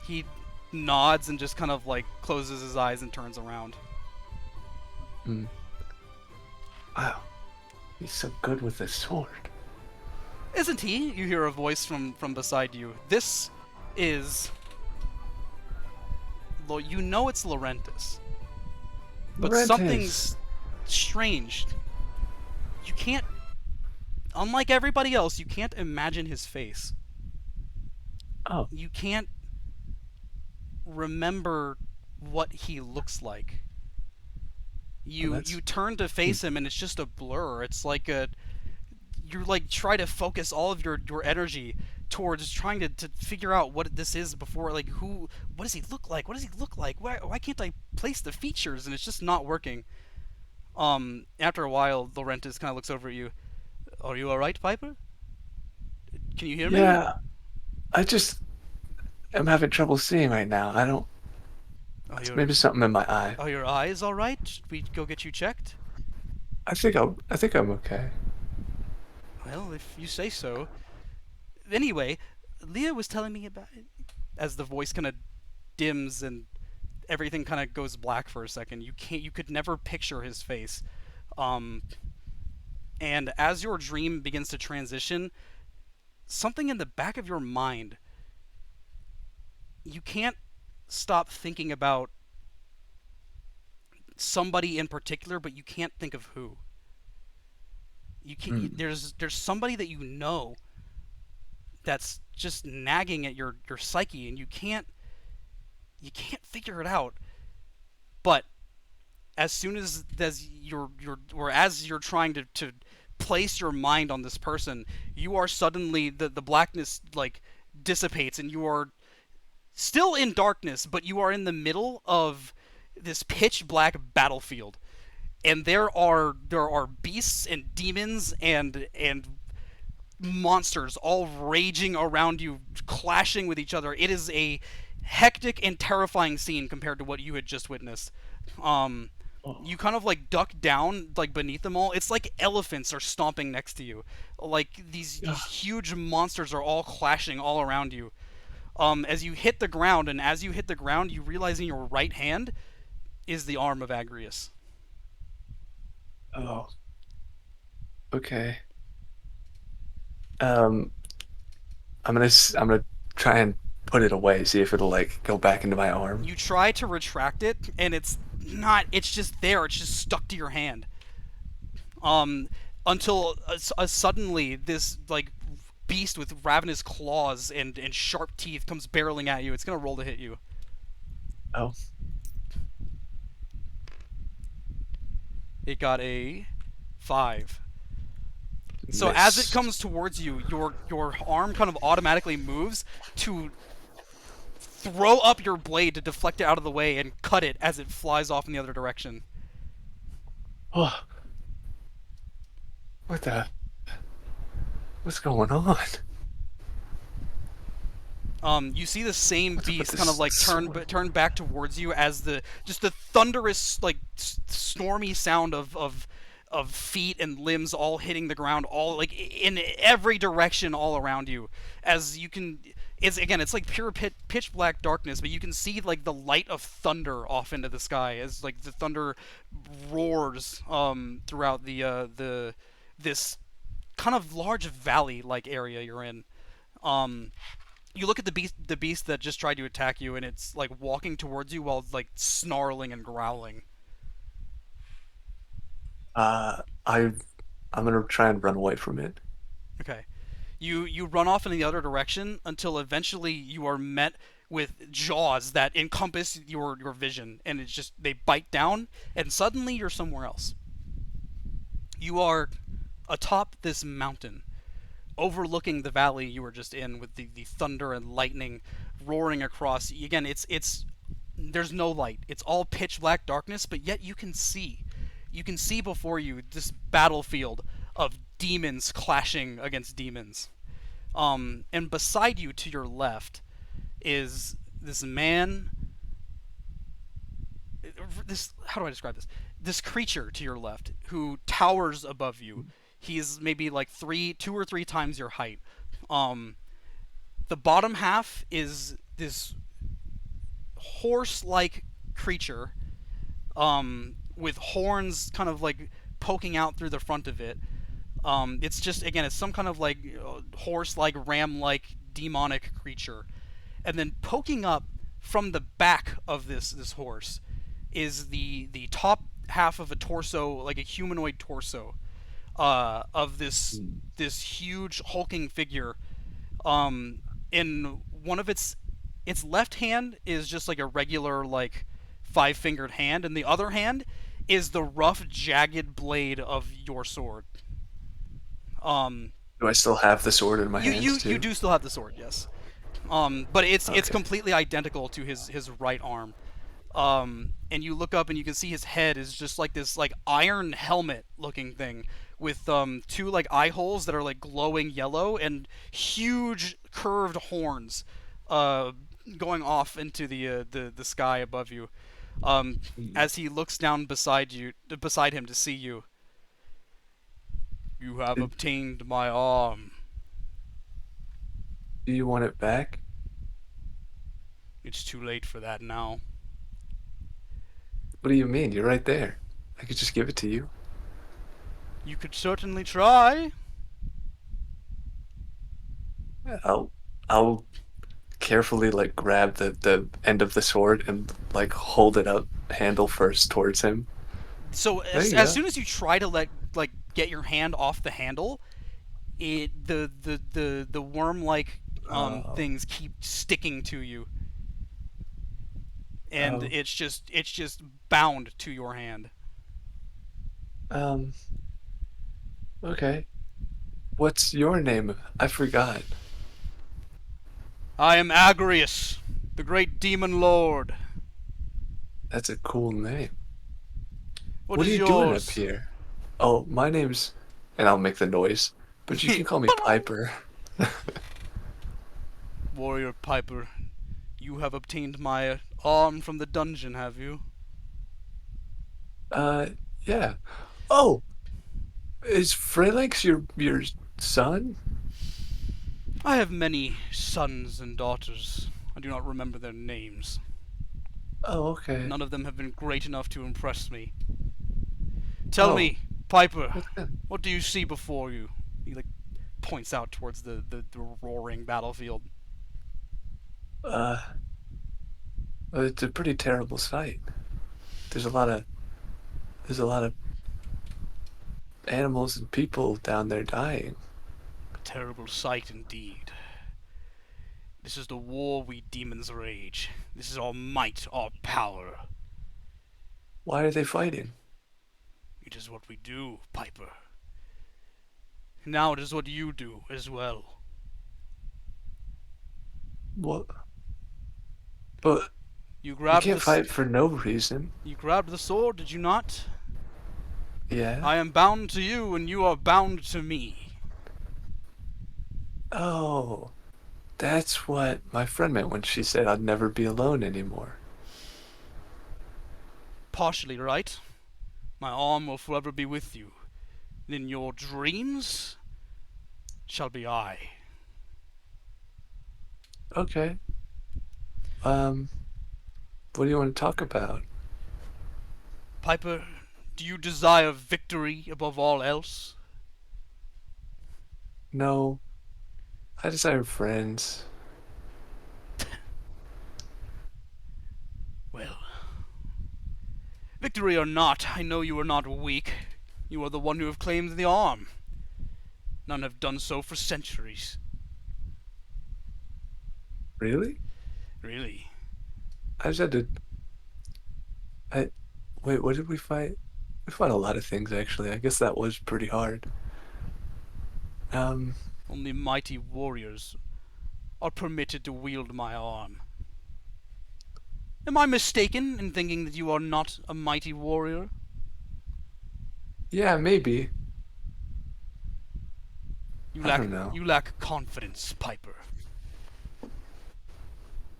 He nods and just kind of like closes his eyes and turns around. Wow, he's so good with his sword. Isn't he? You hear a voice from beside you. This is... You know it's Laurentis. But Laurentis. Something's strange. You can't... Unlike everybody else, you can't imagine his face. Oh. You can't remember what he looks like. You turn to face him and it's just a blur. It's like you like try to focus all of your energy towards trying to figure out what this is before, like what does he look like? What does he look like? Why can't I place the features? And it's just not working. After a while, Laurentis kind of looks over at you. Are you alright, Piper? Can you hear me? Yeah. I'm having trouble seeing right now. I don't... Maybe something in my eye. Are your eyes alright? Should we go get you checked? I think I'm okay. Well, if you say so. Anyway, Leah was telling me about it. As the voice kind of dims and everything kind of goes black for a second. You could never picture his face. And as your dream begins to transition, something in the back of your mind, you can't stop thinking about somebody in particular, but you can't think of who. You can't. There's somebody that you know that's just nagging at your psyche, and you can't figure it out. But as soon as you're trying to place your mind on this person, you are suddenly the blackness like dissipates, and you are still in darkness, but you are in the middle of this pitch black battlefield. And there are beasts and demons and monsters all raging around you, clashing with each other. It is a hectic and terrifying scene compared to what you had just witnessed. You kind of like duck down like beneath them all. It's like elephants are stomping next to you. Like these huge monsters are all clashing all around you. As you hit the ground, and as you hit the ground, you realize in your right hand is the arm of Agrius. Oh. Okay. I'm gonna try and put it away, see if it'll like go back into my arm. You try to retract it, and it's just there. It's just stuck to your hand. Until suddenly this like beast with ravenous claws and sharp teeth comes barreling at you. It's gonna roll to hit you. Oh. It got a 5. So as it comes towards you, your arm kind of automatically moves to throw up your blade to deflect it out of the way and cut it as it flies off in the other direction. Oh, what the? What's going on? You see the same What's up with beast kind of this like sword? turn back towards you as the thunderous like stormy sound of feet and limbs all hitting the ground, all like in every direction all around you. As you can, it's like pure pitch black darkness, but you can see like the light of thunder off into the sky as like the thunder roars throughout the this kind of large valley like area you're in. Um, you look at the beast that just tried to attack you, and it's like walking towards you while like snarling and growling. I'm gonna try and run away from it. Okay, you run off in the other direction until eventually you are met with jaws that encompass your vision, and it's just they bite down, and suddenly you're somewhere else. You are atop this mountain, overlooking the valley you were just in, with the thunder and lightning roaring across. Again, it's there's no light. It's all pitch black darkness, but yet you can see. You can see before you this battlefield of demons clashing against demons. And beside you to your left is this man. This how do I describe this? This creature to your left who towers above you. He's maybe like two or three times your height. Um, the bottom half is this horse-like creature with horns kind of like poking out through the front of it. It's just again, it's some kind of like horse-like, ram-like, demonic creature, and then poking up from the back of this horse is the top half of a torso, like a humanoid torso, of this huge hulking figure. In one of its left hand is just like a regular like five-fingered hand, and the other hand is the rough, jagged blade of your sword. Um, Do I still have the sword in my you hands too? you do still have the sword, yes. But it's Okay. completely identical to his right arm. And you look up and you can see his head is just like this like iron helmet looking thing with two like eye holes that are like glowing yellow and huge curved horns uh, going off into the sky above you. As he looks down beside him to see you. You have obtained my arm. Do you want it back? It's too late for that now. What do you mean? You're right there. I could just give it to you. You could certainly try. I'll carefully like grab the end of the sword and like hold it up handle first towards him. So There you as go. soon as you try to get your hand off the handle, the worm like Oh. things keep sticking to you, and Oh. it's just bound to your hand. Um. Okay. What's your name? I forgot. I am Agrius, the great demon lord. That's a cool name. What What are is you doing up yours? here? Oh, my name's, and I'll make the noise, but you can call me Piper. Warrior Piper, you have obtained my arm from the dungeon, have you? Uh, yeah. Oh, is Phalanx your son? I have many sons and daughters. I do not remember their names. Oh, okay. None of them have been great enough to impress me. Tell Oh, me, Piper, what's that? what do you see before you? He like points out towards the roaring battlefield. Uh, well, it's a pretty terrible sight. There's a lot of there's a lot of animals and people down there dying. A terrible sight indeed. This is the war we demons rage. This is our might, our power. Why are they fighting? It is what we do, Piper. Now it is what you do as well. What? But You you grabbed can't this. fight for no reason. You grabbed the sword, did you not? Yeah. I am bound to you, and you are bound to me. Oh, that's what my friend meant when she said I'd never be alone anymore. Partially right. My arm will forever be with you. And in your dreams shall be I. Okay. What do you want to talk about? Piper, do you desire victory above all else? No, I desire friends. Well, victory or not, I know you are not weak. You are the one who have claimed the arm. None have done so for centuries. Really? Really. I just had to. I wait. What did we fight? We fought a lot of things actually. I guess that was pretty hard. Um. Only mighty warriors are permitted to wield my arm. Am I mistaken in thinking that you are not a mighty warrior? Yeah, maybe. You I lack don't know. you lack confidence, Piper.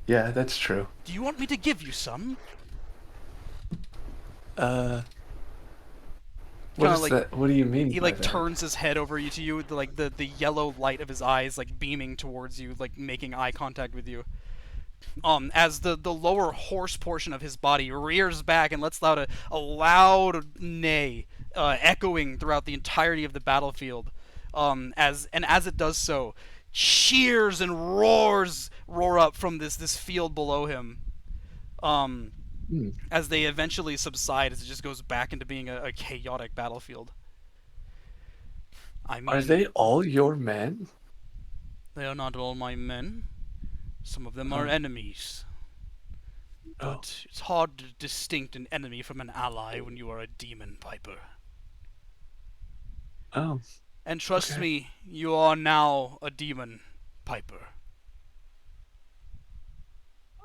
Yeah, that's true. Do you want me to give you some? Uh. What Kind of is like that? What do you mean he by like that? turns his head over you to you, the yellow light of his eyes like beaming towards you, like making eye contact with you. As the lower horse portion of his body rears back and lets out a loud neigh, echoing throughout the entirety of the battlefield. As it does so, cheers and roar up from this field below him. Um, Hmm. as they eventually subside, as it just goes back into being a chaotic battlefield. I Are mean, they all your men? they are not all my men. Some of them are Oh. enemies. Oh. But it's hard to distinct an enemy from an ally when you are a demon, Piper. Oh. And trust Okay. me, you are now a demon, Piper.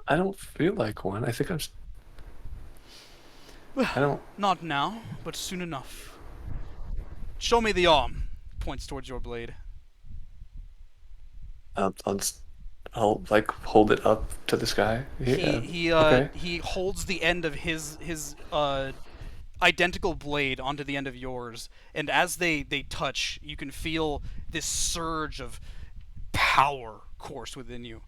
I don't feel like one. I think I'm. I Well, don't. not now, but soon enough. Show me the arm. Points towards your blade. I'll like hold it up to the sky. He Yeah. he Okay. he holds the end of his identical blade onto the end of yours, and as they touch, you can feel this surge of power course within you.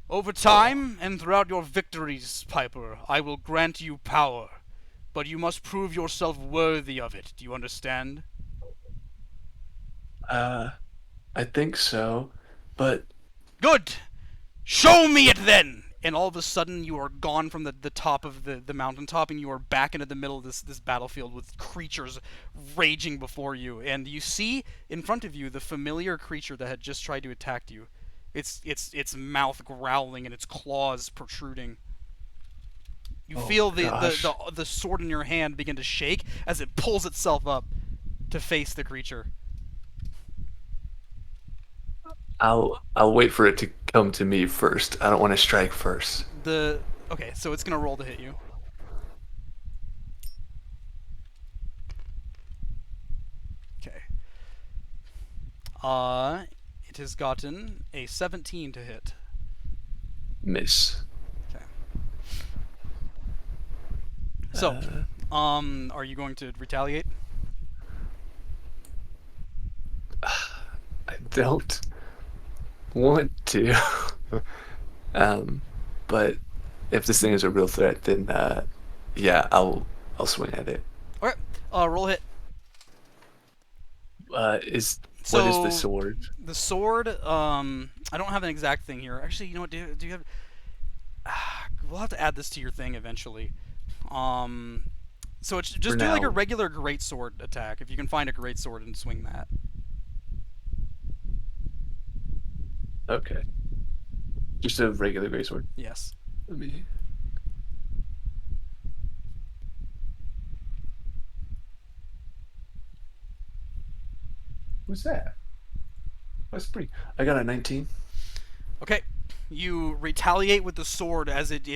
Over time and throughout your victories, Piper, I will grant you power, but you must prove yourself worthy of it. Do you understand? Uh, I think so, but Good! Show me it then! And all of a sudden, you are gone from the top of the mountaintop, and you are back into the middle of this battlefield with creatures raging before you. And you see in front of you the familiar creature that had just tried to attack you. Its mouth growling and its claws protruding. You oh feel gosh, the sword in your hand begin to shake as it pulls itself up to face the creature. I'll wait for it to come to me first. I don't want to strike first. Okay, so it's gonna roll to hit you. Okay. It has gotten a 17 to hit. Miss. Okay. So, Uh, are you going to retaliate? I don't want to. um, but if this thing is a real threat, then yeah, I'll swing at it. Okay. Roll hit. Is what is the So sword? the sword. I don't have an exact thing here. Actually, you know what? Do you have? We'll have to add this to your thing eventually. Um, so it's For just do like a now. regular great sword attack if you can find a great sword and swing that. Okay, just a regular greatsword. Yes. Let me. What's that? That's pretty. I got a 19. Okay. You retaliate with the sword as it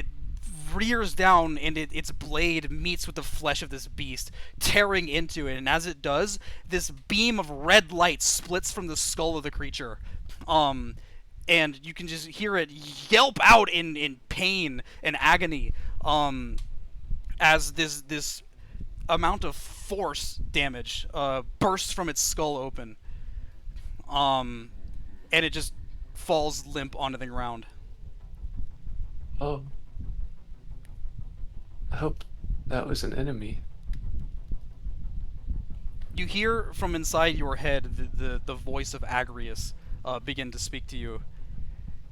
rears down and its blade meets with the flesh of this beast, tearing into it. And as it does, this beam of red light splits from the skull of the creature. And you can just hear it yelp out in pain and agony. As this amount of force damage bursts from its skull open. And it just falls limp onto the ground. Oh. I hope that was an enemy. You hear from inside your head the voice of Agrius begin to speak to you.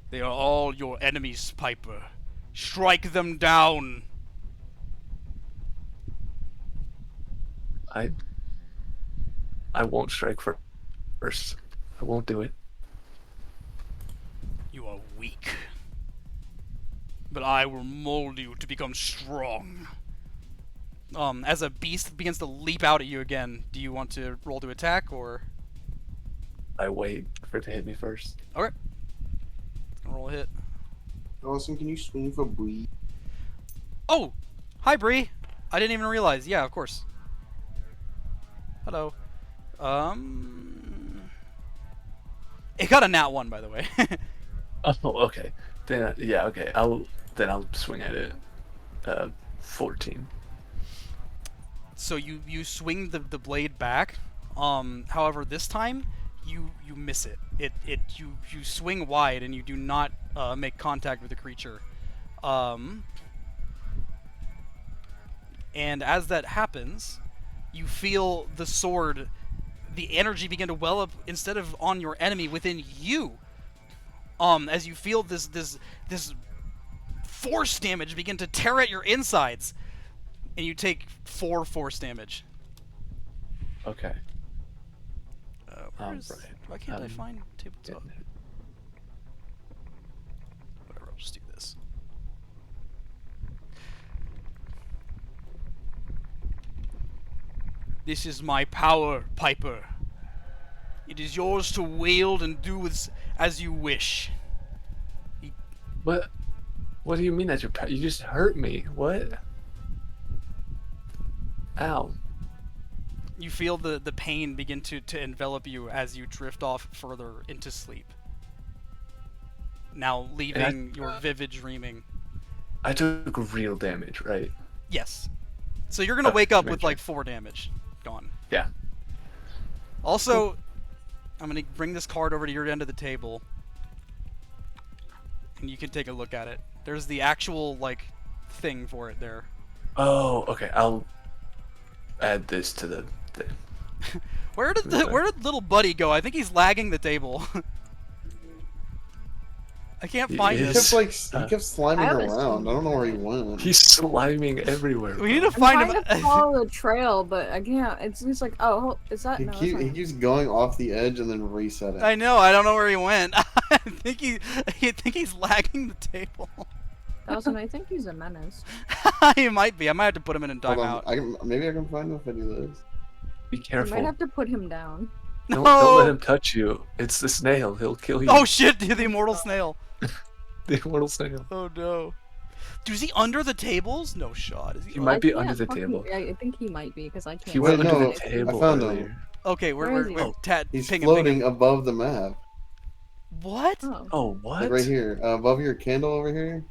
They are all your enemies, Piper. Strike them down. I won't strike first. I won't do it. You are weak. But I will mold you to become strong. As a beast begins to leap out at you again, do you want to roll to attack, or? I wait for it to hit me first. Okay. Roll a hit. Dawson, can you swing for Bree? Oh! Hi, Bree! I didn't even realize. Yeah, of course. Hello. It got a nat 1, by the way. Oh, okay. Then yeah, okay. I'll swing at it. 14. So you swing the blade back. However, this time you miss it. You swing wide and you do not make contact with the creature. And as that happens, you feel the sword, the energy begin to well up instead of on your enemy, within you. As you feel this force damage begin to tear at your insides, and you take 4 force damage. Okay. Why can't I find tabletop? Whatever, I'll just do this. This is my power, Piper. It is yours to wield and do as you wish. What do you mean that you just hurt me? What? Ow. You feel the pain begin to envelop you as you drift off further into sleep. Now leaving your vivid dreaming. I took real damage, right? Yes. So you're gonna wake up with like 4 damage gone. Yeah. Also, cool. I'm gonna bring this card over to your end of the table, and you can take a look at it. There's the actual like thing for it there. Oh, okay. I'll add this to the thing. Where did little buddy go? I think he's lagging the table. I can't find him. He kept sliming around. I don't know where he went. He's sliming everywhere. We need to find him. I'm trying to follow the trail, but I can't. It's just like, oh, is that? He keeps going off the edge and then resetting. I know. I don't know where he went. I think he's lagging the table. Dawson, I think he's a menace. He might be. I might have to put him in timeout. Maybe I can find him if I do this. Be careful. You might have to put him down. No. Don't let him touch you. It's the snail. He'll kill you. Oh shit! The immortal snail. The immortal snail. Oh no. Dude, is he under the tables? No shot. Is he might be under the table. I think he might be because I can't. He went under the table. I found him. Okay, we're Tad. He's floating above the map. What? Oh, what? Like right here, above your candle over here.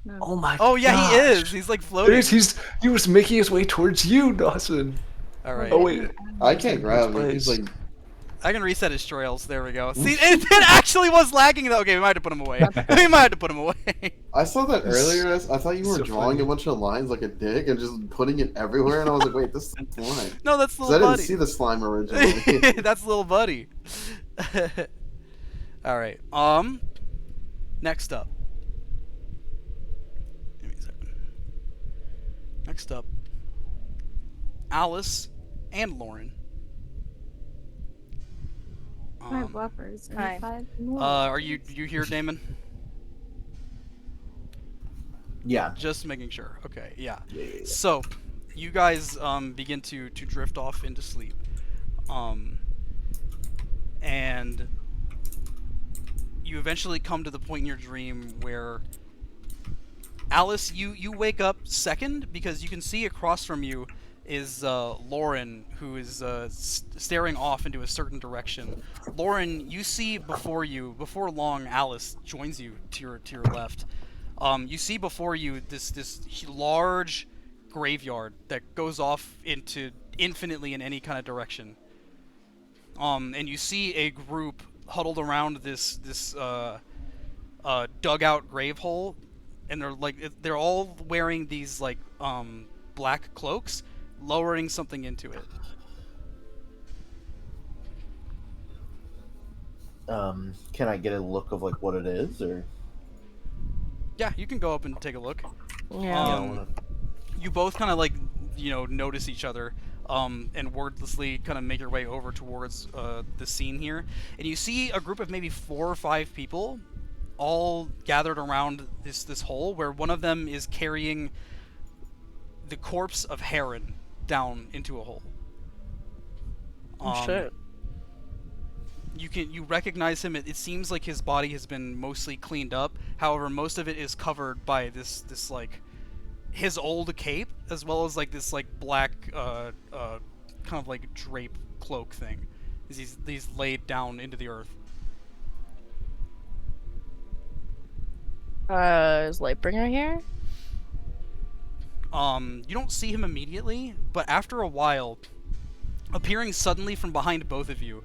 No. Oh my. Oh yeah, gosh. he is. He's like floating. He was making his way towards you, Dawson. All right. Oh wait. I can't grab him. He's like. I can reset his trails. There we go. See, it actually was lagging though. Okay, we might have to put him away. We might have to put him away. I saw that earlier. I thought you were drawing a bunch of lines like a dick and just putting it everywhere, and I was like, wait, this is slime. No, that's little buddy. I didn't buddy. see the slime originally. That's little buddy. All right. Next up. Give me a second. Next up, Alice and Lauren. 5 buffers and Hi. 5 more. Are you here, Damon? Yeah. Just making sure. Okay, yeah. Yeah. So, you guys begin to drift off into sleep. And you eventually come to the point in your dream where Alice, you wake up second because you can see across from you is Lauren, who is staring off into a certain direction. Lauren, you see before you, before long, Alice joins you to your left. You see before you this large graveyard that goes off into infinitely in any kind of direction. And you see a group huddled around this dugout grave hole, and they're all wearing these black cloaks, lowering something into it. Can I get a look of like what it is, or? Yeah, you can go up and take a look. Yeah. You both kind of notice each other, and wordlessly kind of make your way over towards the scene here, and you see a group of maybe 4 or 5 people, all gathered around this hole, where one of them is carrying the corpse of Heron down into a hole. Oh, shit. You recognize him. It seems like his body has been mostly cleaned up. However, most of it is covered by this his old cape, as well as this black kind of drape cloak thing. He's laid down into the earth. Is Lightbringer here? You don't see him immediately, but after a while, appearing suddenly from behind both of you,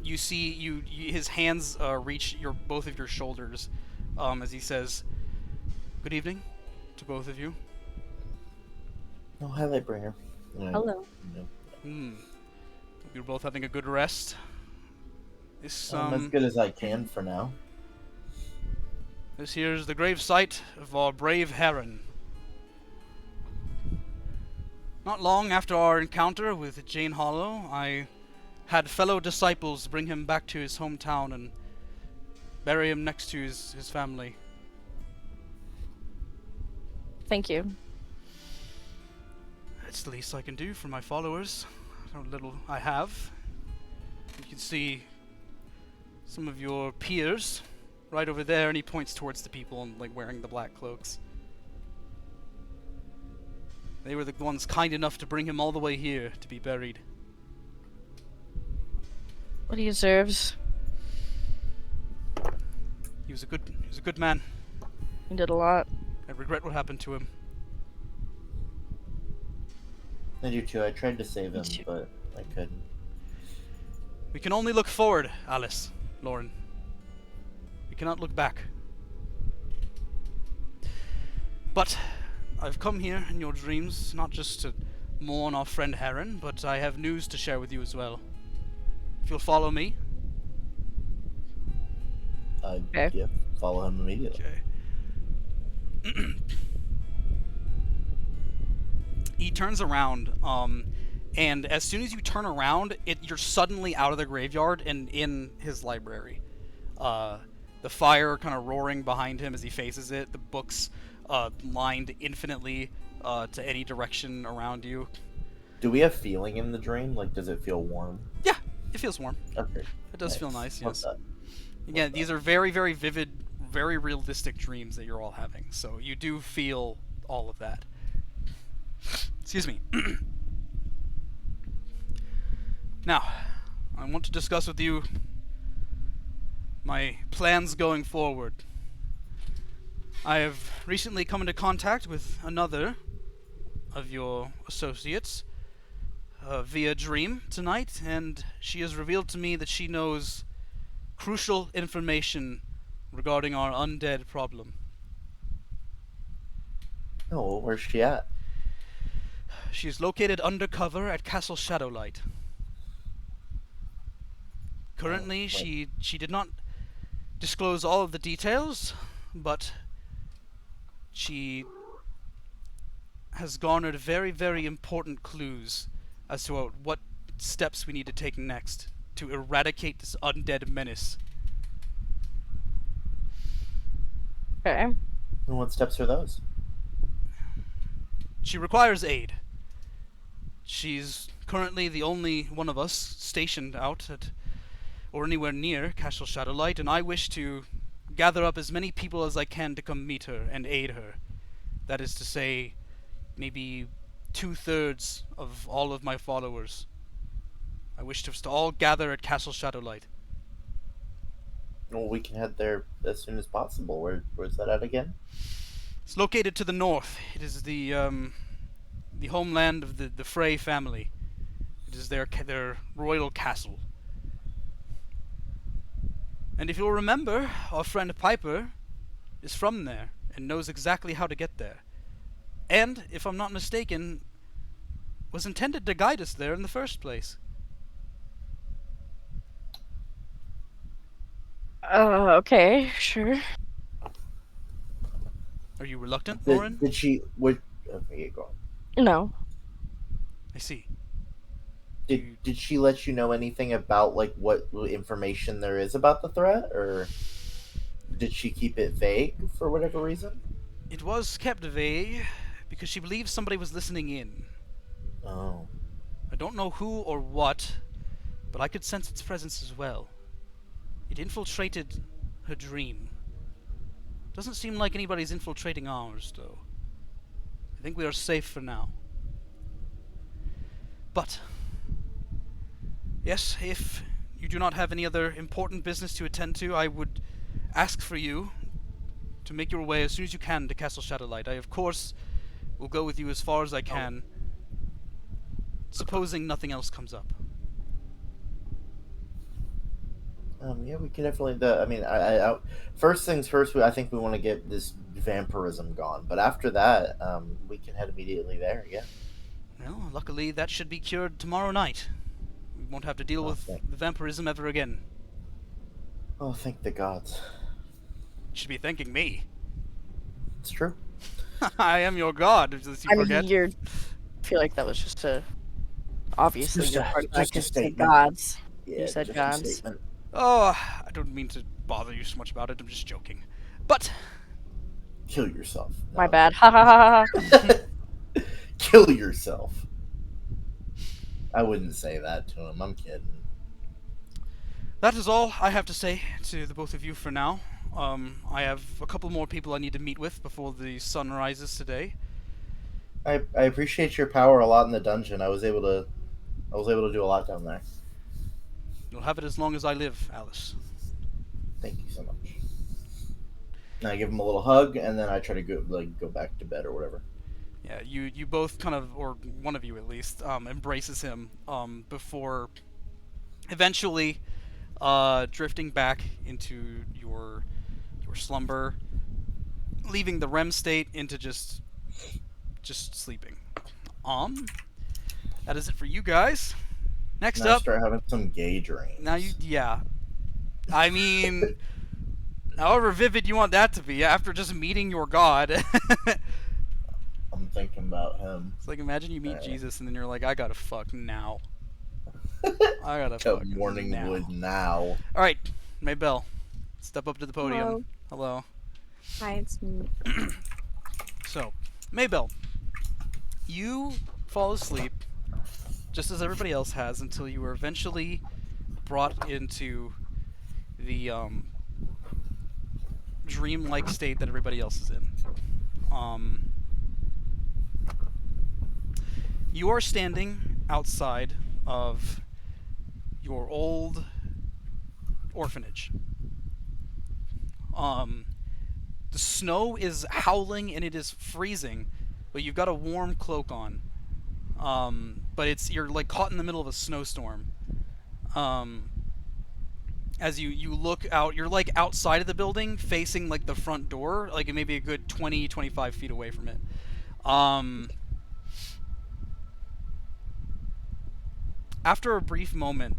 you see his hands reach both of your shoulders, as he says, "Good evening to both of you." Oh, hi, Lightbringer. Hello. You're both having a good rest. As good as I can for now. This here is the grave site of our brave Heron. Not long after our encounter with Jane Hollow, I had fellow disciples bring him back to his hometown and bury him next to his family. Thank you. It's the least I can do for my followers. How little I have. You can see some of your peers right over there, and he points towards the people wearing the black cloaks. They were the ones kind enough to bring him all the way here to be buried. What he deserves. He was a good man. He did a lot. I regret what happened to him. I do too. I tried to save him, but I couldn't. We can only look forward, Alice, Lauren. We cannot look back. But I've come here in your dreams not just to mourn our friend Heron, but I have news to share with you as well. If you'll follow me. Okay. Yeah, follow him immediately. Okay. He turns around, and as soon as you turn around, you're suddenly out of the graveyard and in his library. The fire kind of roaring behind him as he faces it, the books lined infinitely to any direction around you. Do we have feeling in the dream? Does it feel warm? Yeah, it feels warm. Okay. It does feel nice, Love yes. that. Again, these are very, very vivid, very realistic dreams that you're all having, so you do feel all of that. Excuse me. Now, I want to discuss with you my plans going forward. I have recently come into contact with another of your associates via dream tonight, and she has revealed to me that she knows crucial information regarding our undead problem. Oh, where's she at? She is located undercover at Castle Shadowlight. Currently, she did not disclose all of the details, but she has garnered very, very important clues as to what steps we need to take next to eradicate this undead menace. Okay. And what steps are those? She requires aid. She's currently the only one of us stationed out at or anywhere near Castle Shadowlight, and I wish to gather up as many people as I can to come meet her and aid her. That is to say, maybe 2/3 of all of my followers. I wish us to all gather at Castle Shadowlight. Well, we can head there as soon as possible. Where's that at again? It's located to the north. It is the homeland of the Frey family. It is their royal castle. And if you'll remember, our friend Piper is from there and knows exactly how to get there. And, if I'm not mistaken, was intended to guide us there in the first place. Okay, sure. Are you reluctant, Lauren? Did she? What? Okay, go on. No. I see. Did she let you know anything about like what information there is about the threat, or did she keep it vague for whatever reason? It was kept vague because she believes somebody was listening in. Oh. I don't know who or what, but I could sense its presence as well. It infiltrated her dream. Doesn't seem like anybody's infiltrating ours, though. I think we are safe for now. But, yes, if you do not have any other important business to attend to, I would ask for you to make your way as soon as you can to Castle Shadowlight. I, of course, will go with you as far as I can, supposing nothing else comes up. Yeah, we can definitely. I mean, first things first. I think we want to get this vampirism gone, but after that, we can head immediately there. Yeah. Well, luckily that should be cured tomorrow night. We won't have to deal with the vampirism ever again. Oh, thank the gods. You should be thanking me. It's true. I am your god, if you forget. I feel like that was just a... Obviously, Just you're a- part of just a that statement. gods. Yeah, You said just a gods. statement. Oh, I don't mean to bother you so much about it, I'm just joking. But, Kill yourself. No, My bad. Ha ha ha ha. Kill yourself. I wouldn't say that to him. I'm kidding. that is all I have to say to the both of you for now. I have a couple more people I need to meet with before the sun rises today. I appreciate your power a lot in the dungeon. I was able to do a lot down there. You'll have it as long as I live, Alice. Thank you so much. And I give him a little hug, and then I try to go back to bed or whatever. Yeah, you both kind of, or one of you at least, embraces him before eventually drifting back into your slumber, leaving the REM state into just sleeping. That is it for you guys. Next Now I up, start having some gay dreams. now yeah. I mean, however vivid you want that to be, after just meeting your god. I'm thinking about him. It's like, imagine you meet Jesus and then you're like, I gotta fuck now. I gotta Come fuck morning now. wood now. Alright, Maybelle, step up to the podium. Hello. Hi, it's me. So, Maybelle, you fall asleep just as everybody else has until you were eventually brought into the dream-like state that everybody else is in. You are standing outside of your old orphanage. The snow is howling and it is freezing, but you've got a warm cloak on. But you're like caught in the middle of a snowstorm. As you look out, you're like outside of the building, facing like the front door, like maybe a good 20-25 feet away from it. After a brief moment,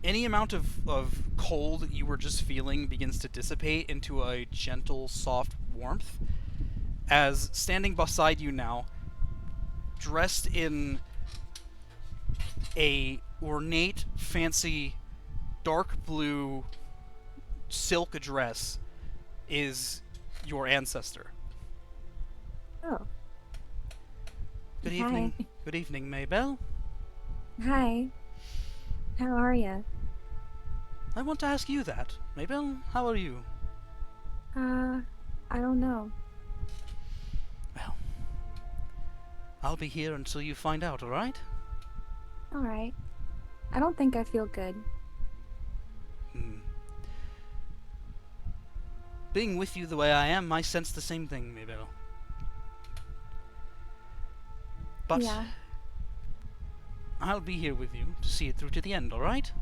any amount of cold you were just feeling begins to dissipate into a gentle, soft warmth. As standing beside you now, dressed in a ornate, fancy, dark blue silk dress, is your ancestor. Oh. Good Hi. evening. Good evening, Maybelle. Hi. How are you? I want to ask you that. Mabel, how are you? Uh, I don't know. Well, I'll be here until you find out, alright? All right. I don't think I feel good. Hmm. Being with you the way I am, I sense the same thing, Mabel. But Yeah. I'll be here with you to see it through to the end, alright?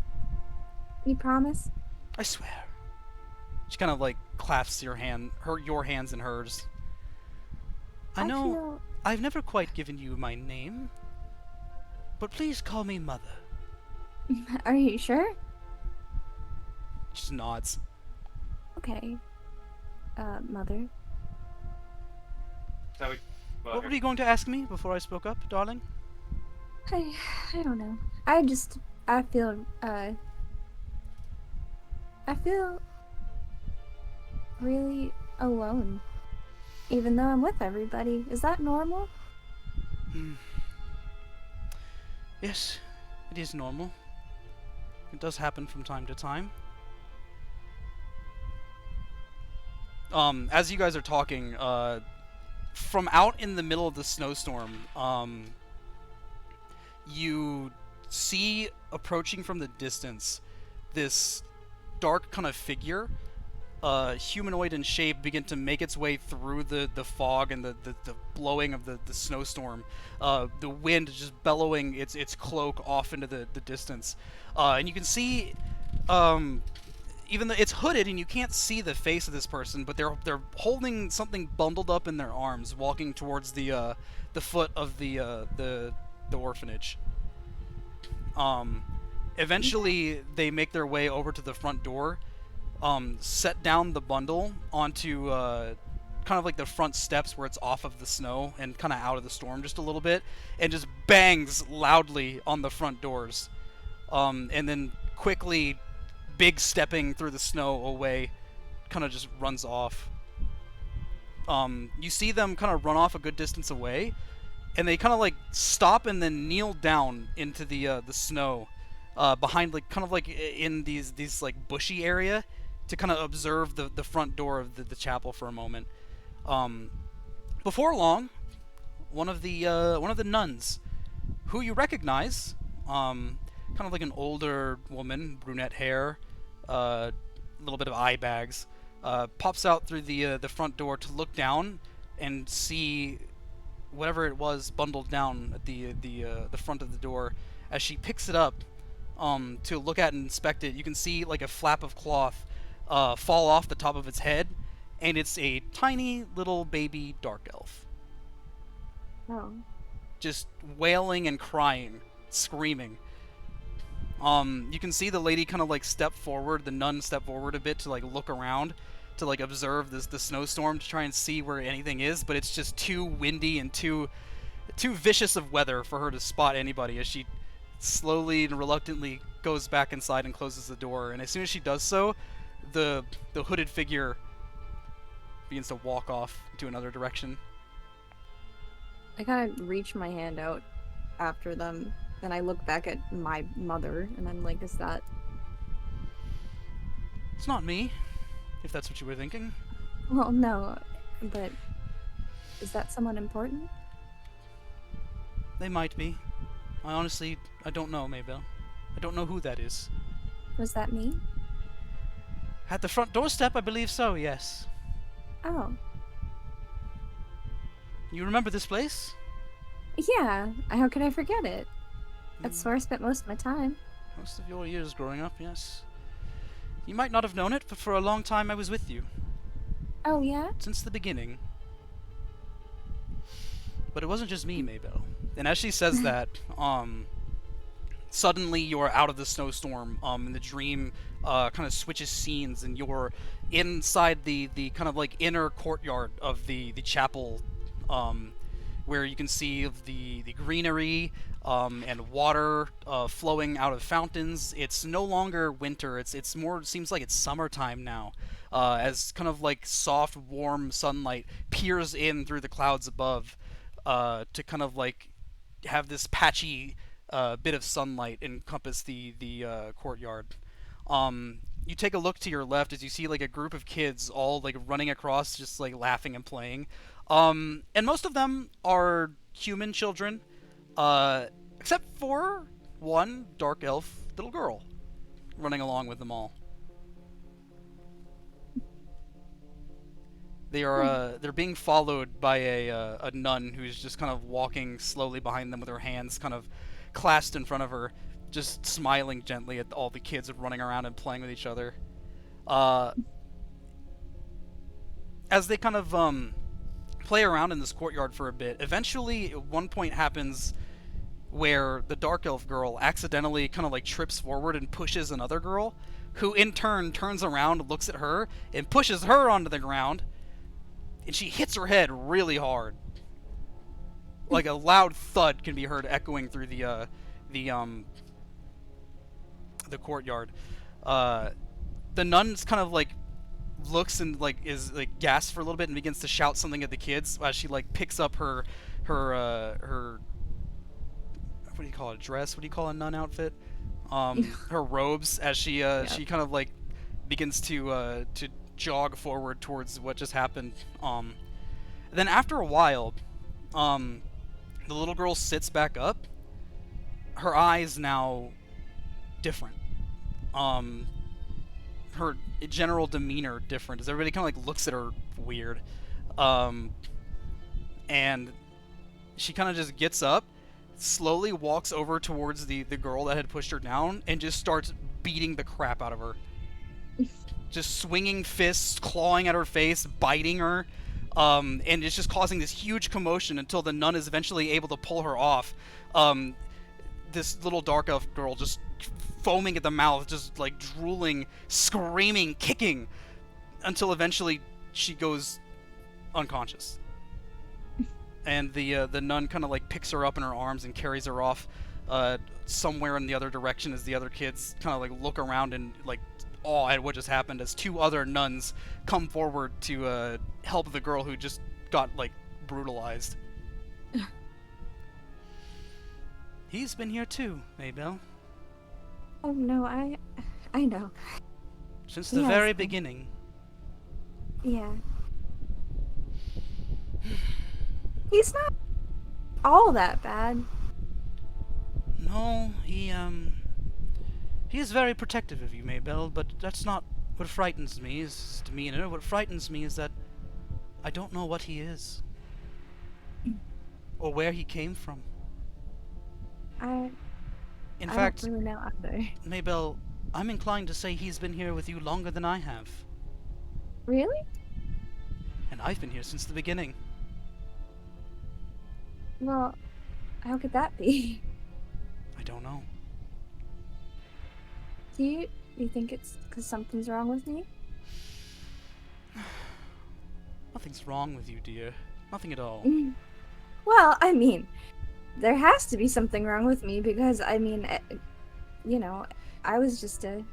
You promise? I swear. She kind of like clasps your hands in hers. I I know feel. I've never quite given you my name, but please call me Mother. Are you sure? She just nods. Okay. Mother. What were you going to ask me before I spoke up, darling? I. I don't know. I just. I feel. I feel really alone, even though I'm with everybody. Is that normal? Hmm. Yes, it is normal. It does happen from time to time. As you guys are talking, from out in the middle of the snowstorm, you see approaching from the distance this dark kind of figure, humanoid in shape, begin to make its way through the fog and the blowing of the snowstorm. The wind just bellowing its cloak off into the distance. And you can see, even though it's hooded and you can't see the face of this person, but they're holding something bundled up in their arms, walking towards the foot of the orphanage. Um, Eventually, they make their way over to the front door, set down the bundle onto kind of like the front steps where it's off of the snow and kind of out of the storm just a little bit, and just bangs loudly on the front doors. And then quickly, big stepping through the snow away, kind of just runs off. You see them kind of run off a good distance away, and they kind of like stop and then kneel down into the snow, behind like kind of like in these like bushy area, to kind of observe the front door of the chapel for a moment. Um, Before long, one of the nuns, who you recognize, kind of like an older woman, brunette hair, a little bit of eye bags, pops out through the front door to look down and see whatever it was bundled down at the front of the door. As she picks it up, to look at and inspect it, you can see like a flap of cloth fall off the top of its head, and it's a tiny little baby dark elf, Oh. just wailing and crying, screaming. You can see the lady kind of like step forward, the nun step forward a bit to like look around, to like observe the snowstorm to try and see where anything is, but it's just too windy and too vicious of weather for her to spot anybody. As she slowly and reluctantly goes back inside and closes the door, and as soon as she does so, the hooded figure begins to walk off into another direction. I kind of reach my hand out after them, and I look back at my mother, and I'm like, is that. It's not me, if that's what you were thinking. Well, no, but. Is that someone important? They might be. I don't know, Maybell. I don't know who that is. Was that me? At the front doorstep, I believe so, yes. Oh. You remember this place? Yeah, how could I forget it? That's where I spent most of my time. Most of your years growing up, yes. You might not have known it, but for a long time I was with you. Oh, yeah? Since the beginning. But it wasn't just me, Maybell. And as she says that, suddenly you're out of the snowstorm, and the dream kind of switches scenes, and you're inside the kind of like inner courtyard of the chapel, where you can see the greenery, and water flowing out of fountains. It's no longer winter. It's more, seems like it's summertime now, as kind of like soft, warm sunlight peers in through the clouds above, to kind of like have this patchy bit of sunlight encompass the courtyard. You take a look to your left as you see like a group of kids all like running across, just like laughing and playing. And most of them are human children, except for one dark elf little girl running along with them all. They're being followed by a nun who's just kind of walking slowly behind them with her hands kind of clasped in front of her, just smiling gently at all the kids running around and playing with each other. Uh, as they kind of play around in this courtyard for a bit, eventually one point happens where the dark elf girl accidentally kind of like trips forward and pushes another girl, who in turn turns around, looks at her, and pushes her onto the ground, and she hits her head really hard. Like a loud thud can be heard echoing through the courtyard. The nun's kind of like looks and like is like gasps for a little bit and begins to shout something at the kids as she like picks up her what do you call it, dress? What do you call a nun outfit? Her robes as she she kind of like begins to jog forward towards what just happened. Then after a while, the little girl sits back up. Her eyes now different. Her general demeanor different as everybody kind of like looks at her weird. And she kind of just gets up, slowly walks over towards the girl that had pushed her down, and just starts beating the crap out of her. Just swinging fists, clawing at her face, biting her, and it's just causing this huge commotion until the nun is eventually able to pull her off. This little dark elf girl just foaming at the mouth, just like drooling, screaming, kicking, until eventually she goes unconscious. And the nun kind of like picks her up in her arms and carries her off somewhere in the other direction as the other kids kind of like look around and like awe at what just happened as two other nuns come forward to help the girl who just got like brutalized. He's been here too, Maybell. Oh no, I know. Since the very beginning. Yeah. He's not all that bad. No, he is very protective of you, Maybell, but that's not what frightens me, is his demeanor. What frightens me is that I don't know what he is. Or where he came from. In fact, don't really know either. Maybell, I'm inclined to say he's been here with you longer than I have. Really? And I've been here since the beginning. Well, how could that be? I don't know. Do you think it's because something's wrong with me? Nothing's wrong with you, dear. Nothing at all. Well, I mean, there has to be something wrong with me because, I mean, you know, I was just a...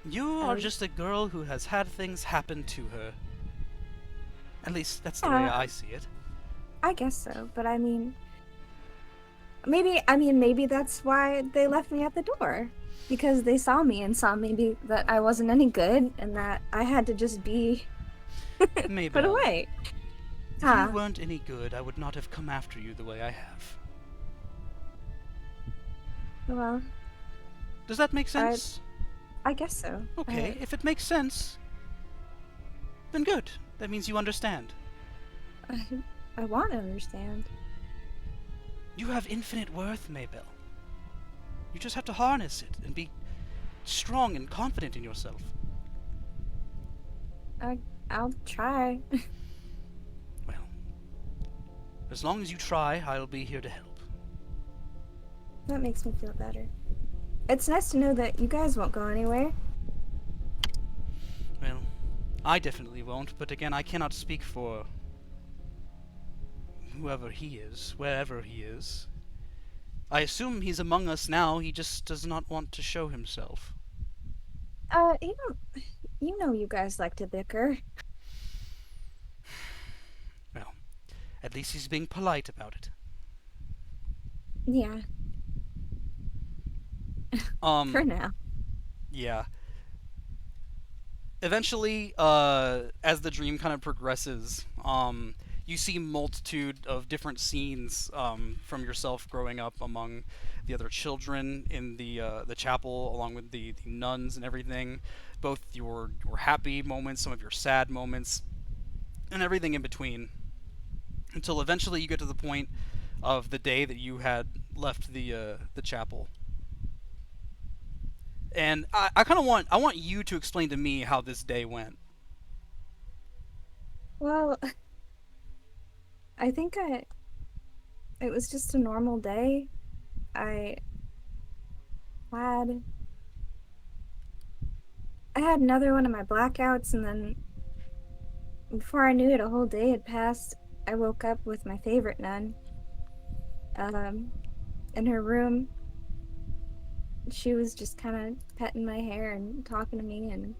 You are just a girl who has had things happen to her. At least, that's the way I see it. I guess so, but I mean... Maybe that's why they left me at the door. Because they saw me and saw maybe that I wasn't any good and that I had to just be put away. If you weren't any good, I would not have come after you the way I have. Well... Does that make sense? I guess so. Okay, if it makes sense, then good. That means you understand. I want to understand. You have infinite worth, Maybell. You just have to harness it and be strong and confident in yourself. I'll try. Well, as long as you try, I'll be here to help. That makes me feel better. It's nice to know that you guys won't go anywhere. Well, I definitely won't, but again, I cannot speak for whoever he is, wherever he is. I assume he's among us now, he just does not want to show himself. You know you guys like to bicker. Well, at least he's being polite about it. Yeah. For now. Yeah. Eventually, as the dream kind of progresses, you see multitude of different scenes from yourself growing up among the other children in the chapel, along with the nuns and everything. Both your happy moments, some of your sad moments, and everything in between. Until eventually you get to the point of the day that you had left the chapel. And I kind of want you to explain to me how this day went. Well, I think it was just a normal day. I had I had another one of my blackouts, and then before I knew it, a whole day had passed. I woke up with my favorite nun in her room. She was just kind of petting my hair and talking to me, and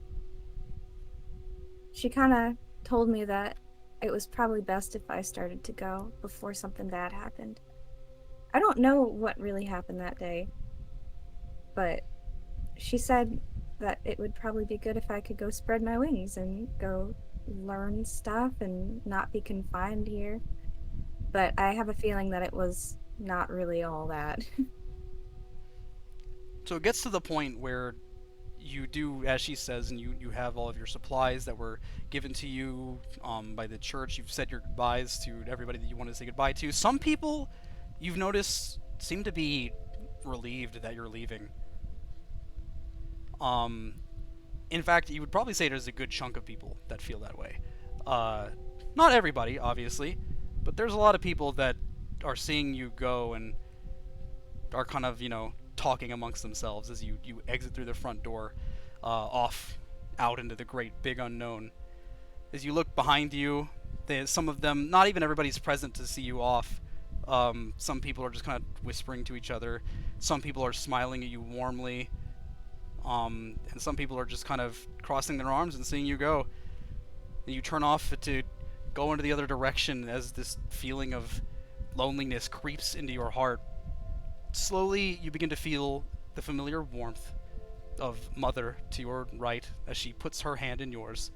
she kind of told me that it was probably best if I started to go before something bad happened. I don't know what really happened that day, but she said that it would probably be good if I could go spread my wings and go learn stuff and not be confined here. But I have a feeling that it was not really all that. So it gets to the point where you do, as she says, and you have all of your supplies that were given to you by the church. You've said your goodbyes to everybody that you wanted to say goodbye to. Some people, you've noticed, seem to be relieved that you're leaving. In fact, you would probably say there's a good chunk of people that feel that way. Not everybody, obviously, but there's a lot of people that are seeing you go and are kind of, talking amongst themselves as you exit through the front door, off out into the great big unknown. As you look behind you, some of them, not even everybody's present to see you off. Some people are just kind of whispering to each other. Some people are smiling at you warmly. And some people are just kind of crossing their arms and seeing you go. And you turn off to go into the other direction as this feeling of loneliness creeps into your heart. Slowly, you begin to feel the familiar warmth of Mother to your right as she puts her hand in yours.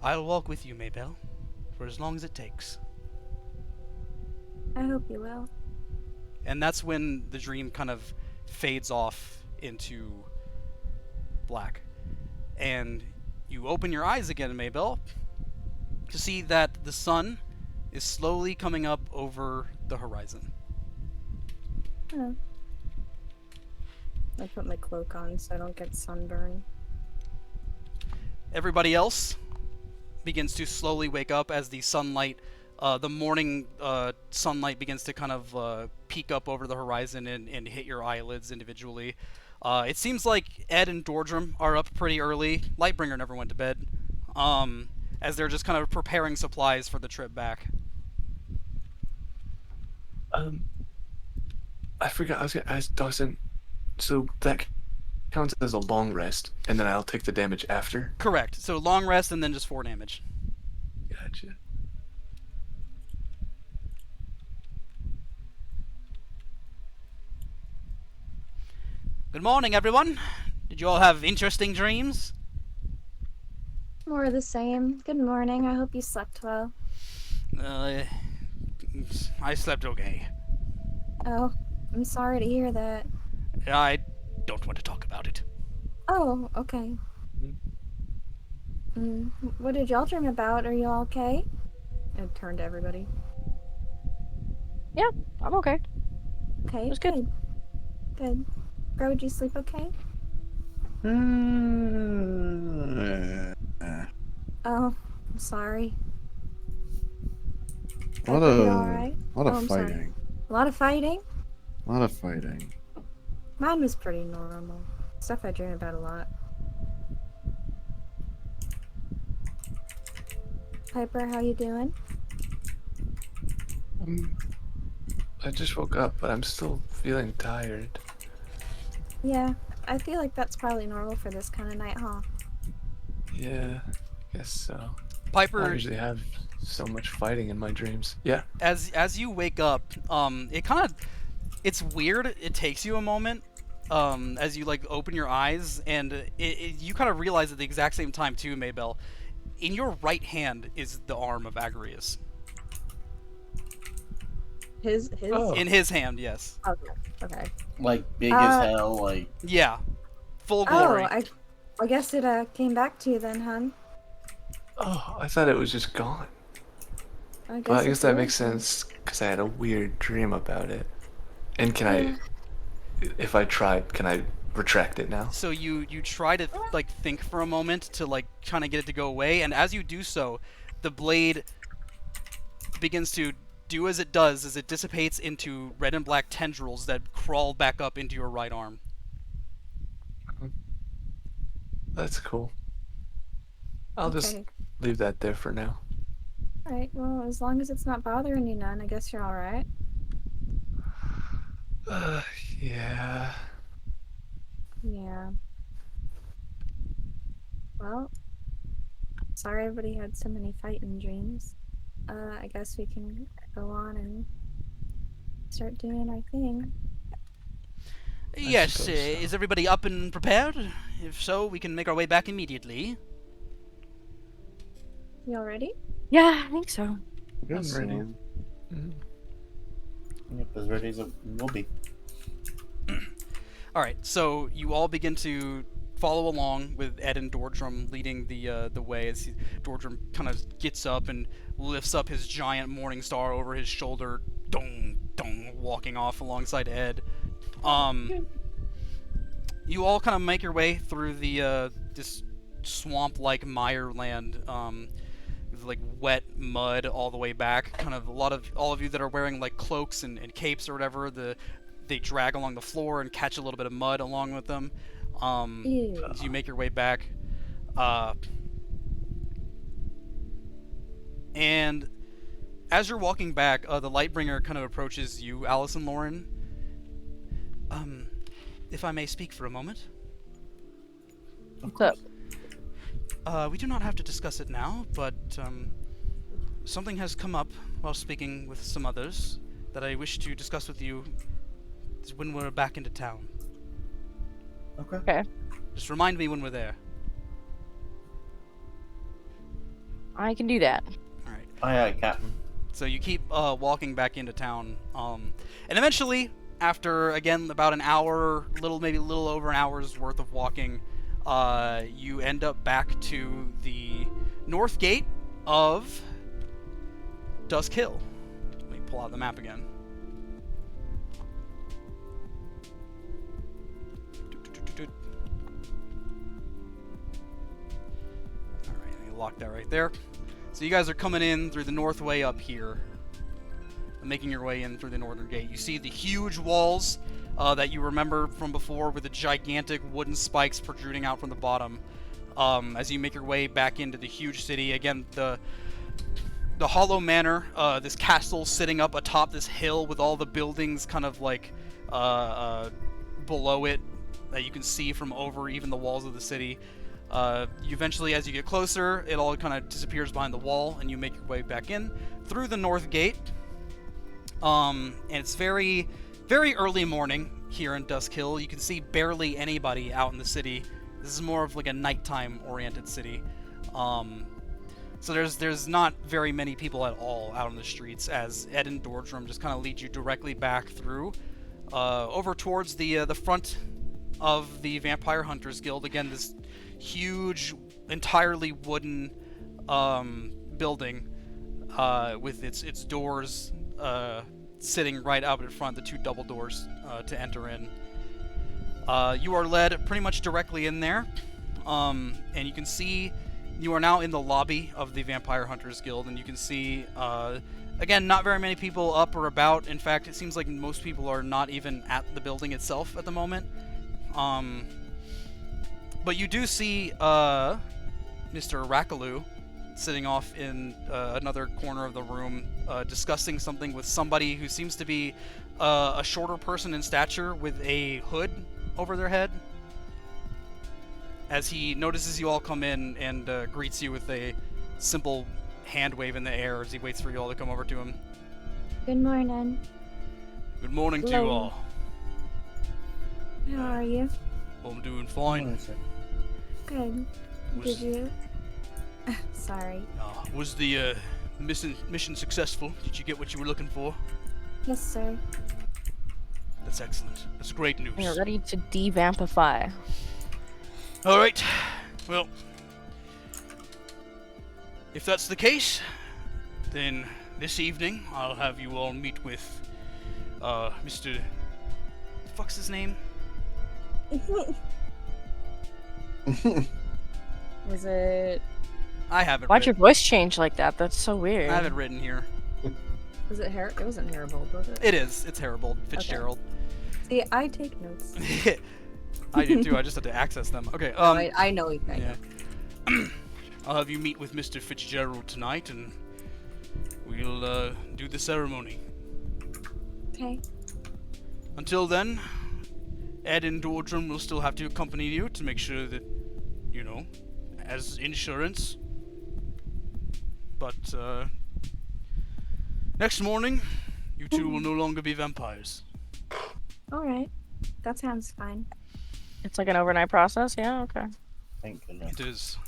I'll walk with you, Maybelle, for as long as it takes. I hope you will. And that's when the dream kind of fades off into black. And you open your eyes again, Maybelle, to see that the sun is slowly coming up over the horizon. Oh. I put my cloak on so I don't get sunburn. Everybody else begins to slowly wake up as the sunlight, the morning sunlight begins to kind of peek up over the horizon and hit your eyelids individually. It seems like Ed and Dordrum are up pretty early. Lightbringer never went to bed, as they're just kind of preparing supplies for the trip back. I forgot. I was gonna ask Dawson. So that counts as a long rest, and then I'll take the damage after. Correct. So long rest and then just 4 damage. Gotcha. Good morning, everyone. Did you all have interesting dreams? More of the same. Good morning. I hope you slept well. I slept okay. Oh, I'm sorry to hear that. I don't want to talk about it. Oh, okay. What did y'all dream about? Are you all okay? I turned to everybody. Yeah, I'm okay. Okay, It was good. Good. Bro, did you sleep okay? Oh, I'm sorry. A lot You of, alright? lot Oh, of I'm sorry. fighting. A lot of fighting? A lot of fighting. Mine was pretty normal. Stuff I dream about a lot. Piper, how you doing? I just woke up, but I'm still feeling tired. Yeah, I feel like that's probably normal for this kind of night, huh? Yeah, guess so. I Piper, usually have so much fighting in my dreams. Yeah. as you wake up, it kind of It's weird. It takes you a moment as you like open your eyes, and you kind of realize at the exact same time too, Maybell. In your right hand is the arm of Agrius. His. Oh. In his hand, yes. Okay. Okay. Like big as hell. Like Yeah, full glory. I guess it came back to you then, hun. Oh, I thought it was just gone. I Well, I guess it's that yours makes then. sense because I had a weird dream about it. And can Yeah. if I tried, can I retract it now? So you try to like think for a moment to like trying to get it to go away, and as you do so, the blade begins to do as it does, as it dissipates into red and black tendrils that crawl back up into your right arm. That's cool. I'll just Okay. leave that there for now. All right. Well, as long as it's not bothering you none, I guess you're all right. Yeah. Yeah. Well, sorry everybody had so many fighting dreams. I guess we can go on and start doing our thing. Yes, suppose so. is everybody up and prepared? If so, we can make our way back immediately. You all ready? Yeah, I think so. I'm So, ready. Mhm. yep, as ready as it will be. All right, so you all begin to follow along with Ed and Dordrum leading the way as Dordrum kind of gets up and lifts up his giant morning star over his shoulder, dong dong, walking off alongside Ed. You all kind of make your way through the this swamp-like mire land, with like wet mud all the way back. Kind of a lot of all of you that are wearing like cloaks and capes or whatever, they drag along the floor and catch a little bit of mud along with them. Ew. As you make your way back, and as you're walking back, the Lightbringer kind of approaches you, Alice and Lauren. If I may speak for a moment. What's up? We do not have to discuss it now, but something has come up while speaking with some others that I wish to discuss with you when we're back into town. Okay. Okay. Just remind me when we're there. I can do that. All right. Aye, aye, Captain. So you keep walking back into town, and eventually, after again about an hour, maybe a little over an hour's worth of walking, you end up back to the north gate of Dusk Hill. Let me pull out the map again. Alright, let me lock that right there. So you guys are coming in through the north way up here, making your way in through the northern gate. You see the huge walls that you remember from before with the gigantic wooden spikes protruding out from the bottom. As you make your way back into the huge city, again, the Hollow Manor, this castle sitting up atop this hill with all the buildings kind of like below it that you can see from over even the walls of the city. You eventually, as you get closer, it all kind of disappears behind the wall, and you make your way back in through the north gate. And it's very, very early morning here in Dusk Hill. You can see barely anybody out in the city. This is more of like a nighttime-oriented city. So there's not very many people at all out on the streets, as Ed and Dordrum just kind of lead you directly back through, over towards the front of the Vampire Hunters Guild. Again, this huge, entirely wooden building with its doors sitting right out in front, the two double doors to enter in. You are led pretty much directly in there, and you can see you are now in the lobby of the Vampire Hunters Guild, and you can see, again, not very many people up or about. In fact, it seems like most people are not even at the building itself at the moment. But you do see Mr. Rakaloo sitting off in another corner of the room, discussing something with somebody who seems to be a shorter person in stature with a hood over their head. As he notices you all come in and greets you with a simple hand wave in the air as he waits for you all to come over to him. Good morning. Good morning to you Hello. all. How are you? I'm doing fine. Good. Was, Did you? Sorry. was the mission successful? Did you get what you were looking for? Yes, sir. That's excellent. That's great news. You're ready to devampify. All right. Well, if that's the case, then this evening I'll have you all meet with Mr. The fuck's his name? Was it? I have it. Why'd your written. voice change like that? That's so weird. I have it written here. Was it It wasn't Haribold, was it? It is. It's Haribold Fitzgerald. See, I take notes. I do too. I just had to access them. Okay. No, I know. I Yeah. know. I'll have you meet with Mr. Fitzgerald tonight, and we'll do the ceremony. Okay. Until then, Ed and Dordrum will still have to accompany you to make sure that, you know, as insurance. But next morning, you two will no longer be vampires. All right. That sounds fine. It's like an overnight process. Yeah. Okay. Thank goodness. It is.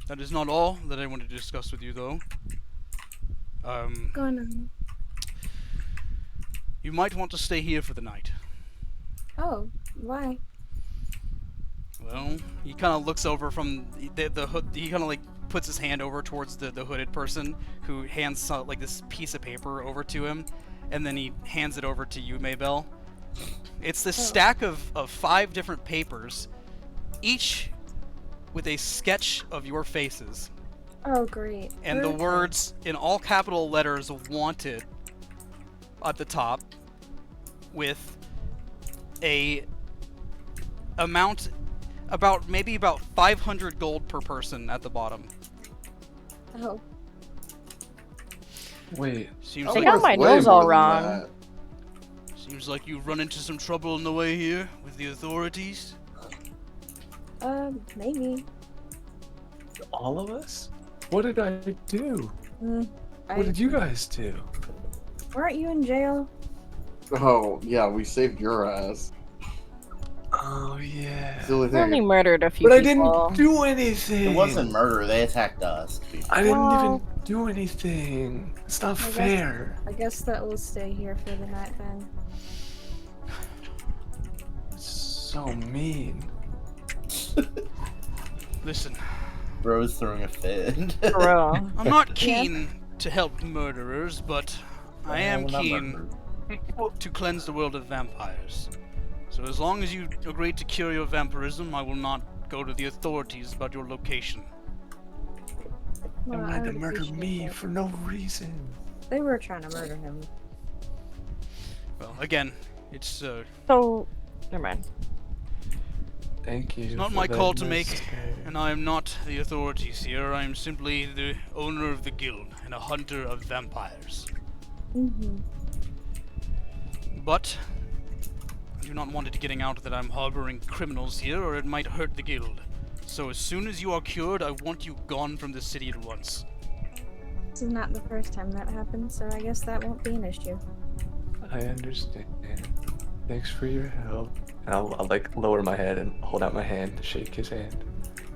That is not all that I wanted to discuss with you, though. Going on. You might want to stay here for the night. Oh, why? Well, he kind of looks over from the hood. He kind of like puts his hand over towards the hooded person, who hands like this piece of paper over to him, and then he hands it over to you, Maybell. It's this stack of 5 different papers, each with a sketch of your faces, Oh, great. and the words in all capital letters "wanted" at the top, with a amount maybe about 500 gold per person at the bottom. Oh, Wait. Seems I They like got my way nose all more than wrong. that. seems like you've run into some trouble on the way here with the authorities. maybe. All of us? What did I do? I, What did you guys do? Weren't you in jail? Oh, yeah, we saved your ass. Oh yeah. It's the only We only thing. murdered a few But I people. didn't do anything. It wasn't murder. They attacked us. I didn't Well- even do anything. It's not I guess- fair. I guess that we'll stay here for the night then. It's so mean. Listen, Bro's throwing a fit. Bro. I'm not keen to help murderers, but I am Well, not keen murder. to cleanse the world of vampires. So as long as you agree to cure your vampirism, I will not go to the authorities about your location. Well, They I wanted to would murder appreciate me that. for no reason. They were trying to murder him. Well, again, it's So, never mind. Thank you. not for my that call to make, mistake. and I am not the authorities here. I am simply the owner of the guild and a hunter of vampires. Mm-hmm. But I do not want it getting out that I'm harboring criminals here, or it might hurt the guild. So as soon as you are cured, I want you gone from the city at once. This is not the first time that happened, so I guess that won't be an issue. I understand. Thanks for your help. And I'll like lower my head and hold out my hand to shake his hand.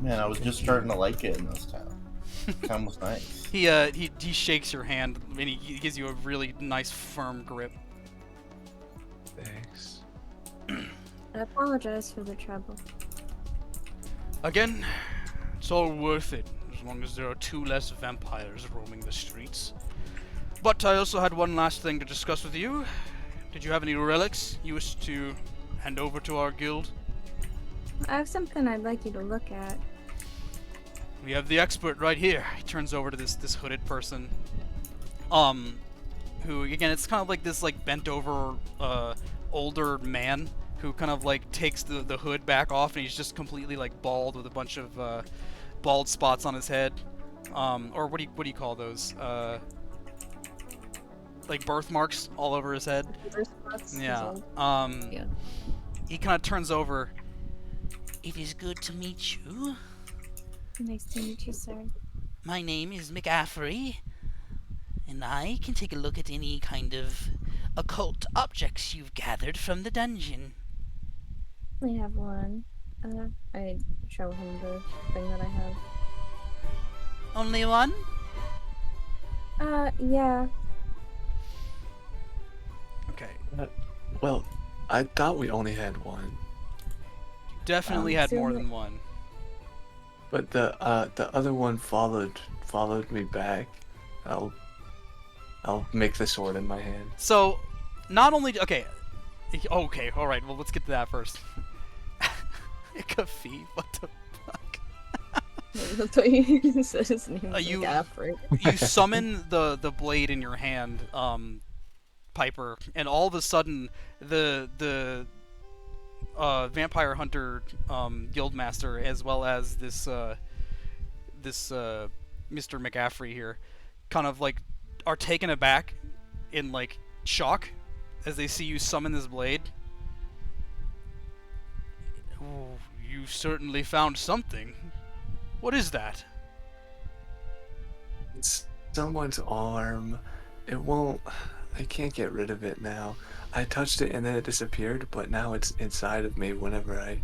Man, I was just starting to like it in this town. Town was nice. He shakes your hand and he gives you a really nice firm grip. Thanks. I apologize for the trouble. Again, it's all worth it as long as there are 2 less vampires roaming the streets. But I also had one last thing to discuss with you. Did you have any relics you wish to hand over to our guild? I have something I'd like you to look at. We have the expert right here. He turns over to this hooded person. Who again, it's kind of like this like bent over older man who kind of like takes the hood back off, and he's just completely like bald with a bunch of bald spots on his head. Or what do you call those? Like birthmarks all over his head. Yeah. Yeah. He kind of turns over. It is good to meet you. Nice to meet you, sir. My name is McAffery, and I can take a look at any kind of occult objects you've gathered from the dungeon? I have one. I show him the thing that I have. Only one? Yeah. Okay. Well, I thought we only had one, Definitely had more Assume than one. but the other one followed me back. I'll make the sword in my hand. So, not only okay, all right. Well, let's get to that first. Ikafi, what the fuck? That's what he said his name was You- like Afro. You summon the blade in your hand, Piper, and all of a sudden the vampire hunter guildmaster, as well as this Mr. McAffrey here, kind of like are taken aback in like shock as they see you summon this blade. Oh, you certainly found something. What is that? It's someone's arm. It won't. I can't get rid of it now. I touched it and then it disappeared, but now it's inside of me whenever and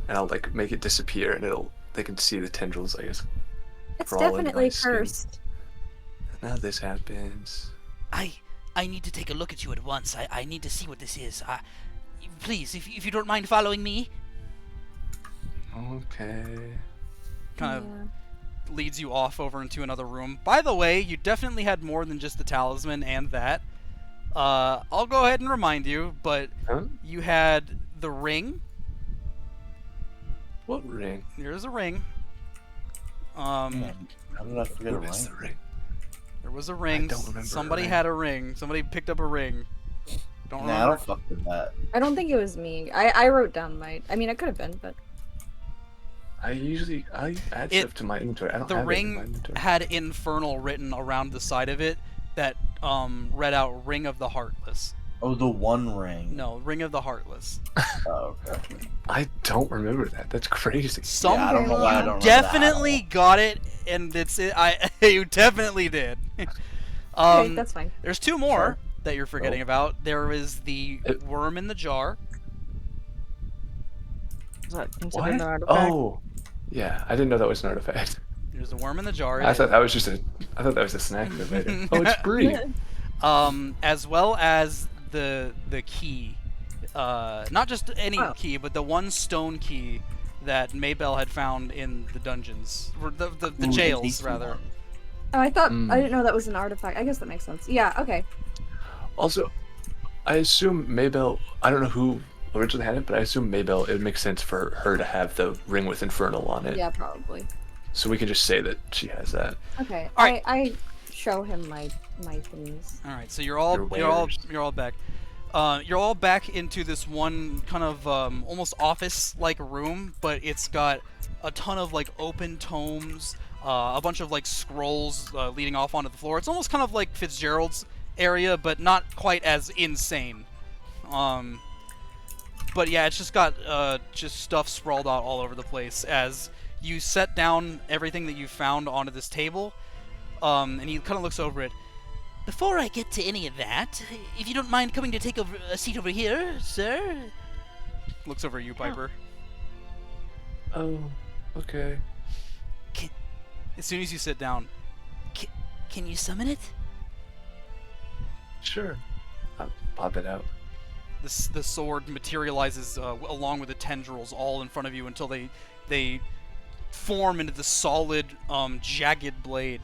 I'll like make it disappear and they can see the tendrils, I guess. It's crawl into definitely my skin. cursed. Now this happens. I need to take a look at you at once. I need to see what this is. Please, if you don't mind following me. Okay. Kind of leads you off over into another room. By the way, you definitely had more than just the talisman and that. I'll go ahead and remind you, but Huh? you had the ring. What ring? There's a ring. How did I forget a What is ring? the ring? There was a ring. don't remember a Somebody ring. had a ring. Somebody picked up a ring. Don't Nah, I remember. don't fuck with that. I don't think it was me. I wrote down my. I mean, it could have been, but I add It- stuff to my inventory. I don't The have it in my ring inventory. had infernal written around the side of it that read out Ring of the Heartless. Oh, the One Ring. No, Ring of the Heartless. Oh, okay. I don't remember that. That's crazy. Some Yeah, I don't know why I don't remember definitely got it, and you definitely did. okay, that's fine. There's two more Sure. that you're forgetting about. There is the worm in the jar. Is that considered What? an artifact? Oh, yeah. I didn't know that was an artifact. There's a worm in the jar. I thought that was a snack later. Oh, it's free. As well as the key. Not just any Oh. key, but the one stone key that Maybell had found in the dungeons, or the Ooh, jails tasty rather. one. Oh, I thought Mm. I didn't know that was an artifact. I guess that makes sense. Yeah. Okay. Also, I assume Maybell. I don't know who originally had it, but I assume Maybell. It makes sense for her to have the ring with Infernal on it. Yeah, probably. So we can just say that she has that. Okay. All right. I show him my things. All right, so you're all Your back. You're all back into this one kind of almost office-like room, but it's got a ton of like open tomes, a bunch of like scrolls leading off onto the floor. It's almost kind of like Fitzgerald's area, but not quite as insane. But yeah, it's just got just stuff sprawled out all over the place as you set down everything that you found onto this table, and he kind of looks over it. Before I get to any of that, if you don't mind coming to take a seat over here, sir. Looks over at you, Piper. Oh, okay. As soon as you sit down, can you summon it? Sure. I'll pop it out. The sword materializes along with the tendrils all in front of you until they form into the solid, jagged blade.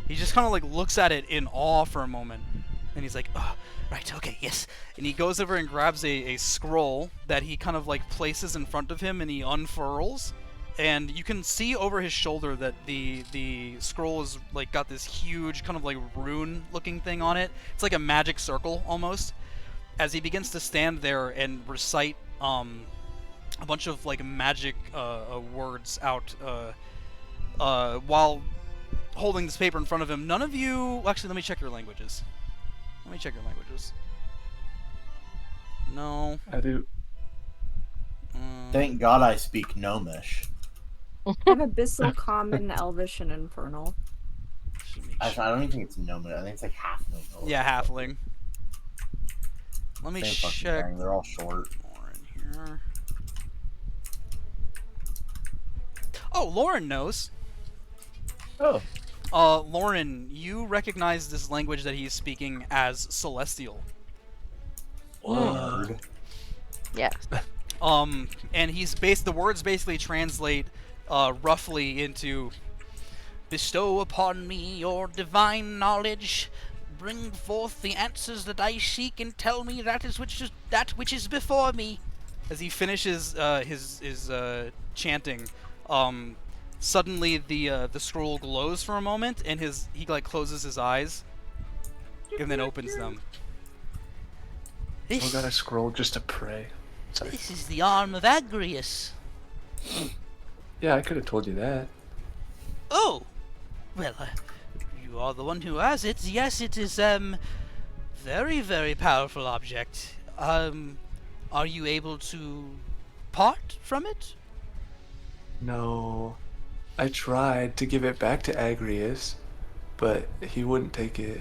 He just kind of like looks at it in awe for a moment, and he's like, "Oh, right, okay, yes." And he goes over and grabs a scroll that he kind of like places in front of him, and he unfurls, and you can see over his shoulder that the scroll is like got this huge kind of like rune-looking thing on it. It's like a magic circle almost. As he begins to stand there and recite a bunch of like magic words out while holding this paper in front of him. None of you... Actually, let me check your languages. No. I do. Thank God I speak Gnomish. I have Abyssal, Common, Elvish, and Infernal. Actually, I don't even think it's Gnomish. I think it's like half Gnomish. Yeah, halfling. Let me Same fucking check thing. They're all short. Lauren here. Oh, Lauren knows. Oh. Lauren, you recognize this language that he's speaking as Celestial. What? Yes. And the words basically translate roughly into bestow upon me your divine knowledge, bring forth the answers that I seek, and tell me that which is before me. As he finishes his chanting, suddenly the scroll glows for a moment, and he like closes his eyes, and then opens them. I got a scroll just to pray. Sorry. This is the arm of Agrius. Yeah, I could have told you that. Oh, well, you are the one who has it. Yes, it is very, very powerful object. Are you able to part from it? No. I tried to give it back to Agrius, but he wouldn't take it.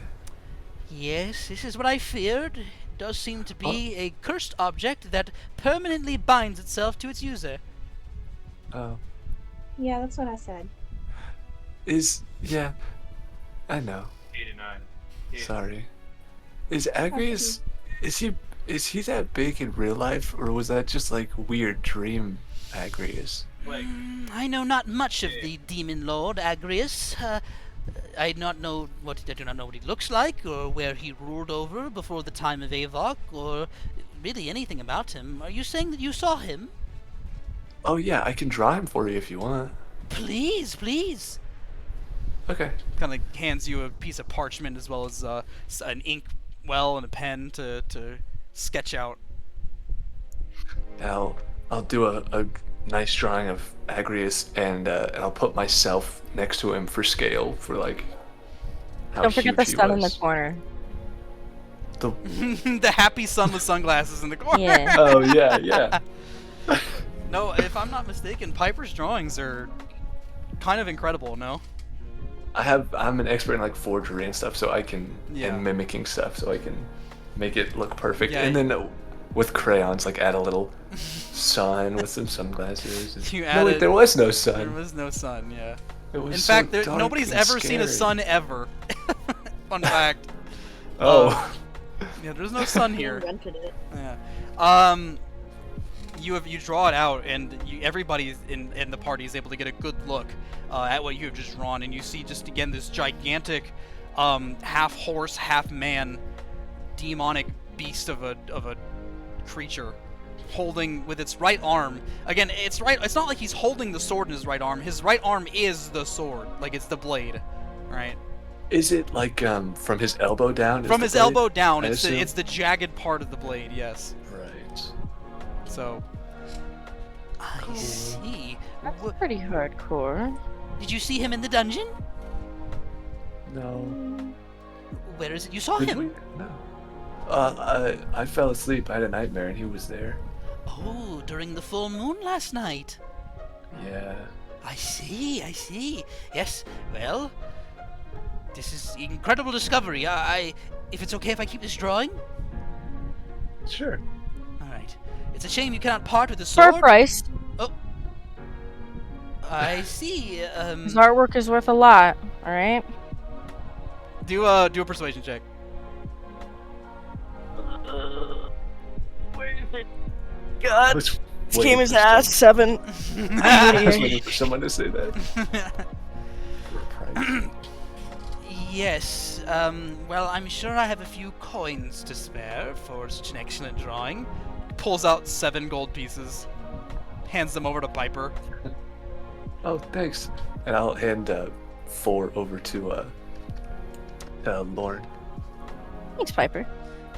Yes, this is what I feared. It does seem to be a cursed object that permanently binds itself to its user. Oh. Yeah, that's what I said. Yeah, I know. 89. Sorry. Is Agrius, is he that big in real life, or was that just like weird dream Agrius? I know not much of the demon lord Agrius. I do not know what he looks like, or where he ruled over before the time of Avok, or really anything about him. Are you saying that you saw him? Oh yeah, I can draw him for you if you want. Please, please. Okay. Kind of hands you a piece of parchment as well as an ink well and a pen to sketch out. I'll do a nice drawing of Agrius, and I'll put myself next to him for scale, for like how Don't forget huge the he sun in the was. corner. The happy sun with sunglasses in the corner. Yeah. Oh yeah. No, if I'm not mistaken, Piper's drawings are kind of incredible. No. I'm an expert in like forgery and stuff, so I can Yeah. and mimicking stuff, so I can make it look perfect. Yeah. And then with crayons, like add a little sun with some sunglasses. You No, added- wait, there was no There sun. was no sun. Yeah. It was In so fact, dark nobody's and ever seen a scary. sun ever. Fun fact. Oh. Yeah, there's no sun He here. invented it. Yeah. You draw it out, and everybody in the party is able to get a good look at what you have just drawn, and you see just again this gigantic, half horse, half man, demonic beast of a creature, holding with its right arm. Again, it's not like he's holding the sword in his right arm. His right arm is the sword, like it's the blade, right? Is it like from his elbow down? From his elbow down, I it's assume? the jagged part of the blade. Yes. Right. So. I see. That's pretty hardcore. Did you see him in the dungeon? No. Where is it? You saw Did him. we? No. I fell asleep. I had a nightmare, and he was there. Oh, during the full moon last night. Yeah. I see. Yes. Well, this is incredible discovery. If it's okay if I keep this drawing. Sure. All right. It's a shame you cannot part with the For sword. a price. Oh. I see. His artwork is worth a lot. All right. Do a persuasion check. God. This game is ass. 7. I was waiting for someone to say that. Yes. Well, I'm sure I have a few coins to spare for such an excellent drawing. Pulls out 7 gold pieces, hands them over to Piper. Oh, thanks. And I'll hand 4 over to Lauren. Thanks, Piper.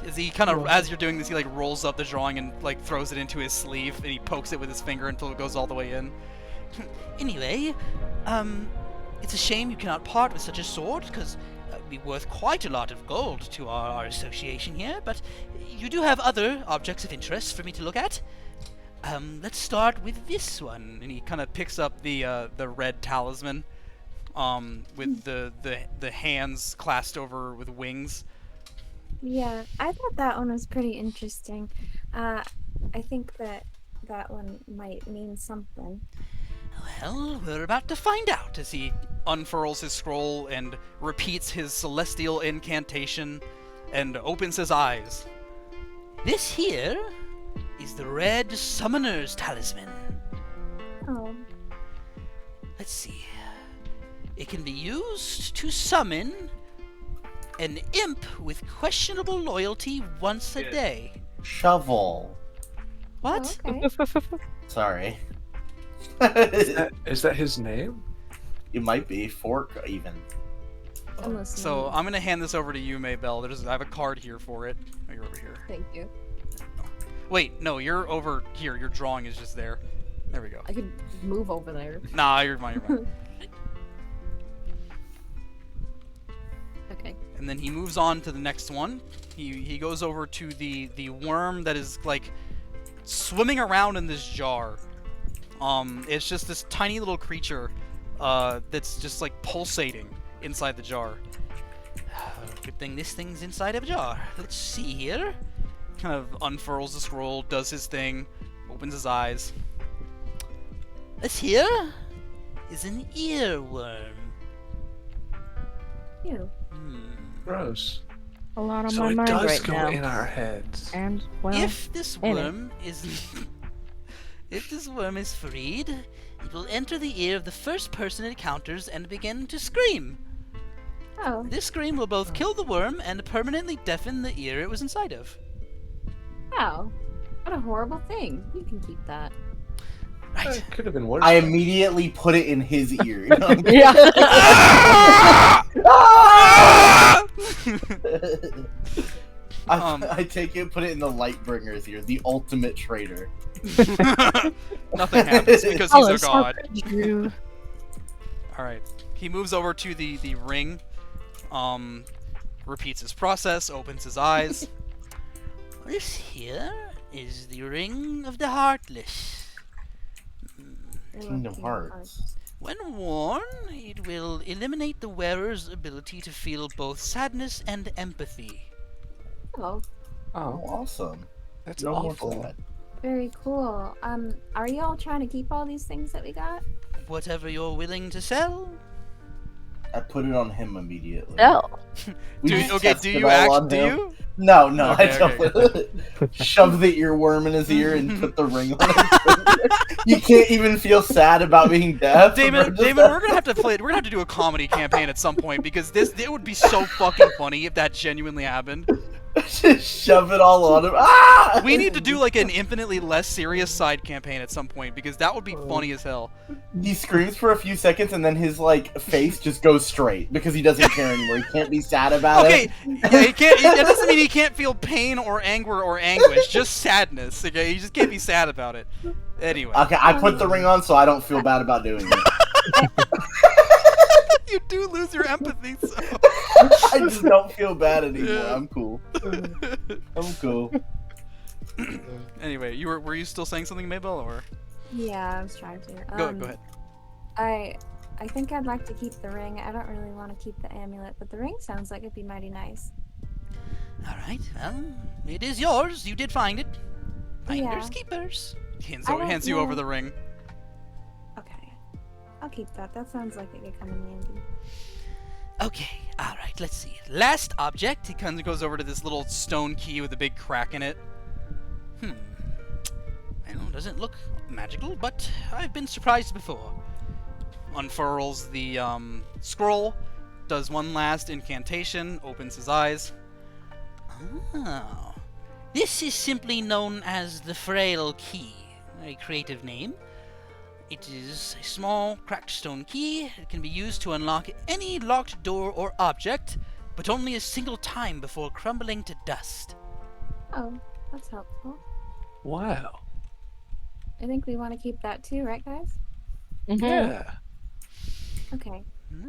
As he kind of, as you're doing this, he like rolls up the drawing and like throws it into his sleeve, and he pokes it with his finger until it goes all the way in. Anyway, it's a shame you cannot part with such a sword, because it would be worth quite a lot of gold to our association here. But you do have other objects of interest for me to look at. Let's start with this one. And he kind of picks up the red talisman, with the hands clasped over with wings. Yeah, I thought that one was pretty interesting. I think that one might mean something. Well, we're about to find out as he unfurls his scroll and repeats his celestial incantation and opens his eyes. This here is the Red Summoner's Talisman. Oh. Let's see. It can be used to summon an imp with questionable loyalty once a day. Shovel. What? Oh, okay. Sorry. Is that his name? It might be fork even. Almost So name. I'm gonna hand this over to you, Maybell. I have a card here for it. Oh, you're over here. Thank you. Wait, no, you're over here. Your drawing is just there. There we go. I could move over there. Nah, you're fine. You're fine. Okay. And then he moves on to the next one. He goes over to the worm that is like swimming around in this jar. It's just this tiny little creature that's just like pulsating inside the jar. Good thing this thing's inside of a jar. Let's see here. Kind of unfurls the scroll, does his thing, opens his eyes. This here is an earworm. Ew. Gross. A lot on So my it mind does right go now. in our heads. And well, If this in it. worm is if this worm is freed, it will enter the ear of the first person it encounters and begin to scream. Oh. This scream will both kill the worm and permanently deafen the ear it was inside of. Wow. What a horrible thing. You can keep that. Right. It could have been worse. I immediately put it in his ear. yeah. I take it, put it in the Lightbringer's ear, the ultimate traitor. Nothing happens because Oh, he's a god. Drew. Alright. He moves over to the ring, repeats his process, opens his eyes. This here is the Ring of the Heartless. Kingdom Hearts. When worn, it will eliminate the wearer's ability to feel both sadness and empathy. Oh, Oh, Oh, awesome. that's No more awful. sad. Very cool. Are you all trying to keep all these things that we got? Whatever you're willing to sell. I put it on him immediately. No. We just Okay, tested do it you all on do him. you? No, no, Okay, I don't. Shove the earworm in his ear and put the ring on his You can't even feel sad about being deaf. Damon, we're gonna have to play. We're gonna have to do a comedy campaign at some point because it would be so fucking funny if that genuinely happened. Just shove it all on him. Ah! We need to do like an infinitely less serious side campaign at some point because that would be funny as hell. He screams for a few seconds and then his like face just goes straight because he doesn't care anymore. He can't be sad about Okay, it. yeah, he can't. That doesn't mean he can't feel pain or anger or anguish. Just sadness. Okay, you just can't be sad about it. Anyway, Okay, I put the ring on so I don't feel bad about doing it. you do lose your empathy. So. I just don't feel bad anymore. Yeah. I'm cool. I'm cool. Anyway, were you still saying something, Maybell, or Yeah, I was trying to. go ahead. I think I'd like to keep the ring. I don't really want to keep the amulet, but the ring sounds like it'd be mighty nice. All right. Well, it is yours. You did find it. Finders Yeah. keepers. I don't Hands you over know. the ring. Okay. I'll keep that. That sounds like it could come in handy. Okay, alright, let's see. Last object, he kind of goes over to this little stone key with a big crack in it. Well, doesn't look magical, but I've been surprised before. Unfurls the scroll, does one last incantation, opens his eyes. Oh. This is simply known as the Frail Key. Very creative name. It is a small, cracked stone key. It can be used to unlock any locked door or object, but only a single time before crumbling to dust. Oh, that's helpful. Wow. I think we want to keep that too, right, guys? Mhm. Yeah. Okay.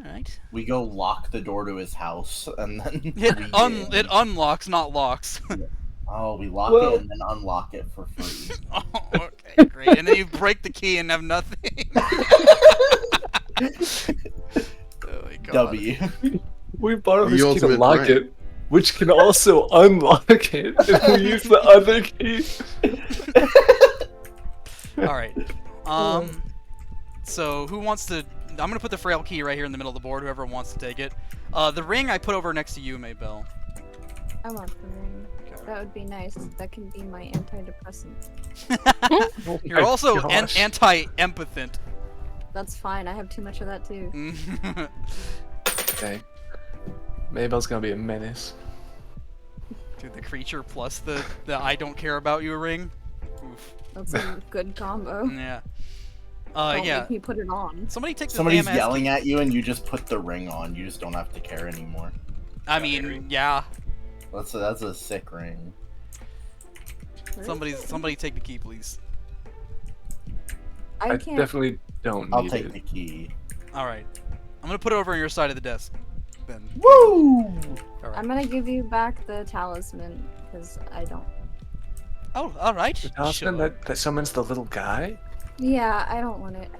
Alright. We go lock the door to his house and then It unlocks, not locks. Oh, we lock Well- it and then unlock it for free. Oh, okay, great. And then you break the key and have nothing. Oh my god. W. We borrowed The this key to ultimate lock prank. it. which can also unlock it if we use the other key. All right. So who wants to? I'm gonna put the frail key right here in the middle of the board. Whoever wants to take it. The ring I put over next to you, Maybell. I want the ring. That would be nice. That can be my antidepressant. Oh You're my also gosh. anti-empathant. That's fine. I have too much of that too. Okay. Maybell's gonna be a menace. Dude, the creature plus the I don't care about you ring. Oof. That's a good combo. Yeah. Don't Yeah. make me put it on. Somebody take the Somebody's damn ass yelling key. at you, and you just put the ring on. You just don't have to care anymore. I mean, yeah. That's a sick ring. Somebody take the key, please. I can't. definitely don't I'll need take it. the key. All right. I'm gonna put it over on your side of the desk. Then. Woo! All right. I'm gonna give you back the talisman because I don't. Oh, all right. The talisman Sure. that summons the little guy? Yeah, I don't want it.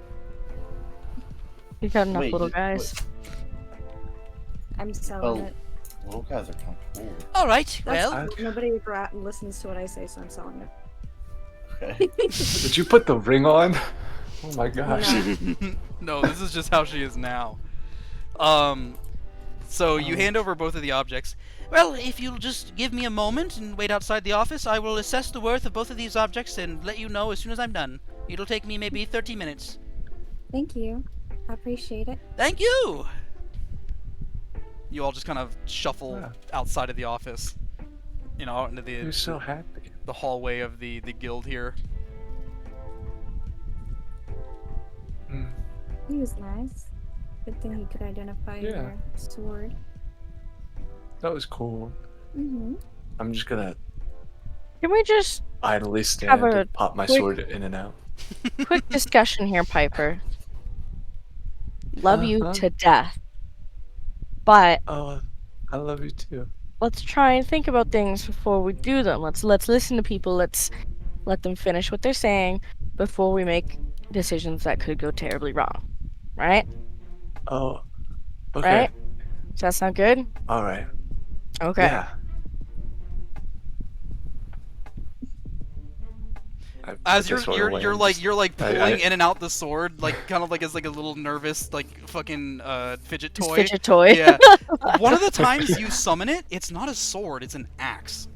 You got enough Wait, little wait. guys. I'm selling Oh. it. Little guys are kind of cool. All right. That's, Well, nobody listens to what I say, so I'm selling it. Okay. Did you put the ring on? Oh my gosh. No. no, this is just how she is now. So you hand over both of the objects. Well, if you'll just give me a moment and wait outside the office, I will assess the worth of both of these objects and let you know as soon as I'm done. It'll take me maybe 30 minutes. Thank you. I appreciate it. Thank you! You all just kind of shuffle Yeah. outside of the office. You know, out into You're so happy. the hallway of the guild here. Mm. He was nice. Good thing he could identify Yeah. your sword. That was cool. Mm-hmm. I'm just gonna Can we just idly stand Have a and pop my quick- sword in and out. quick discussion here, Piper? Love you Uh-huh. to death. But Oh, I love you too. let's try and think about things before we do them. Let's listen to people. Let's let them finish what they're saying before we make decisions that could go terribly wrong. Right? Oh, okay. Right? Does that sound good? All right. Okay. Yeah. I As put you're the sword you're away you're and like just- you're like I- pulling I- in and out the sword, like kind of like as like a little nervous like fucking fidget Just toy. fidget toy. Yeah. One of the times you summon it, it's not a sword, it's an axe.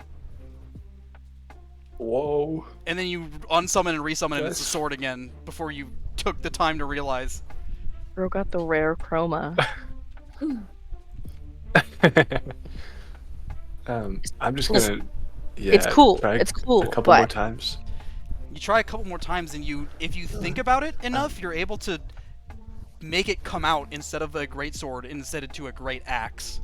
Whoa. And then you unsummon and resummon it, and it's a Yes. sword again before you took the time to realize. Bro got the rare chroma. I'm just It's- gonna. Yeah, it's cool. try It's cool, A couple more but- times. You try a couple more times, and if you think about it enough, you're able to make it come out instead of a great sword, instead to a great axe.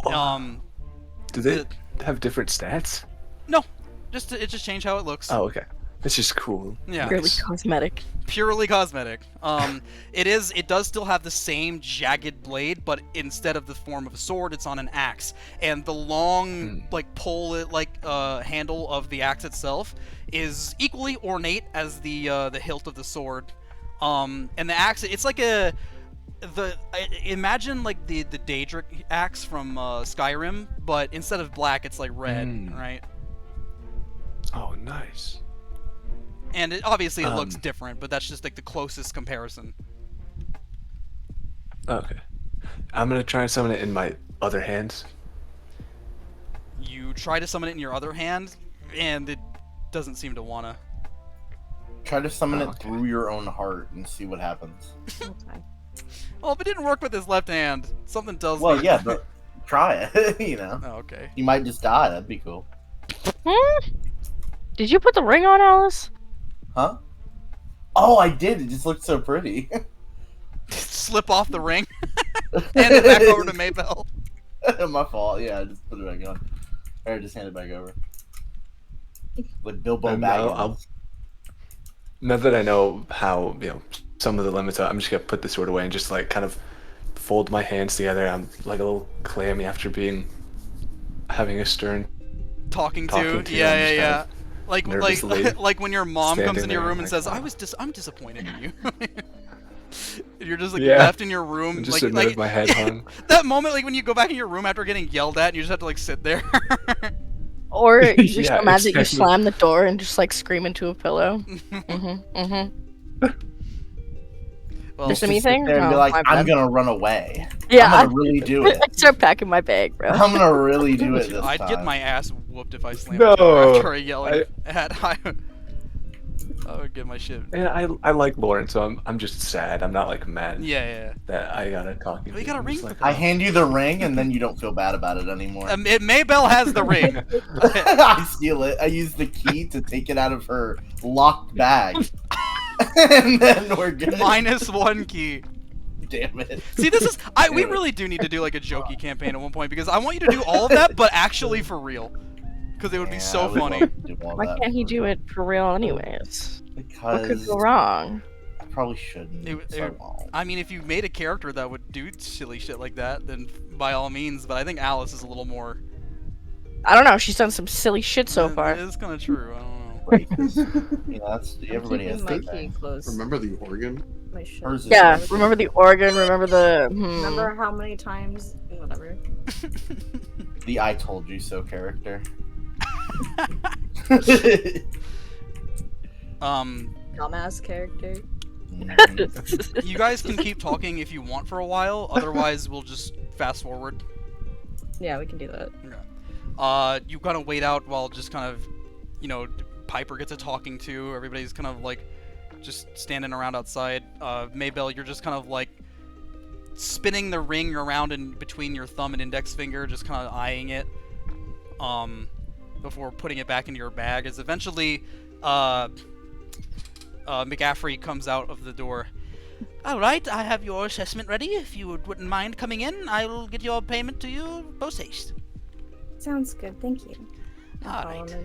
Do they have different stats? No, it just changed how it looks. Oh, okay. It's just cool. Yeah. Really Nice. cosmetic. Purely cosmetic. It does still have the same jagged blade, but instead of the form of a sword, it's on an axe. And the long, like handle of the axe itself is equally ornate as the hilt of the sword. And the axe, it's like imagine like the Daedric axe from Skyrim, but instead of black, it's like red, right? Oh, nice. And obviously it looks Um, different, but that's just like the closest comparison. Okay. I'm gonna try and summon it in my other hand. You try to summon it in your other hand, and it doesn't seem to wanna. Try to summon it Okay. through your own heart and see what happens. Okay. Well, if it didn't work with his left hand, something tells Well, me. yeah, but try it. You know, Oh, okay. you might just die. That'd be cool. Did you put the ring on, Alice? Huh? Oh, I did. It just looked so pretty. Slip off the ring, hand it back over to Maybell. My fault. Yeah, I just put it back on. Or just hand it back over. With Bilbo And Baggins. now that I know how, some of the limits are, I'm just gonna put the sword away and just like kind of fold my hands together. I'm like a little clammy after having a stern. Talking to, Talking to, yeah, I'm yeah, just yeah. kind of Like nervously like when your mom comes standing into your there, room and like, says, "Oh." I'm disappointed in you." You're just like Yeah. left in your room, I'm just like sitting there with my head hung. that moment, like when you go back in your room after getting yelled at, and you just have to like sit there. Or you're so Yeah, mad that you exactly. slam the door and just like scream into a pillow. Well, There's Just me sit thing? there and be Oh, like, my I'm bad. gonna run away. Yeah, I'm gonna really do it. I start packing my bag, bro. I'm gonna really do it this I'd time. get my ass whooped if I slammed the door No, after I yelling at. I would get my shit. And I like Lauren, so I'm just sad. I'm not like mad Yeah. that I gotta talk. Well, you got a I'm ring just for like, her. I hand you the ring, and then you don't feel bad about it anymore. Maybell has the ring. I steal it. I use the key to take it out of her locked bag, and then we're good. -1 key. Damn it. See, this is we really do need to do like a jokey campaign at one point because I want you to do all of that, but actually for real, because it would be Yeah, I so would funny. love to do all Why that can't he for- do it for real anyways? What could Because go wrong? I probably shouldn't. so I won't. I mean, if you made a character that would do silly shit like that, then by all means. But I think Alice is a little more. I don't know. She's done some silly shit so far. It is kind of true. I don't know. Right, 'cause, that's I'm everybody has keeping my that key thing. close. Remember the organ? My shit. Hers is- Yeah, remember the organ, remember the... Remember how many times? Whatever. The "I told you so" character. Dumbass character. Mhm. You guys can keep talking if you want for a while. Otherwise, we'll just fast forward. Yeah, we can do that. You kind of wait out while just kind of, Piper gets a talking to. Everybody's kind of like just standing around outside. Maybell, you're just kind of like spinning the ring around in between your thumb and index finger, just kind of eyeing it. Before putting it back into your bag, as eventually, McAfee comes out of the door. All right, I have your assessment ready. If you wouldn't mind coming in, I will get your payment to you post haste. Sounds good, thank you. All right.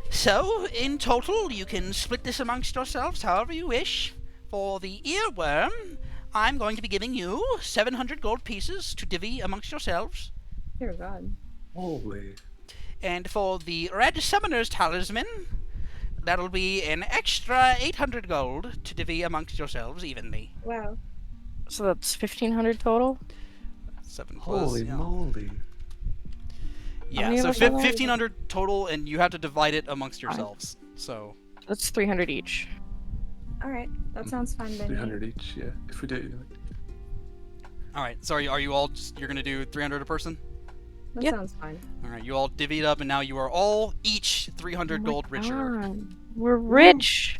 So, in total, you can split this amongst yourselves however you wish. For the earworm, I'm going to be giving you 700 gold pieces to divvy amongst yourselves. Dear God. holy. And for the red summoner's talisman, that'll be an extra 800 gold to divvy amongst yourselves evenly. Wow. So that's 1,500 total? 7 plus. Holy yeah. moly. Yeah, many so of us are there? 1,500 total, and you have to divide it amongst yourselves. So, That's 300 each. Alright, that sounds fine by me. 300 each, yeah. If we do. alright, so are you all just, you're gonna do 300 a person? That Yep. sounds fine. Alright, you all divvied up, and now you are all each 300 gold richer. God, we're rich.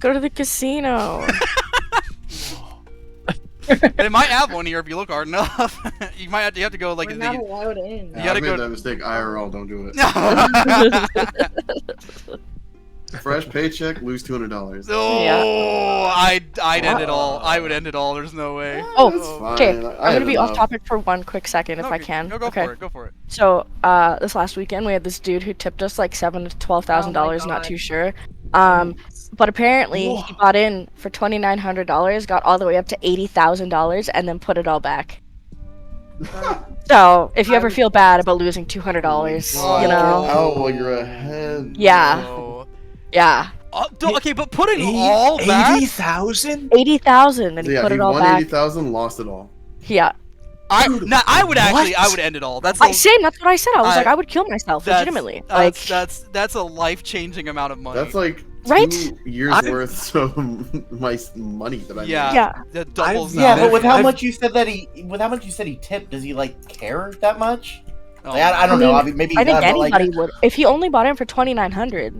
Go to the casino. They might have one here if you look hard enough. you have to go like We're in not the. allowed in. You Yeah, gotta I made go- that mistake. IRL, don't do it. Fresh paycheck, lose $200. Oh, I'd end it all. I would end it all. There's no way. Oh, That's fine. okay. I I'm had gonna be off enough. topic for one quick second if No, I can. No, go okay. for it. Go for it. So, this last weekend we had this dude who tipped us like $7,000 to $12,000, not God. too sure. But apparently he bought in for $2,900, got all the way up to $80,000, and then put it all back. So, if you ever feel bad about losing $200, you know, Oh, well, you're ahead. yeah, Oh. yeah, Okay, but putting all that. 80,000? 80,000, and he Yeah, put he it all won back. 80,000, lost it all. Yeah, I would actually. I what? would end it all. That's same. That's what I said. I was I- like, I would kill myself that's- legitimately. That's, Like, that's a life-changing amount of money. That's like Right? 2 years I- worth of my money that I Yeah. made. yeah. That doubles. Yeah, now. but with how I've- much you said that he tipped, does he like care that much? Oh, Like, I don't know. I mean, maybe he I think does, but, like, anybody would. If he only bought in for 2,900,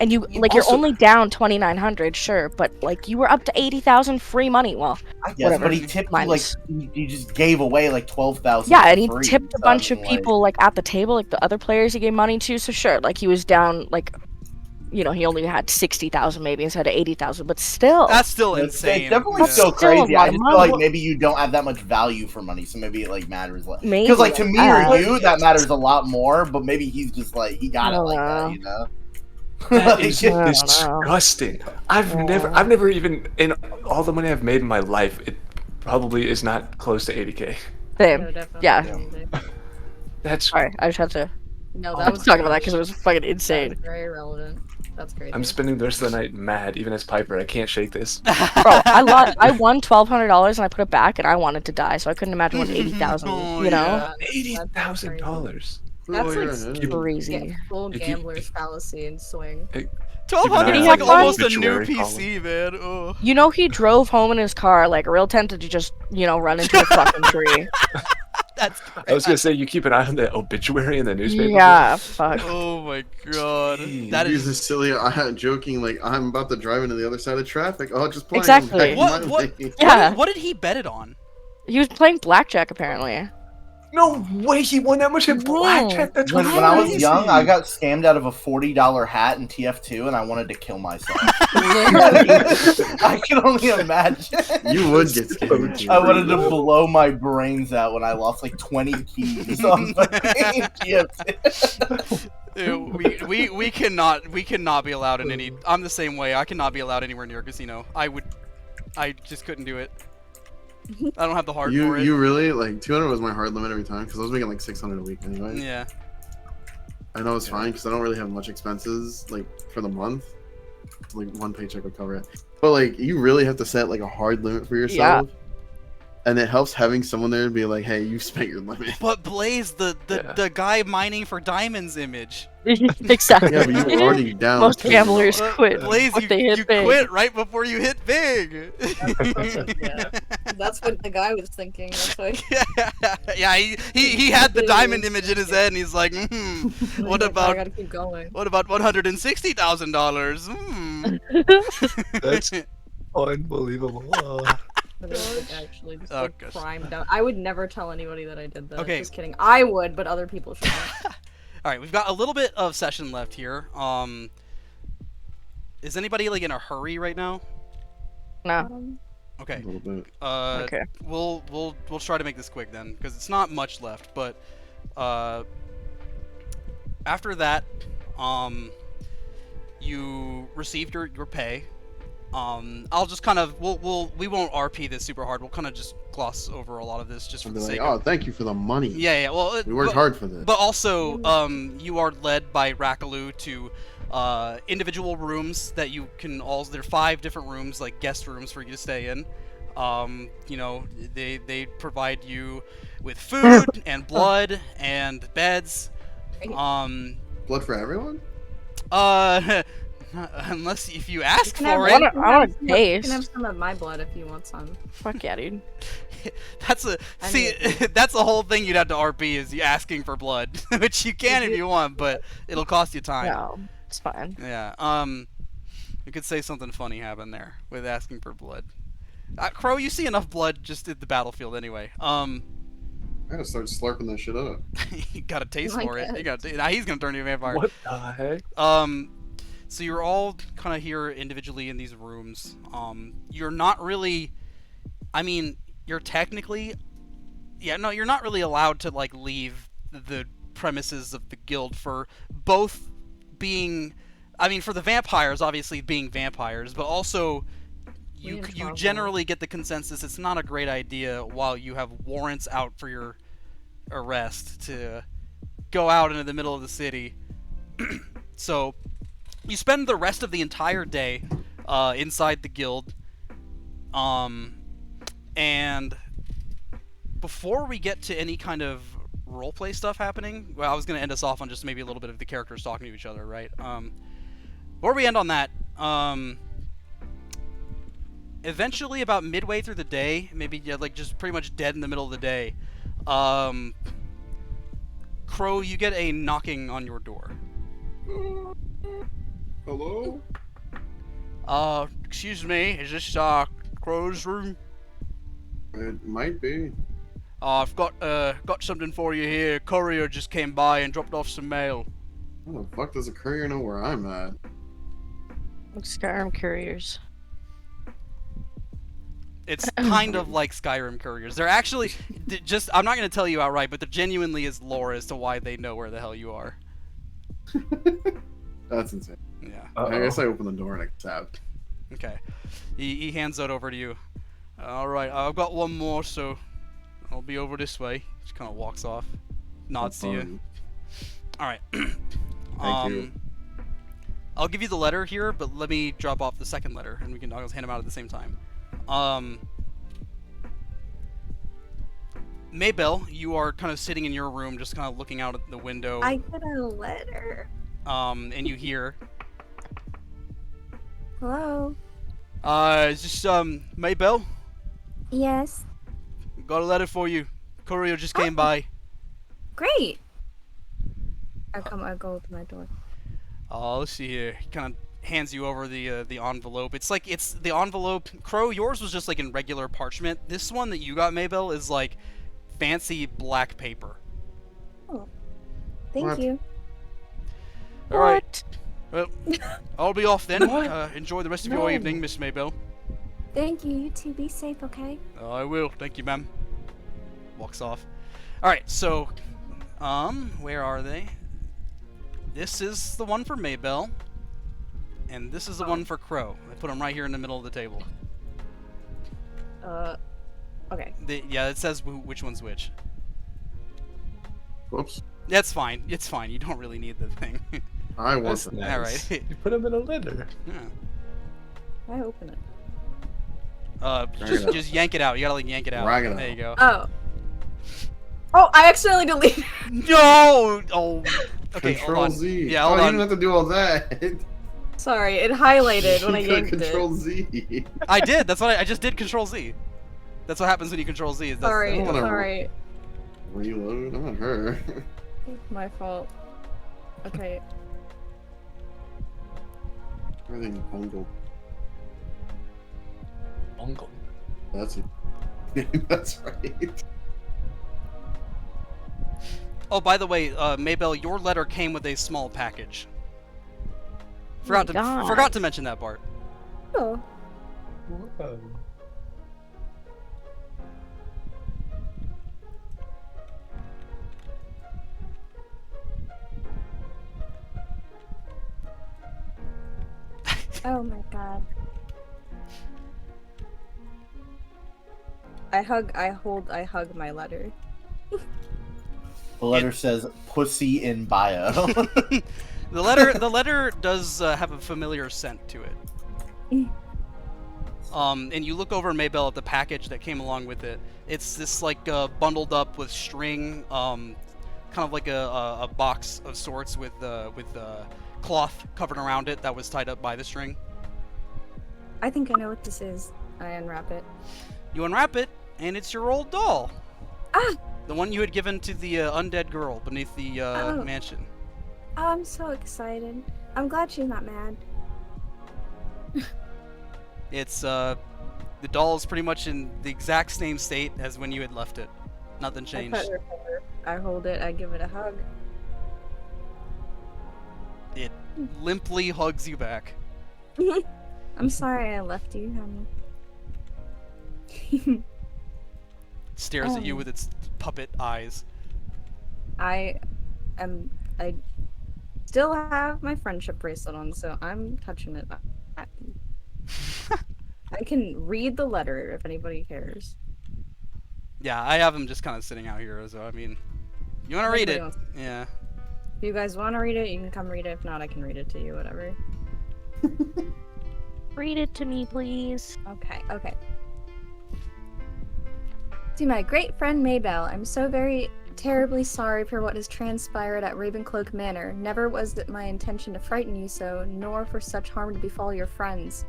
and you You like, you're also- only down 2,900, sure, but like, you were up to 80,000 free money. Well, I guess, whatever, but he tipped you, like minus. he just gave away like 12,000. yeah, and he free, tipped a so, bunch I of mean, like, people like at the table, like the other players he gave money to. So sure, like he was down like, he only had 60,000 maybe instead of 80,000, but still. That's still It's insane. definitely That's still still a crazy. lot I of just feel like money. maybe you don't have that much value for money, so maybe it like matters less. Maybe, Because like to me yeah. or you, that matters a lot more. But maybe he's just like he got it like that, you know. That is I don't know. disgusting. I've never even, in all the money I've made in my life, it probably is not close to 80K. Same. No, definitely. Yeah. That's Sorry, I just had to. No, Oh that my was Talk about that because it was fucking that insane. was very relevant. That's crazy. I'm spending the rest of the night mad, even as Piper. I can't shake this. Bro, I won $1,200 and I put it back, and I wanted to die, so I couldn't imagine winning 80,000. Oh, You know, yeah. $80,000. That's Oh, like yeah. crazy. full If you- gambler's fallacy and swing. 1,200 Did is he like have fun? almost a new Obituary PC, man. Oh. You know, he drove home in his car, like real tempted to just, run into a fucking tree. That's I was gonna say you keep an eye on the obituary in the newspaper. Yeah, fuck. Oh my god. Jeez. That He's is just silly. Joking like I'm about to drive into the other side of traffic. Oh, just playing. Exactly. back in What- my what- lane. Yeah, what did he bet it on? he was playing blackjack apparently. No way, he won that much in blackjack. That's When I was crazy. young, I got scammed out of a $40 hat in TF2, and I wanted to kill myself. I can only imagine. You would get scared. I wanted to blow my brains out when I lost like 20 keys on fucking TF2. Dude, we cannot be allowed in any. I'm the same way. I cannot be allowed anywhere near a casino. I just couldn't do it. I don't have the heart for it. You really like 200 was my hard limit every time because I was making like 600 a week anyway. Yeah. I know it's fine because I don't really have much expenses like for the month. Like one paycheck would cover it. But like you really have to set like a hard limit for yourself. And it helps having someone there to be like, hey, you spent your limit. But Blaze, the guy mining for diamonds image. Exactly. Yeah, but you were already down. Most gamblers quit. Blaze, What they you hit big. quit right before you hit big. Yeah. That's what the guy was thinking. That's why. Yeah, he had the diamond image in his head, and he's like, what I about gotta keep going. $160,000? That's unbelievable. But it was actually just Oh, like gosh. primed out. I would never tell anybody that I did that. Okay. Just kidding. I would, but other people shouldn't. All right, we've got a little bit of session left here. Is anybody like in a hurry right now? No. Okay. A little bit. Okay. We'll try to make this quick then, because it's not much left. But after that, you received your pay. I'll just kind of we won't RP this super hard. We'll kind of just gloss over a lot of this just for I'd the be like, sake. oh, thank you for the money. Yeah. Well, We worked hard for this. But also, you are led by Rakaloo to individual rooms that you can all. There are 5 different rooms, like guest rooms, for you to stay in. They provide you with food and blood and beds. Blood for everyone? Unless if you ask You can for have- it. you can I wanna have some of- You taste. can have some of my blood if you want some. Fuck yeah, dude. That's that's the whole thing you'd have to RP is you asking for blood, which you can if you want, but it'll cost you time. No, it's fine. Yeah. You could say something funny happened there with asking for blood. Crow, you see enough blood just at the battlefield anyway. I gotta start slurping that shit up. You got a taste My for it. God. You got now he's gonna turn you a vampire. What the heck? So you're all kind of here individually in these rooms. You're not really. I mean, you're technically. Yeah, no, you're not really allowed to like leave the premises of the guild for both being. I mean, for the vampires, obviously being vampires, but also you Reinforcement. generally get the consensus it's not a great idea while you have warrants out for your arrest to go out into the middle of the city. So you spend the rest of the entire day inside the guild. And before we get to any kind of roleplay stuff happening, well, I was going to end us off on just maybe a little bit of the characters talking to each other, right? Before we end on that, eventually about midway through the day, maybe like just pretty much dead in the middle of the day, Crow, you get a knocking on your door. Hello? Excuse me, is this Crow's room? It might be. I've got something for you here. Courier just came by and dropped off some mail. How the fuck does a courier know where I'm at? Like Skyrim couriers. It's kind of like Skyrim couriers. They're actually just. I'm not gonna tell you outright, but there genuinely is lore as to why they know where the hell you are. That's insane. Yeah. I guess I open the door and accept. Okay. He hands that over to you. All right. I've got one more, so I'll be over this way. Just kind of walks off, nods to you. Fun. All right. Thank you. I'll give you the letter here, but let me drop off the second letter, and I'll hand them out at the same time. Maybell, you are kind of sitting in your room, just kind of looking out at the window. I get a letter. And you hear, Hello? is this, Maybell? Yes. Got a letter for you. Courier just came by. Great. I go open my door. Let's see here. He kind of hands you over the envelope. It's the envelope. Crow, yours was just like in regular parchment. This one that you got, Maybell, is like fancy black paper. Oh, thank What? you. All right. Well, I'll be off then. Enjoy the rest of your evening, Miss Maybell. Thank you. You two be safe, okay? I will. Thank you, ma'am. Walks off. All right. So, where are they? This is the one for Maybell, and this is the one for Crow. I put them right here in the middle of the table. Okay. Yeah, it says which one's which. Whoops. That's fine. It's fine. You don't really need the thing. I want That's that. nice. All right. You put them in a litter. Yeah. I open it. Just yank it out. You gotta like yank it out. Drag it There out. you go. Oh. Oh, I accidentally deleted. No. Oh. Okay. Hold Control on. Z. Yeah. Oh, Hold you on. didn't have to do all that. Sorry, it highlighted when I You could yanked Control it. Z. I did. That's what I just did. Control Z. That's what happens when you Control Z. That's, Sorry, I don't wanna- sorry. Reload. I'm on her. My fault. Okay. Everything bungled. Bungle. That's it. That's right. Oh, by the way, Maybell, your letter came with a small package. Forgot God. to mention that part. Oh. Oh my god. I hug my letter. The letter says "pussy in bio." The letter does have a familiar scent to it. And you look over, Maybell, at the package that came along with it. It's this like bundled up with string, kind of like a box of sorts with cloth covered around it that was tied up by the string. I think I know what this is. I unwrap it. You unwrap it, and it's your old doll. Ah! The one you had given to the undead girl beneath the Oh. mansion. Oh, I'm so excited. I'm glad she's not mad. It's the doll is pretty much in the exact same state as when you had left it. Nothing I changed. pet her. I hold it. I give it a hug. It limply hugs you back. I'm sorry I left you, honey. Stares at you with its puppet eyes. I still have my friendship bracelet on, so I'm touching it. I can read the letter if anybody cares. Yeah, I have him just kind of sitting out here. So I mean, you want to read it? Everybody wants- Yeah. If you guys want to read it, you can come read it. If not, I can read it to you. Whatever. Read it to me, please. Okay. Okay. To my great friend Maybell, I'm so very terribly sorry for what has transpired at Ravencloak Manor. Never was it my intention to frighten you so, nor for such harm to befall your friends.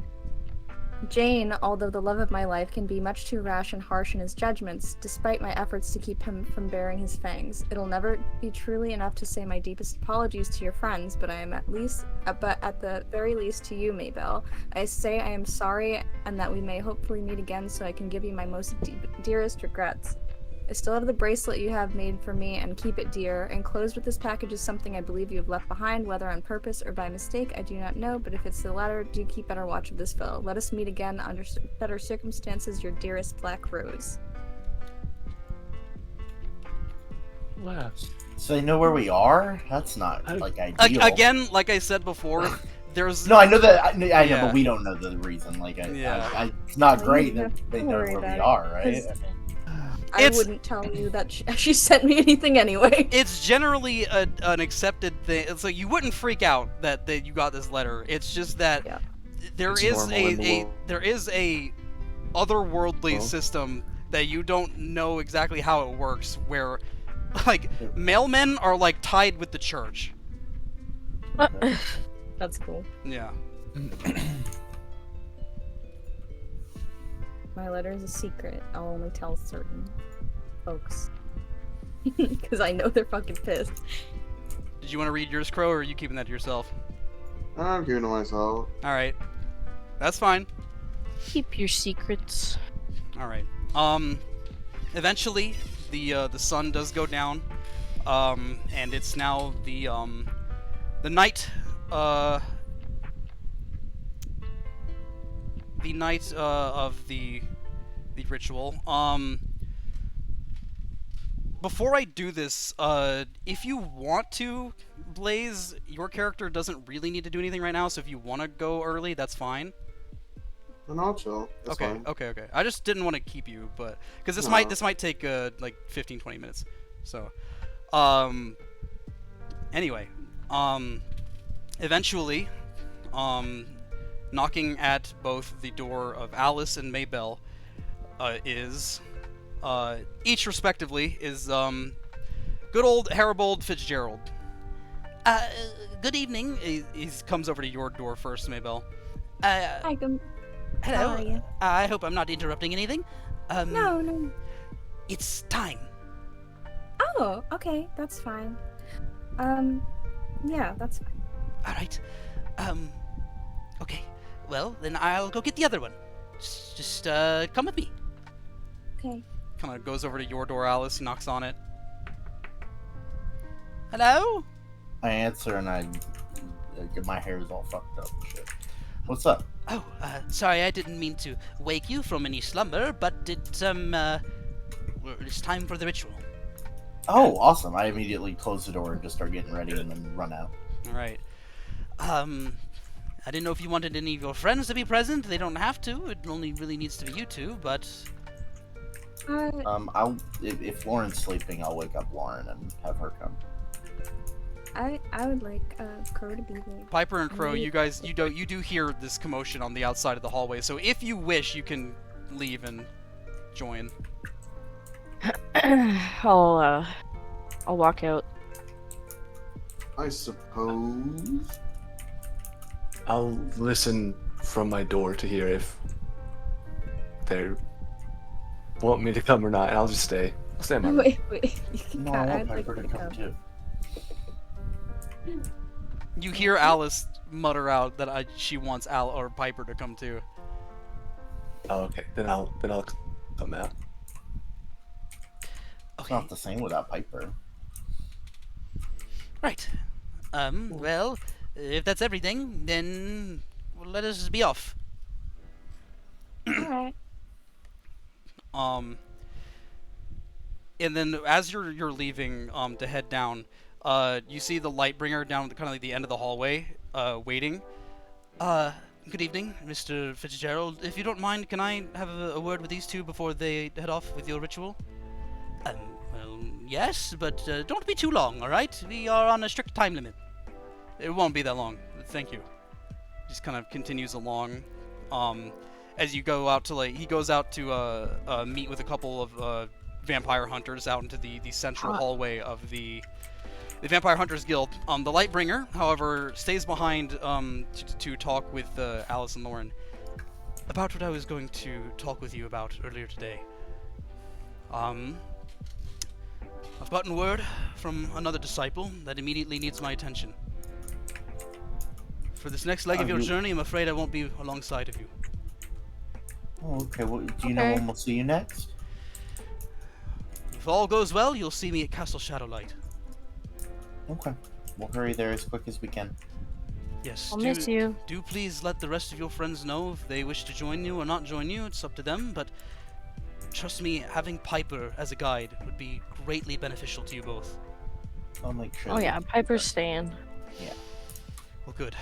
Jane, although the love of my life, can be much too rash and harsh in his judgments, despite my efforts to keep him from baring his fangs. It'll never be truly enough to say my deepest apologies to your friends, but at the very least to you, Maybell. I say I am sorry, and that we may hopefully meet again so I can give you my most dearest regrets. I still have the bracelet you have made for me and keep it dear. Enclosed with this package is something I believe you have left behind, whether on purpose or by mistake, I do not know, but if it's the latter, do keep better watch of this fellow. Let us meet again under better circumstances, your dearest Black Rose. Wow. So they know where we are? That's not like ideal. Again, like I said before, there's No, I know that. I know, Yeah. but we don't know the reason. Like, Yeah. it's not great Yeah, that they don't know worry where we about it, are, right? 'cause I wouldn't tell you that she sent me anything anyway. It's generally an accepted thing. It's like you wouldn't freak out that you got this letter. It's just that there It's is normal in the world. there is a otherworldly system that you don't know exactly how it works, where like mailmen are like tied with the church. That's cool. Yeah. My letter is a secret. I'll only tell certain folks. Because I know they're fucking pissed. Did you want to read yours, Crow, or are you keeping that to yourself? I'm giving it to myself. Alright. That's fine. Keep your secrets. Alright. Eventually, the sun does go down. And it's now the night, of the ritual. Before I do this, if you want to, Blaze, your character doesn't really need to do anything right now, so if you want to go early, that's fine. And I'll chill. That's fine. Okay. I just didn't want to keep you, but because this might take like 15-20 minutes. So, anyway, eventually, knocking at both the door of Alice and Maybell is each respectively is good old Haribold Fitzgerald. Good evening. He comes over to your door first, Maybell. Hi, Hello. How are you? I hope I'm not interrupting anything. No. It's time. Oh, okay, that's fine. Yeah, that's fine. All right. Okay. Well, then I'll go get the other one. Just come with me. Okay. Kind of goes over to your door, Alice, knocks on it. Hello? I answer and I get my hair is all fucked up and shit. What's up? Oh, sorry, I didn't mean to wake you from any slumber, but it's time for the ritual. Oh, awesome. I immediately close the door and just start getting ready and then run out. All right. I didn't know if you wanted any of your friends to be present. They don't have to. It only really needs to be you two, but... If Lauren's sleeping, I'll wake up Lauren and have her come. I would like Crow to be there. Piper and Crow, you guys, you do hear this commotion on the outside of the hallway. So if you wish, you can leave and join. I'll walk out. I suppose. I'll listen from my door to hear if they want me to come or not, and I'll just stay. I'll stay in my room. Wait. No, I want Piper to come too. You hear Alice mutter out that she wants Al or Piper to come too. Oh, okay. Then I'll come out. It's not the same without Piper. Right. Well, if that's everything, then let us be off. Alright. And then as you're leaving to head down, you see the Lightbringer down at kind of like the end of the hallway, waiting. Good evening, Mr. Fitzgerald. If you don't mind, can I have a word with these two before they head off with your ritual? Well, yes, but don't be too long, all right? We are on a strict time limit. It won't be that long. Thank you. Just kind of continues along. As you go out to he goes out to meet with a couple of vampire hunters out into the central hallway of the Vampire Hunters Guild. The Lightbringer, however, stays behind to talk with Alice and Lauren about what I was going to talk with you about earlier today. I've gotten word from another disciple that immediately needs my attention. For this next leg of your journey, I'm afraid I won't be alongside of you. Oh, okay. Well, do you know when we'll see you next? If all goes well, you'll see me at Castle Shadowlight. Okay. We'll hurry there as quick as we can. Yes. I'll miss you. Do please let the rest of your friends know if they wish to join you or not join you. It's up to them, but trust me, having Piper as a guide would be greatly beneficial to you both. I'll make sure. Oh yeah, Piper's staying. Yeah. Well, good.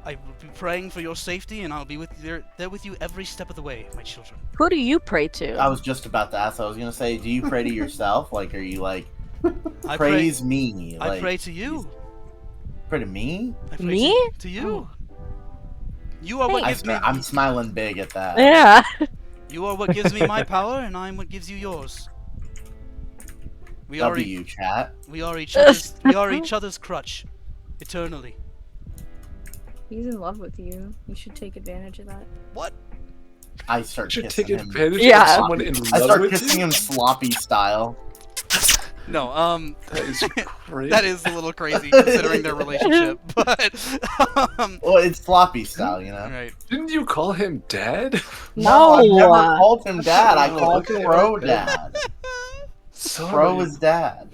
I will be praying for your safety, and I'll be there with you every step of the way, my children. Who do you pray to? I was just about to ask. I was gonna say, do you pray to yourself? Like, are you like, I praise me? I Like, pray to you. pray to me? I pray Me? To you. You are what gives me. I'm smiling big at that. Yeah. You are what gives me my power, and I'm what gives you yours. We are W, chat. we are each other's we are each other's crutch, eternally. He's in love with you. You should take advantage of that. What? I start Should kissing take him. advantage Yeah. of someone in I love start with kissing you? him sloppy style. No, That is crazy. that is a little crazy considering their relationship, but Well, it's sloppy style, you know. right. Didn't you call him dad? No, I've never No. called him dad. I Oh, called okay, Pro okay. dad. Sorry. Pro is dad.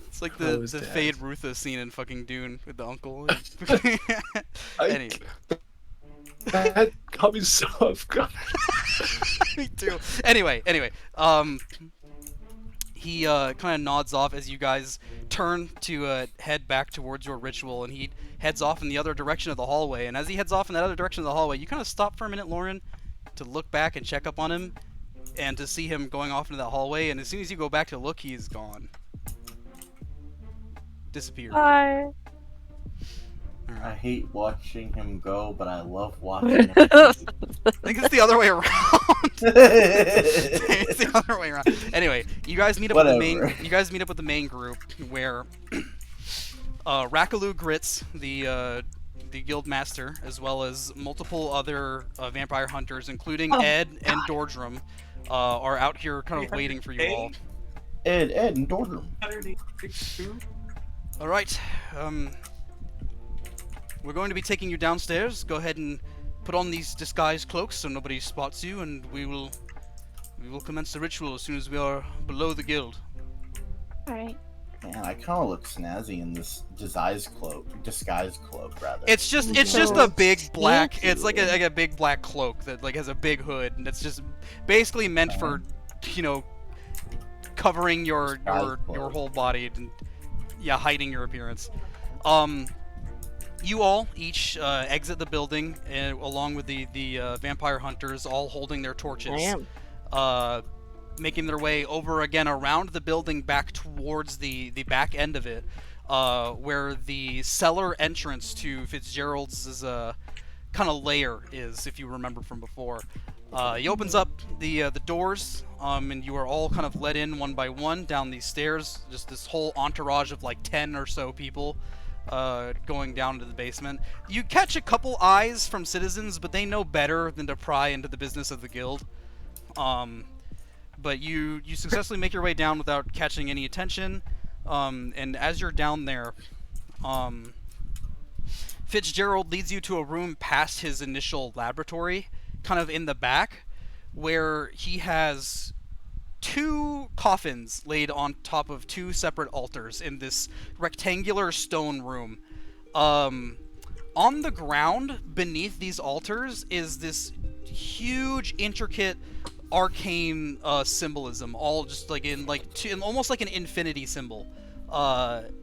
It's like Pro the is dead. Fade Rutha scene in fucking Dune with the uncle. I- That got me so off guard. Me too. Anyway, he kind of nods off as you guys turn to head back towards your ritual, and he heads off in the other direction of the hallway. And as he heads off in that other direction of the hallway, you kind of stop for a minute, Lauren, to look back and check up on him, and to see him going off into that hallway. And as soon as you go back to look, he's gone. Disappeared. Bye. I hate watching him go, but I love watching him. I think it's the other way around. It's the other way around. Anyway, you guys meet up with the main. Whatever. You guys meet up with the main group where Rakaloo Grits, the guild master, as well as multiple other vampire hunters, including Ed and Dordrum, are out here kind of waiting for you all. Ed, and Dordrum. All right. We're going to be taking you downstairs. Go ahead and put on these disguise cloaks so nobody spots you, and we will commence the ritual as soon as we are below the guild. Alright. Man, I kind of look snazzy in this disguise cloak, rather. It's just a big black. It's like a big black cloak that like has a big hood, and it's just basically meant for, covering your whole body and hiding your appearance. You all each exit the building, along with the vampire hunters, all holding their torches. Making their way over again around the building back towards the back end of it, where the cellar entrance to Fitzgerald's kind of lair is, if you remember from before. He opens up the doors, and you are all kind of led in one by one down these stairs. Just this whole entourage of like 10 or so people going down to the basement. You catch a couple eyes from citizens, but they know better than to pry into the business of the guild. But you successfully make your way down without catching any attention. And as you're down there, Fitzgerald leads you to a room past his initial laboratory, kind of in the back, where he has 2 coffins laid on top of 2 separate altars in this rectangular stone room. On the ground beneath these altars is this huge, intricate, arcane symbolism, all just like in almost like an infinity symbol,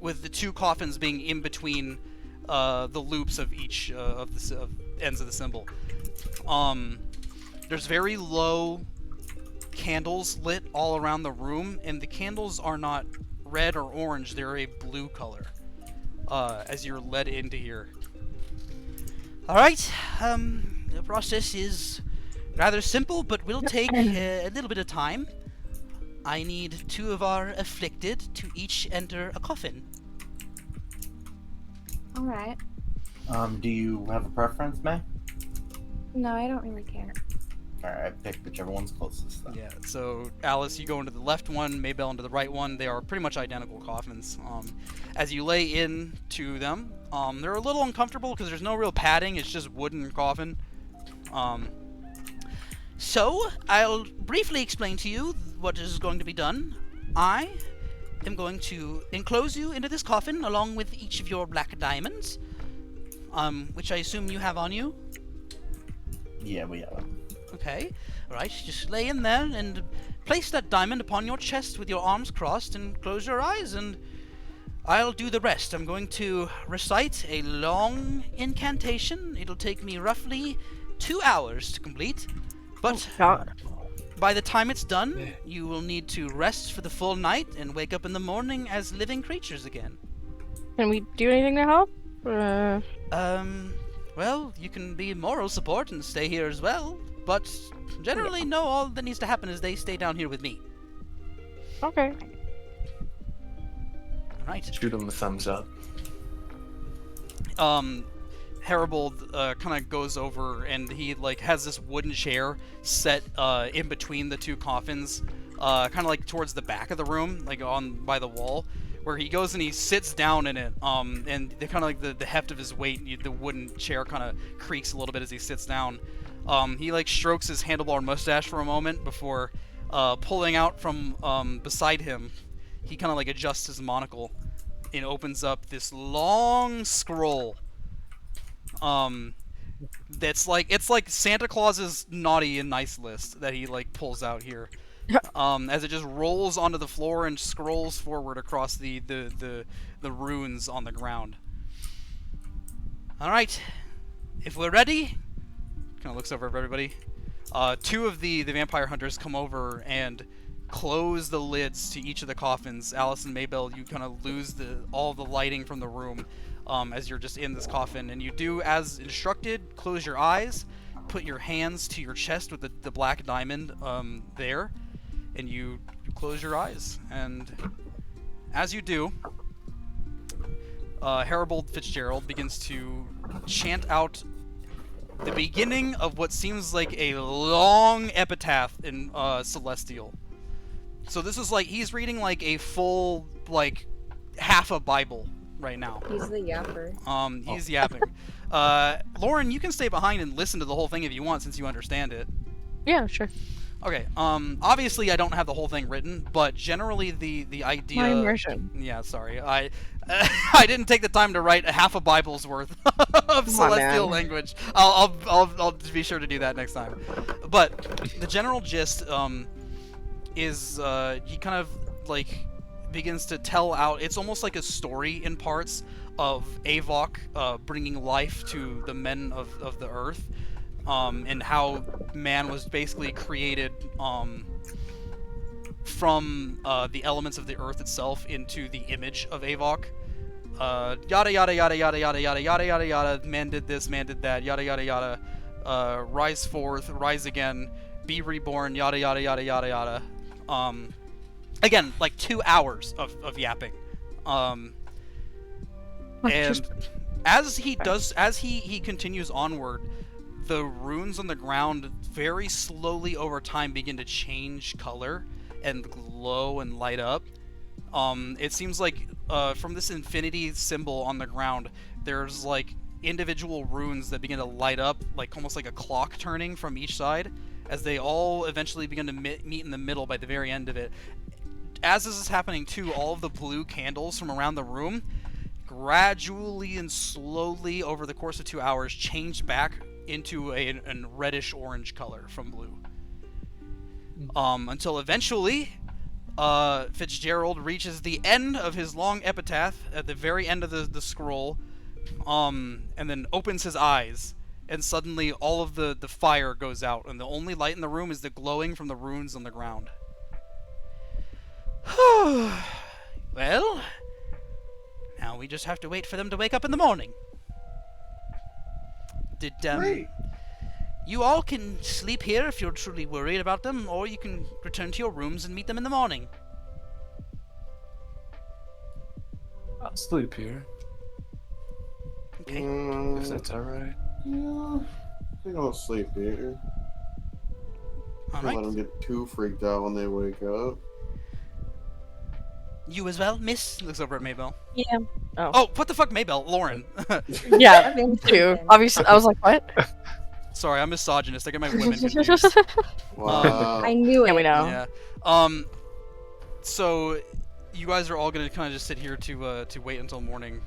with the 2 coffins being in between the loops of each of the ends of the symbol. There's very low candles lit all around the room, and the candles are not red or orange, they're a blue color, as you're led into here. Alright, the process is rather simple, but will take a little bit of time. I need 2 of our afflicted to each enter a coffin. Alright. Do you have a preference, May? No, I don't really care. Alright, pick whichever one's closest then. Yeah, so Alice, you go into the left one, Maybell into the right one. They are pretty much identical coffins. As you lay into them, they're a little uncomfortable because there's no real padding, it's just wooden coffin. So, I'll briefly explain to you what is going to be done. I am going to enclose you into this coffin along with each of your black diamonds, which I assume you have on you. Yeah, we have it. Okay, alright, just lay in there and place that diamond upon your chest with your arms crossed and close your eyes, and I'll do the rest. I'm going to recite a long incantation. It'll take me roughly 2 hours to complete. But God. by the time it's done, you will need to rest for the full night and wake up in the morning as living creatures again. Can we do anything to help? Well, you can be moral support and stay here as well, but generally, no, all that needs to happen is they stay down here with me. Okay. Alright. Shoot him a thumbs up. Haribold kind of goes over and he like has this wooden chair set in between the two coffins, kind of like towards the back of the room, like on by the wall, where he goes and he sits down in it. And the kind of like the heft of his weight, the wooden chair kind of creaks a little bit as he sits down. He like strokes his handlebar mustache for a moment before pulling out from beside him. He kind of like adjusts his monocle and opens up this long scroll. That's like, it's like Santa Claus's naughty and nice list that he like pulls out here. As it just rolls onto the floor and scrolls forward across the runes on the ground. Alright, if we're ready, kind of looks over at everybody. Two of the vampire hunters come over and close the lids to each of the coffins. Alice and Maybell, you kind of lose all the lighting from the room as you're just in this coffin, and you do as instructed. Close your eyes, put your hands to your chest with the black diamond there, and you close your eyes. And as you do, Haribold Fitzgerald begins to chant out the beginning of what seems like a long epitaph in Celestial. So this is like, he's reading like a full, like, half a Bible right now. He's the yapper. He's yapping. Lauren, you can stay behind and listen to the whole thing if you want, since you understand it. Yeah, sure. Okay, obviously I don't have the whole thing written, but generally the idea... My immersion. Yeah, sorry. I didn't take the time to write a half a Bible's worth of Celestial language. I'll be sure to do that next time. But the general gist is he kind of like begins to tell out. It's almost like a story in parts of Avok bringing life to the men of the earth, and how man was basically created from the elements of the earth itself into the image of Avok. Yada yada yada yada yada yada yada yada yada. Man did this, man did that. Yada yada yada. Rise forth, rise again, be reborn. Yada yada yada yada yada. Again, like 2 hours of yapping. And as he does, as he continues onward, the runes on the ground very slowly over time begin to change color and glow and light up. It seems like from this infinity symbol on the ground, there's like individual runes that begin to light up, like almost like a clock turning from each side, as they all eventually begin to meet in the middle by the very end of it. As this is happening too, all of the blue candles from around the room gradually and slowly over the course of 2 hours change back into a reddish orange color from blue. Until eventually Fitzgerald reaches the end of his long epitaph at the very end of the scroll, and then opens his eyes, and suddenly all of the fire goes out, and the only light in the room is the glowing from the runes on the ground. Well, now we just have to wait for them to wake up in the morning. Did you all can sleep here if you're truly worried about them, or you can return to your rooms and meet them in the morning. I'll sleep here. Okay. If that's alright. Yeah, I think I'll sleep here. All Don't right. let them get too freaked out when they wake up. You as well, miss? Looks over at Maybell. Yeah. Oh, what the fuck, Maybell? Lauren. Yeah, I'm me too. interested. Obviously, I was like, what? Sorry, I'm misogynist. I get my women confused. Wow. I knew it. Yeah, we know. Yeah. So you guys are all gonna kind of just sit here to wait until morning.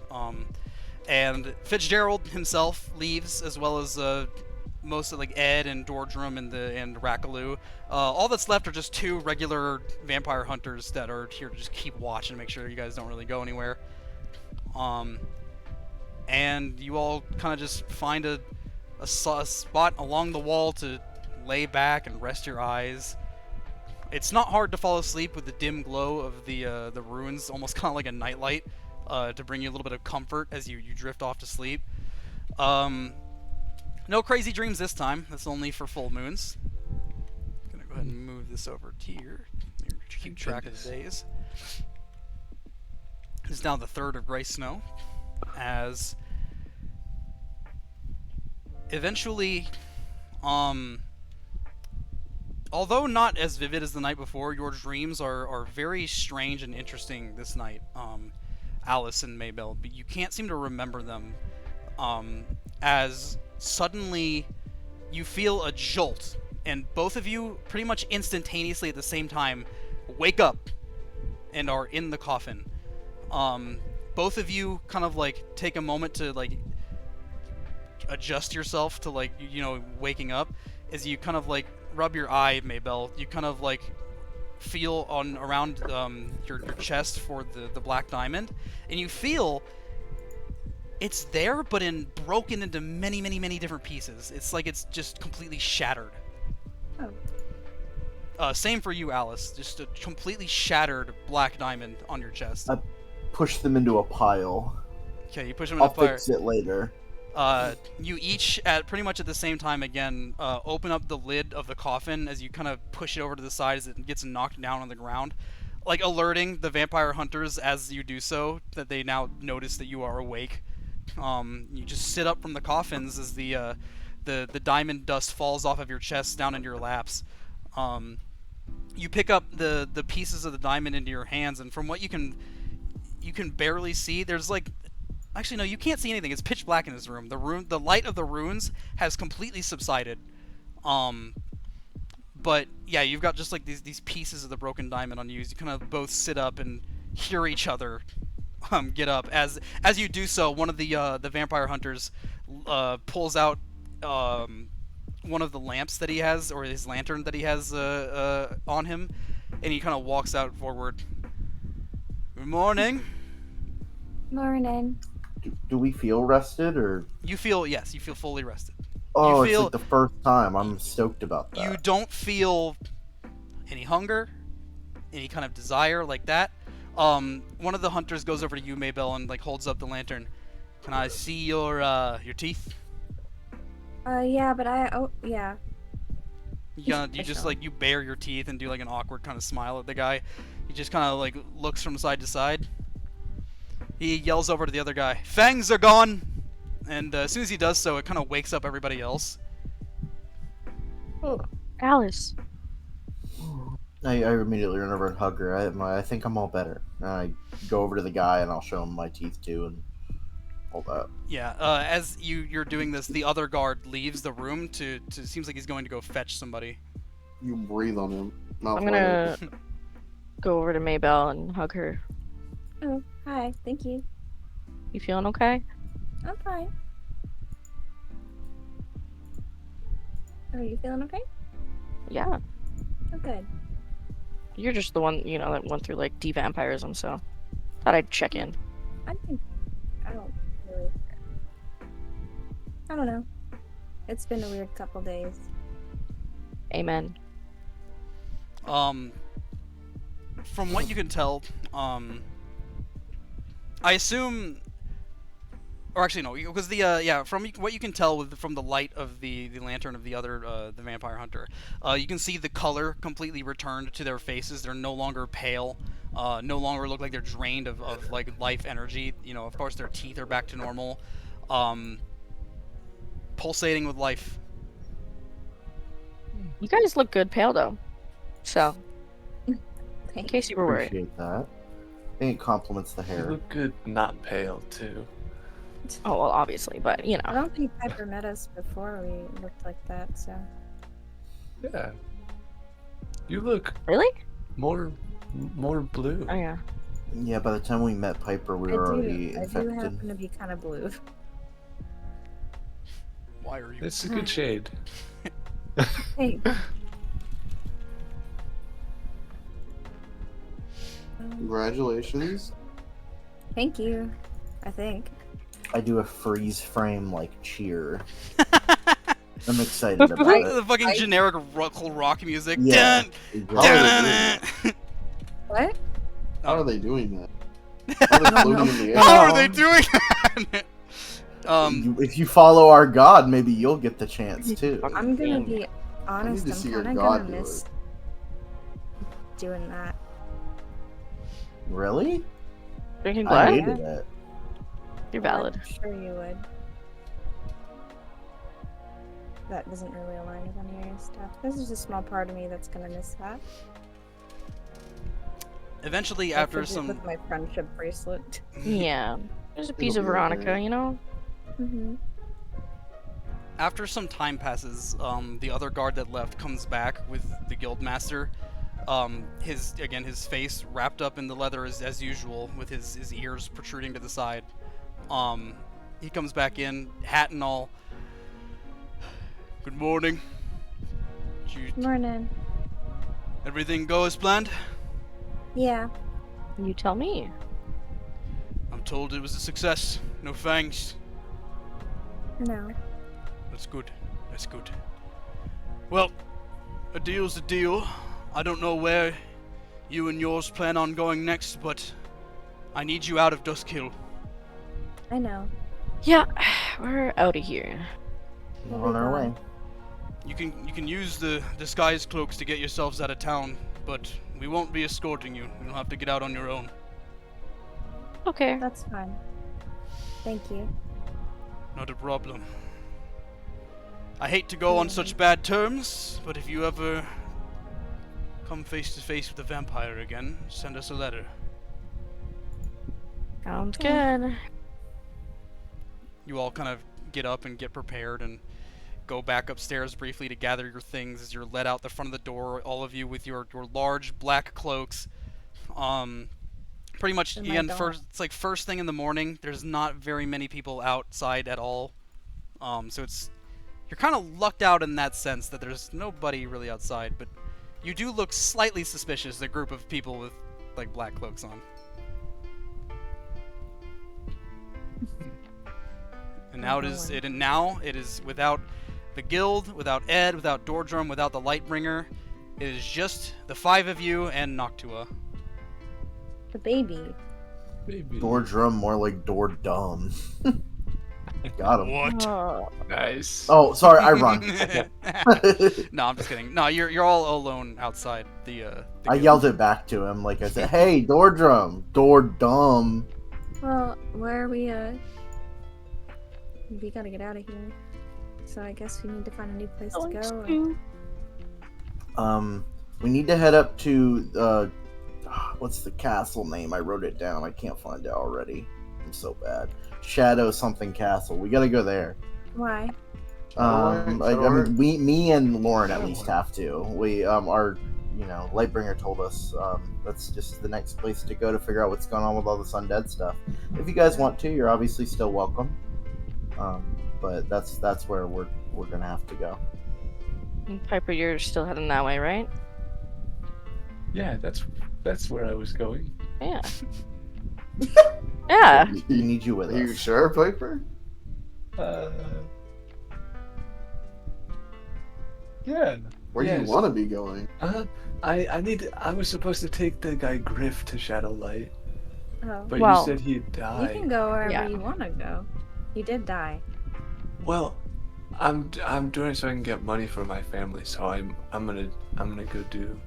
And Fitzgerald himself leaves, as well as most of like Ed and Dordrum and Rackaloo. All that's left are just two regular vampire hunters that are here to just keep watch and make sure you guys don't really go anywhere. And you all kind of just find a spot along the wall to lay back and rest your eyes. It's not hard to fall asleep with the dim glow of the ruins, almost kind of like a nightlight, to bring you a little bit of comfort as you drift off to sleep. No crazy dreams this time. That's only for full moons. Gonna go ahead and move this over to here. Keep track of the days. It's now the 3rd of Gray Snow, as eventually, although not as vivid as the night before, your dreams are very strange and interesting this night, Alice and Maybell, but you can't seem to remember them, as suddenly you feel a jolt, and both of you, pretty much instantaneously at the same time, wake up and are in the coffin. Both of you kind of like take a moment to like adjust yourself to like, you know, waking up. As you kind of like rub your eye, Maybell, you kind of like feel on around your chest for the black diamond, and you feel it's there, but broken into many different pieces. It's like it's just completely shattered. Oh. Same for you, Alice. Just a completely shattered black diamond on your chest. Push them into a pile. Okay, you push them in I'll the fire. fix it later. You each, at pretty much at the same time again, open up the lid of the coffin as you kind of push it over to the side as it gets knocked down on the ground, like alerting the vampire hunters as you do so that they now notice that you are awake. You just sit up from the coffins as the diamond dust falls off of your chest down into your laps. You pick up the pieces of the diamond into your hands, and from what you can barely see, there's like, actually no, you can't see anything. It's pitch black in this room. The light of the runes has completely subsided. But yeah, you've got just like these pieces of the broken diamond on you. You kind of both sit up and hear each other get up. As you do so, one of the vampire hunters pulls out one of the lamps that he has, or his lantern that he has on him, and he kind of walks out forward. Good morning. Morning. Do we feel rested, or? You feel fully rested. Oh, you feel, it's like the first time. I'm stoked about that. You don't feel any hunger, any kind of desire like that. One of the hunters goes over to you, Maybell, and like holds up the lantern. Can I see your teeth? Yeah, but yeah. You just like, you bare your teeth and do like an awkward kind of smile at the guy. He just kind of like looks from side to side. He yells over to the other guy, "Fangs are gone!" And as soon as he does so, it kind of wakes up everybody else. Oh, Alice. I immediately run over and hug her. I think I'm all better. And I go over to the guy and I'll show him my teeth too and all that. Yeah, as you're doing this, the other guard leaves the room to seems like he's going to go fetch somebody. You breathe on him. I'm gonna go over to Maybell and hug her. Oh, hi. Thank you. You feeling okay? I'm fine. Are you feeling okay? Yeah. Oh, good. You're just the one, you know, that went through like de-vampirism, so thought I'd check in. I don't really. I don't know. It's been a weird couple days. Amen. From what you can tell, I assume, or actually no, because from what you can tell from the light of the lantern of the other the vampire hunter, you can see the color completely returned to their faces. They're no longer pale, no longer look like they're drained of like life energy. You know, of course their teeth are back to normal, pulsating with life. You guys look good pale though, so in Thanks. case you were worried. Appreciate that. I think it compliments the You hair. look good, not pale, too. Oh well, obviously, but you I know. don't think Piper met us before we looked like that, so. Yeah. You look Really? more blue. Oh yeah. Yeah, by the time we met Piper, we were already I do infected. happen to be kind of blue. Why are you? It's a good shade. Hey. Congratulations. Thank you. I think. I do a freeze frame like cheer. I'm excited about it. The fucking generic rock music. Yeah, Dun, exactly. How are they doing What? How are they doing that? How are they floating in the air? How are they doing that? If you follow our god, maybe you'll get the chance too. I'm gonna be honest, to I'm see your kinda god gonna do miss doing that. Really? Drinking I blood? hated it. You're Well, valid. I'm sure you would. That doesn't really align with any of your stuff. This is a small part of me that's gonna miss that. Eventually, I after could do it some with my friendship bracelet. Yeah. There's a piece It'll of be Veronica, okay. you know? Mm-hmm. after some time passes, the other guard that left comes back with the guildmaster. His face wrapped up in the leather as usual, with his ears protruding to the side. He comes back in, hat and all. Good morning. Morning. Everything go as planned? Yeah. You tell me. I'm told it was a success. No fangs. No. That's good. That's good. Well, a deal's a deal. I don't know where you and yours plan on going next, but I need you out of Duskhill. I know. Yeah, we're out of here. We're We'll on be our way. gone. You can use the disguise cloaks to get yourselves out of town, but we won't be escorting you. You'll have to get out on your own. Okay. That's fine. Thank you. Not a problem. I hate to go on such bad terms, but if you ever come face to face with a vampire again, send us a letter. Sounds good. You all kind of get up and get prepared and go back upstairs briefly to gather your things as you're led out the front of the door, all of you with your large black cloaks. Pretty much, And my again, dog. it's like first thing in the morning. There's not very many people outside at all. So you're kind of lucked out in that sense that there's nobody really outside, but you do look slightly suspicious, the group of people with like black cloaks on. And now it is without the guild, without Ed, without Dordrum, without the Lightbringer. It is just the five of you and Noctua. The baby. Maybe. Door drum, more like door dumb. Got him. What? Oh, Nice. Oh, sorry, I run. No, I'm just kidding. No, you're all alone outside the I guild. yelled it back to him, like I said, "Hey, door drum, door dumb." Well, where are we, we gotta get out of here. So I guess we need to find a new place to go. We need to head up to what's the castle name? I wrote it down. I can't find it already. I'm so bad. Shadow something castle. We gotta go there. Why? I mean, me and Lauren at least have to. We our Lightbringer told us that's just the next place to go to figure out what's going on with all this undead stuff. If you guys want to, you're obviously still welcome. But that's where we're gonna have to go. Piper, you're still heading that way, right? Yeah, that's where I was going. Yeah. Yeah. We need you with Are you us. sure, Piper? Yeah. Where do you Yes. want to be going? I was supposed to take the guy Griff to Shadowlight, Oh. but Well, you said he'd You die. can go wherever Yeah. you want to go. He did die. Well, I'm doing it so I can get money for my family. So I'm gonna go do.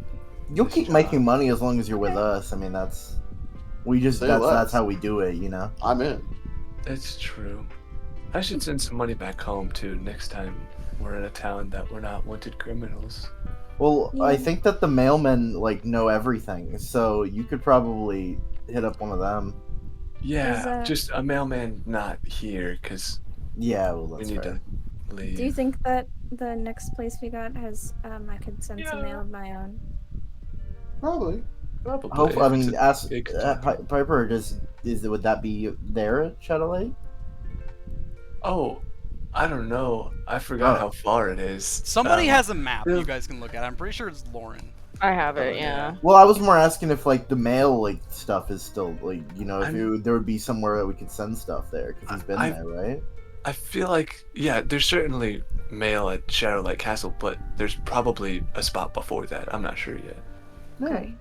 You'll this keep job. making money as long as you're with us. I mean, Say that's less. how we do it, you know. I'm in. That's true. I should send some money back home too next time we're in a town that we're not wanted criminals. Well, I Yeah. think that the mailmen know everything, so you could probably hit up one of them. Yeah, Is, just a mailman not here because Yeah, well, we that's need fair. to leave. Do you think that the next place we got has, I could send some Yeah. mail of my own? Probably. Probably. Hope. I if it's mean, a ask big Piper. Would that be there at Shadowlight? Oh, I don't know. I forgot Oh. how far it is. Somebody has a map yeah. you guys can look at. I'm pretty sure it's Lauren. I have Oh, it, yeah. Well, I was more asking if like the mail like stuff is still like if I'm- there would be somewhere that we could send stuff there because he's been I- there, right? I feel like, yeah, there's certainly mail at Shadowlight Castle, but there's probably a spot before that. I'm not sure yet. Okay.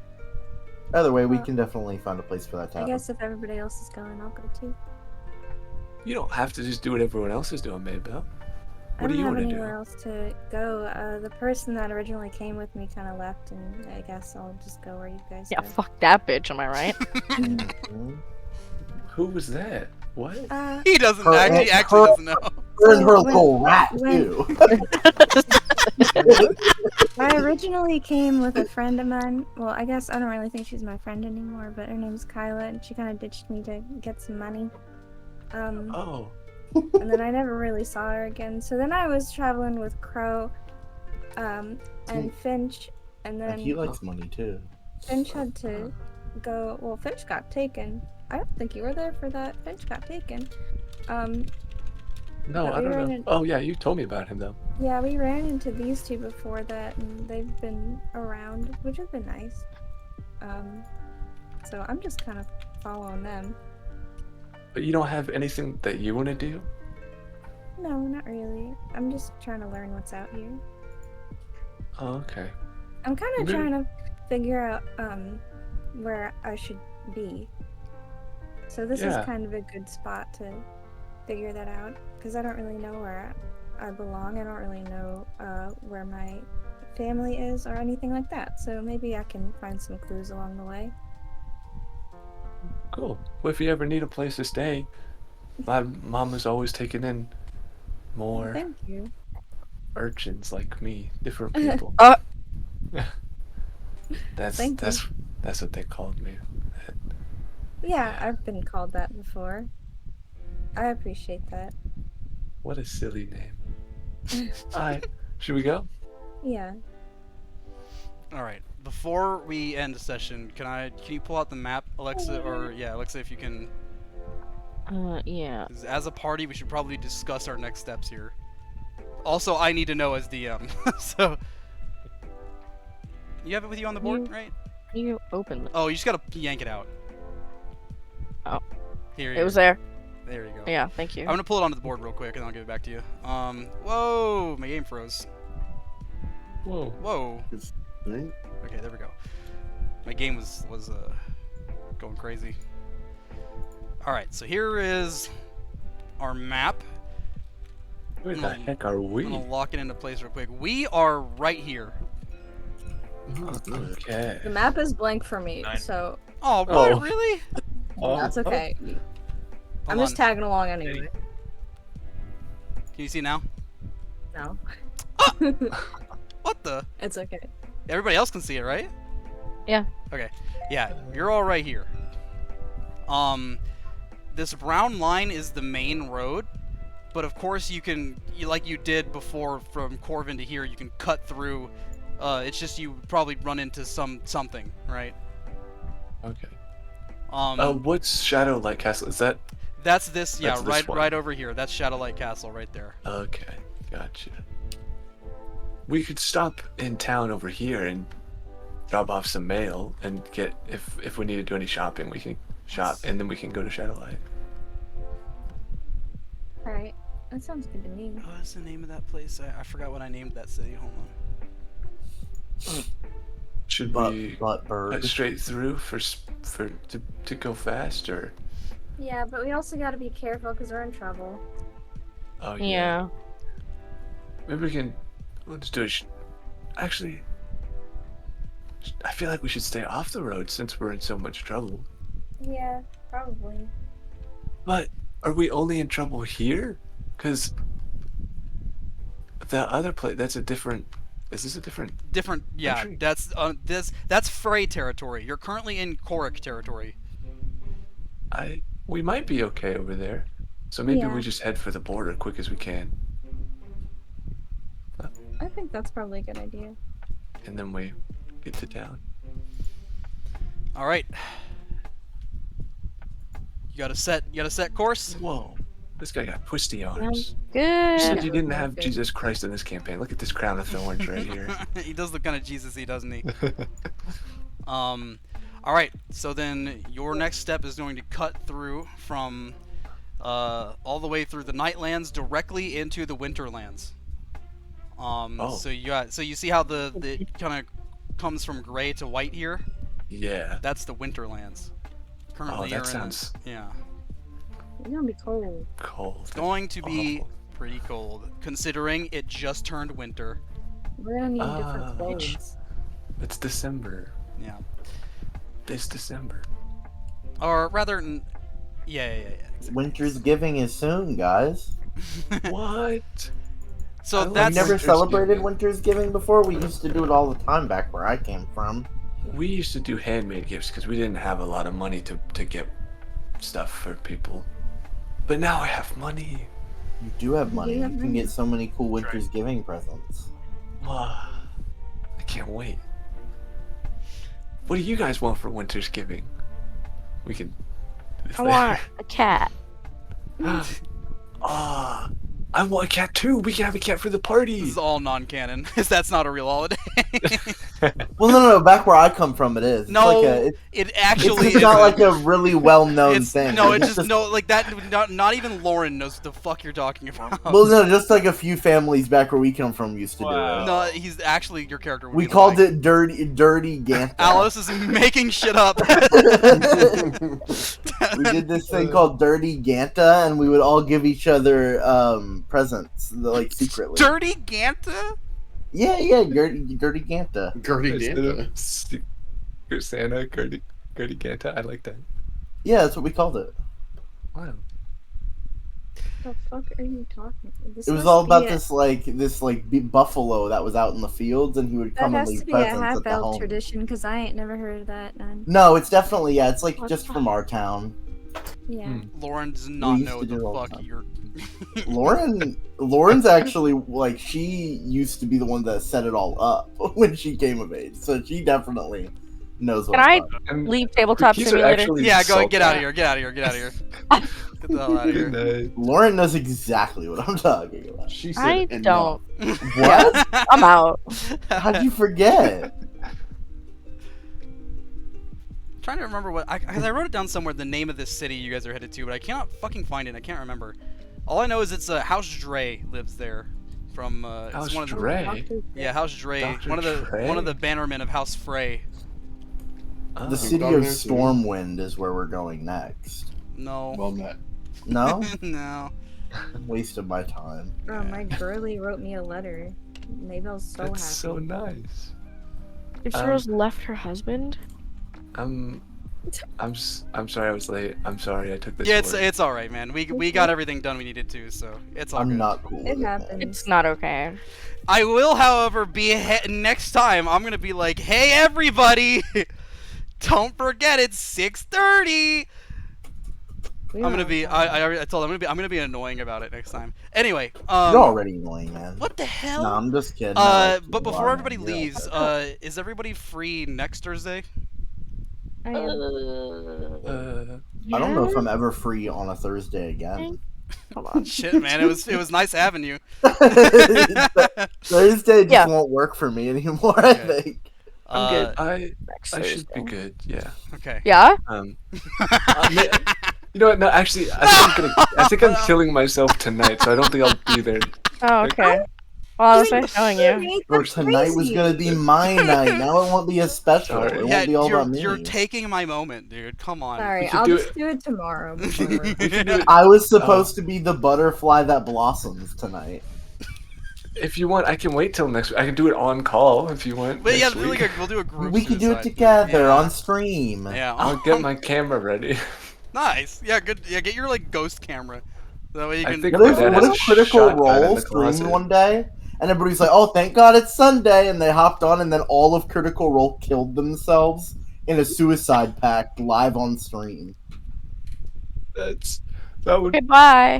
Either way, we Well, can definitely find a place for that to I happen. guess if everybody else is going, I'll go too. You don't have to just do what everyone else is doing, Maybell. I What do don't you have want to anywhere do? else to go. The person that originally came with me kind of left, and I guess I'll just go where you guys Yeah, go. fuck that bitch, am I right? Mhm. Who was that? What? He doesn't Her actually. and- He actually her- doesn't know. Her and her when- little rat when- too. I originally came with a friend of mine. Well, I guess I don't really think she's my friend anymore, but her name's Kyla, and she kind of ditched me to get some money. Oh, And then I never really saw her again. So then I was traveling with Crow, and Finch, and And he then likes money too. Finch had to go. Well, Finch got taken. I don't think you were there for that. Finch got taken. no, But I we don't ran know. in- Oh, yeah, you told me about him, though. Yeah, we ran into these two before that, and they've been around, which has been nice. So I'm just kind of following them. But you don't have anything that you want to do? No, not really. I'm just trying to learn what's out here. Oh, okay. I'm kind of Really? trying to figure out where I should be. So this is Yeah. kind of a good spot to figure that out, because I don't really know where I belong. I don't really know where my family is or anything like that. So maybe I can find some clues along the way. Cool. Well, if you ever need a place to stay, my mom is always taking in more Thank you. urchins like me, different people. That's Thank you. that's what they called me. Yeah, I've been called that before. I appreciate that. What a silly name. Alright, should we go? Yeah. All right. Before we end the session, can you pull out the map, Alexa? Or yeah, Alexa, if you can. Yeah. 'Cause as a party, we should probably discuss our next steps here. Also, I need to know as DM. So you have it with you on the board, right? You open it. Oh, you just gotta yank it out. Oh. Here. It was there. There you go. Yeah, thank you. I'm gonna pull it onto the board real quick, and I'll give it back to you. Whoa, my game froze. Whoa. Whoa. Right? Okay, there we go. My game was going crazy. All right, so here is our map. Where the heck are I'm we? gonna lock it into place real quick. We are right here. Okay. The map is blank for me, so Oh, what? Oh. Really? that's okay. I'm Hold just on. tagging along anyway. Can you see now? No. What the? It's okay. Everybody else can see it, right? Yeah. Okay. Yeah, you're all right here. This brown line is the main road, but of course like you did before from Corvin to here, you can cut through. It's just you probably run into something, right? Okay. Um, What's Shadowlight Castle? Is that? that's this. Yeah, that's this one. right over here. That's Shadowlight Castle right there. Okay, gotcha. We could stop in town over here and drop off some mail and get if we need to do any shopping, we can shop and then we can go to Shadowlight. Alright. That sounds good to me. What is the name of that place? I forgot what I named that city. Hold on. Should Butt we bird. head straight through to go fast or? Yeah, but we also gotta be careful because we're in trouble. Oh Yeah. Maybe we can. Let's do it. Actually, I feel like we should stay off the road since we're in so much trouble. Yeah, probably. But are we only in trouble here? Because the other place, that's a different. Is this a different? Different. Yeah, Country? that's Fray territory. You're currently in Korik territory. We might be okay over there. So maybe Yeah. we just head for the border quick as we can, I think that's probably a good idea. and then we get to town. All right. You got a set course. Whoa. This guy got twisty arms. Good. You said you Yeah, didn't that's have good. Jesus Christ in this campaign. Look at this crown of thorns right here. He does look kind of Jesus-y, doesn't he? All right. So then your next step is going to cut through from all the way through the Nightlands directly into the Winterlands. Oh. So you see how the it kind of comes from gray to white here? Yeah. That's the Winterlands. Currently, Oh, you're that sounds yeah. It's gonna be cold. cold. It's going to be Awful. pretty cold, considering it just turned winter. We're gonna need Ah, different clothes. It's December. Yeah. This December. Or rather, yeah. Exactly. Winter's Giving is soon, guys. What? So I love We that's never Winter's celebrated Giving. Winter's Giving before. We used to do it all the time back where I came from. We used to do handmade gifts because we didn't have a lot of money to get stuff for people. But now I have money. You do have money. You have You can money. get so many cool Winter's Giving presents. Wow. I can't wait. What do you guys want for Winter's Giving? We can. I want a cat. Ah, I want a cat too. We can have a cat for the party. this is all non-canon, because that's not a real holiday. Well, no. Back where I come from, it is. It's No, like it actually it's not isn't. like a really well-known It's thing. no, It's it's just no, like that. Not even Lauren knows what the fuck you're talking about. Well, no, just like a few families back where we come from used to Wow. No, he's actually your character. do it. We called it Dirty Ganta. Alice is making shit up. We did this thing called Dirty Ganta, and we would all give each other presents, like secretly. Dirty Ganta? Yeah, Dirty Ganta. Gertie Instead Danta. of Secret Santa, Gertie Ganta. I like that. Yeah, that's what we called it. Wow. What the fuck are you talking? This It was must all about be a- this buffalo that was out in the fields, and he would That come and has leave to be a presents at the half-elf home. tradition, because I ain't never heard of that. None. No, it's definitely it's like What just the- from our town. Yeah. Hmm. Lauren does not used know to what do it all the the fuck time. you're. Lauren's actually like she used to be the one that set it all up when she came of age, so she definitely knows what. Can I I'm talking And leave tabletop cookies are simulator? actually Yeah, go salty. get out of here. Get out of here. Get out of here. Get the hell out of Good here. night. about. Lauren knows exactly what I'm talking about. She said I enough. don't. What? I'm out. How'd you forget? Trying to remember what because I wrote it down somewhere, the name of this city you guys are headed to, but I cannot fucking find it. I can't remember. All I know is it's House Dre lives there. From it's House one of the, Dre. yeah, House Dre, Dr. one Dre? of the bannermen of House Frey. Oh. The city talking of about you? Stormwind is where we're going next. No, Well met. No, no. waste of my time. Oh, my girly wrote me a letter. Mabel's so That's happy. so nice. If Rose left her husband, I'm sorry I was late. I'm sorry I took this. Yeah, order. it's all right, man. We got everything done we needed to, so it's all I'm good. not cool. It with happens. it's not okay. I will, however, be next time. I'm gonna be like, hey everybody, don't forget it's 6:30. We I'm gonna don't be. have I told them I'm gonna be annoying about it next time. Anyway, You're already annoying, man. what the hell? No, I'm just kidding. I like But you. before Why? everybody You're leaves, okay. is everybody free next Thursday? I am. I don't know if I'm ever free on a Thursday again. Hold on. Shit, man, it was nice having you. Thursday just Yeah. won't work for me anymore. I Okay. think. I'm good. I Next should be Thursday. good. Yeah. Okay. Yeah? You know what? No, actually, I think I'm killing myself tonight, so I don't think I'll be there. Oh, okay. Well, I was nice knowing you. Bro, tonight was gonna be my night. Now it won't be a special. Sorry. It Yeah, won't be all you're, about me. you're taking my moment, dude. Come on. Sorry, should I'll do just do it tomorrow. before we're- I was supposed to be the butterfly that blossoms tonight. If you want, I can wait till next week. I can do it on call if you want. But yeah, next week. we'll do a group. We could do it suicide. together Yeah. on stream. Yeah. I'll get my camera ready. Nice. Yeah, good. Yeah, get your like ghost camera. That way you I can. think What if, my dad what has if a Critical shotgun in Role the streamed closet. one day, and everybody's like, "Oh, thank God it's Sunday," and they hopped on, and then all of Critical Role killed themselves in a suicide pact live on stream. That would Okay, bye.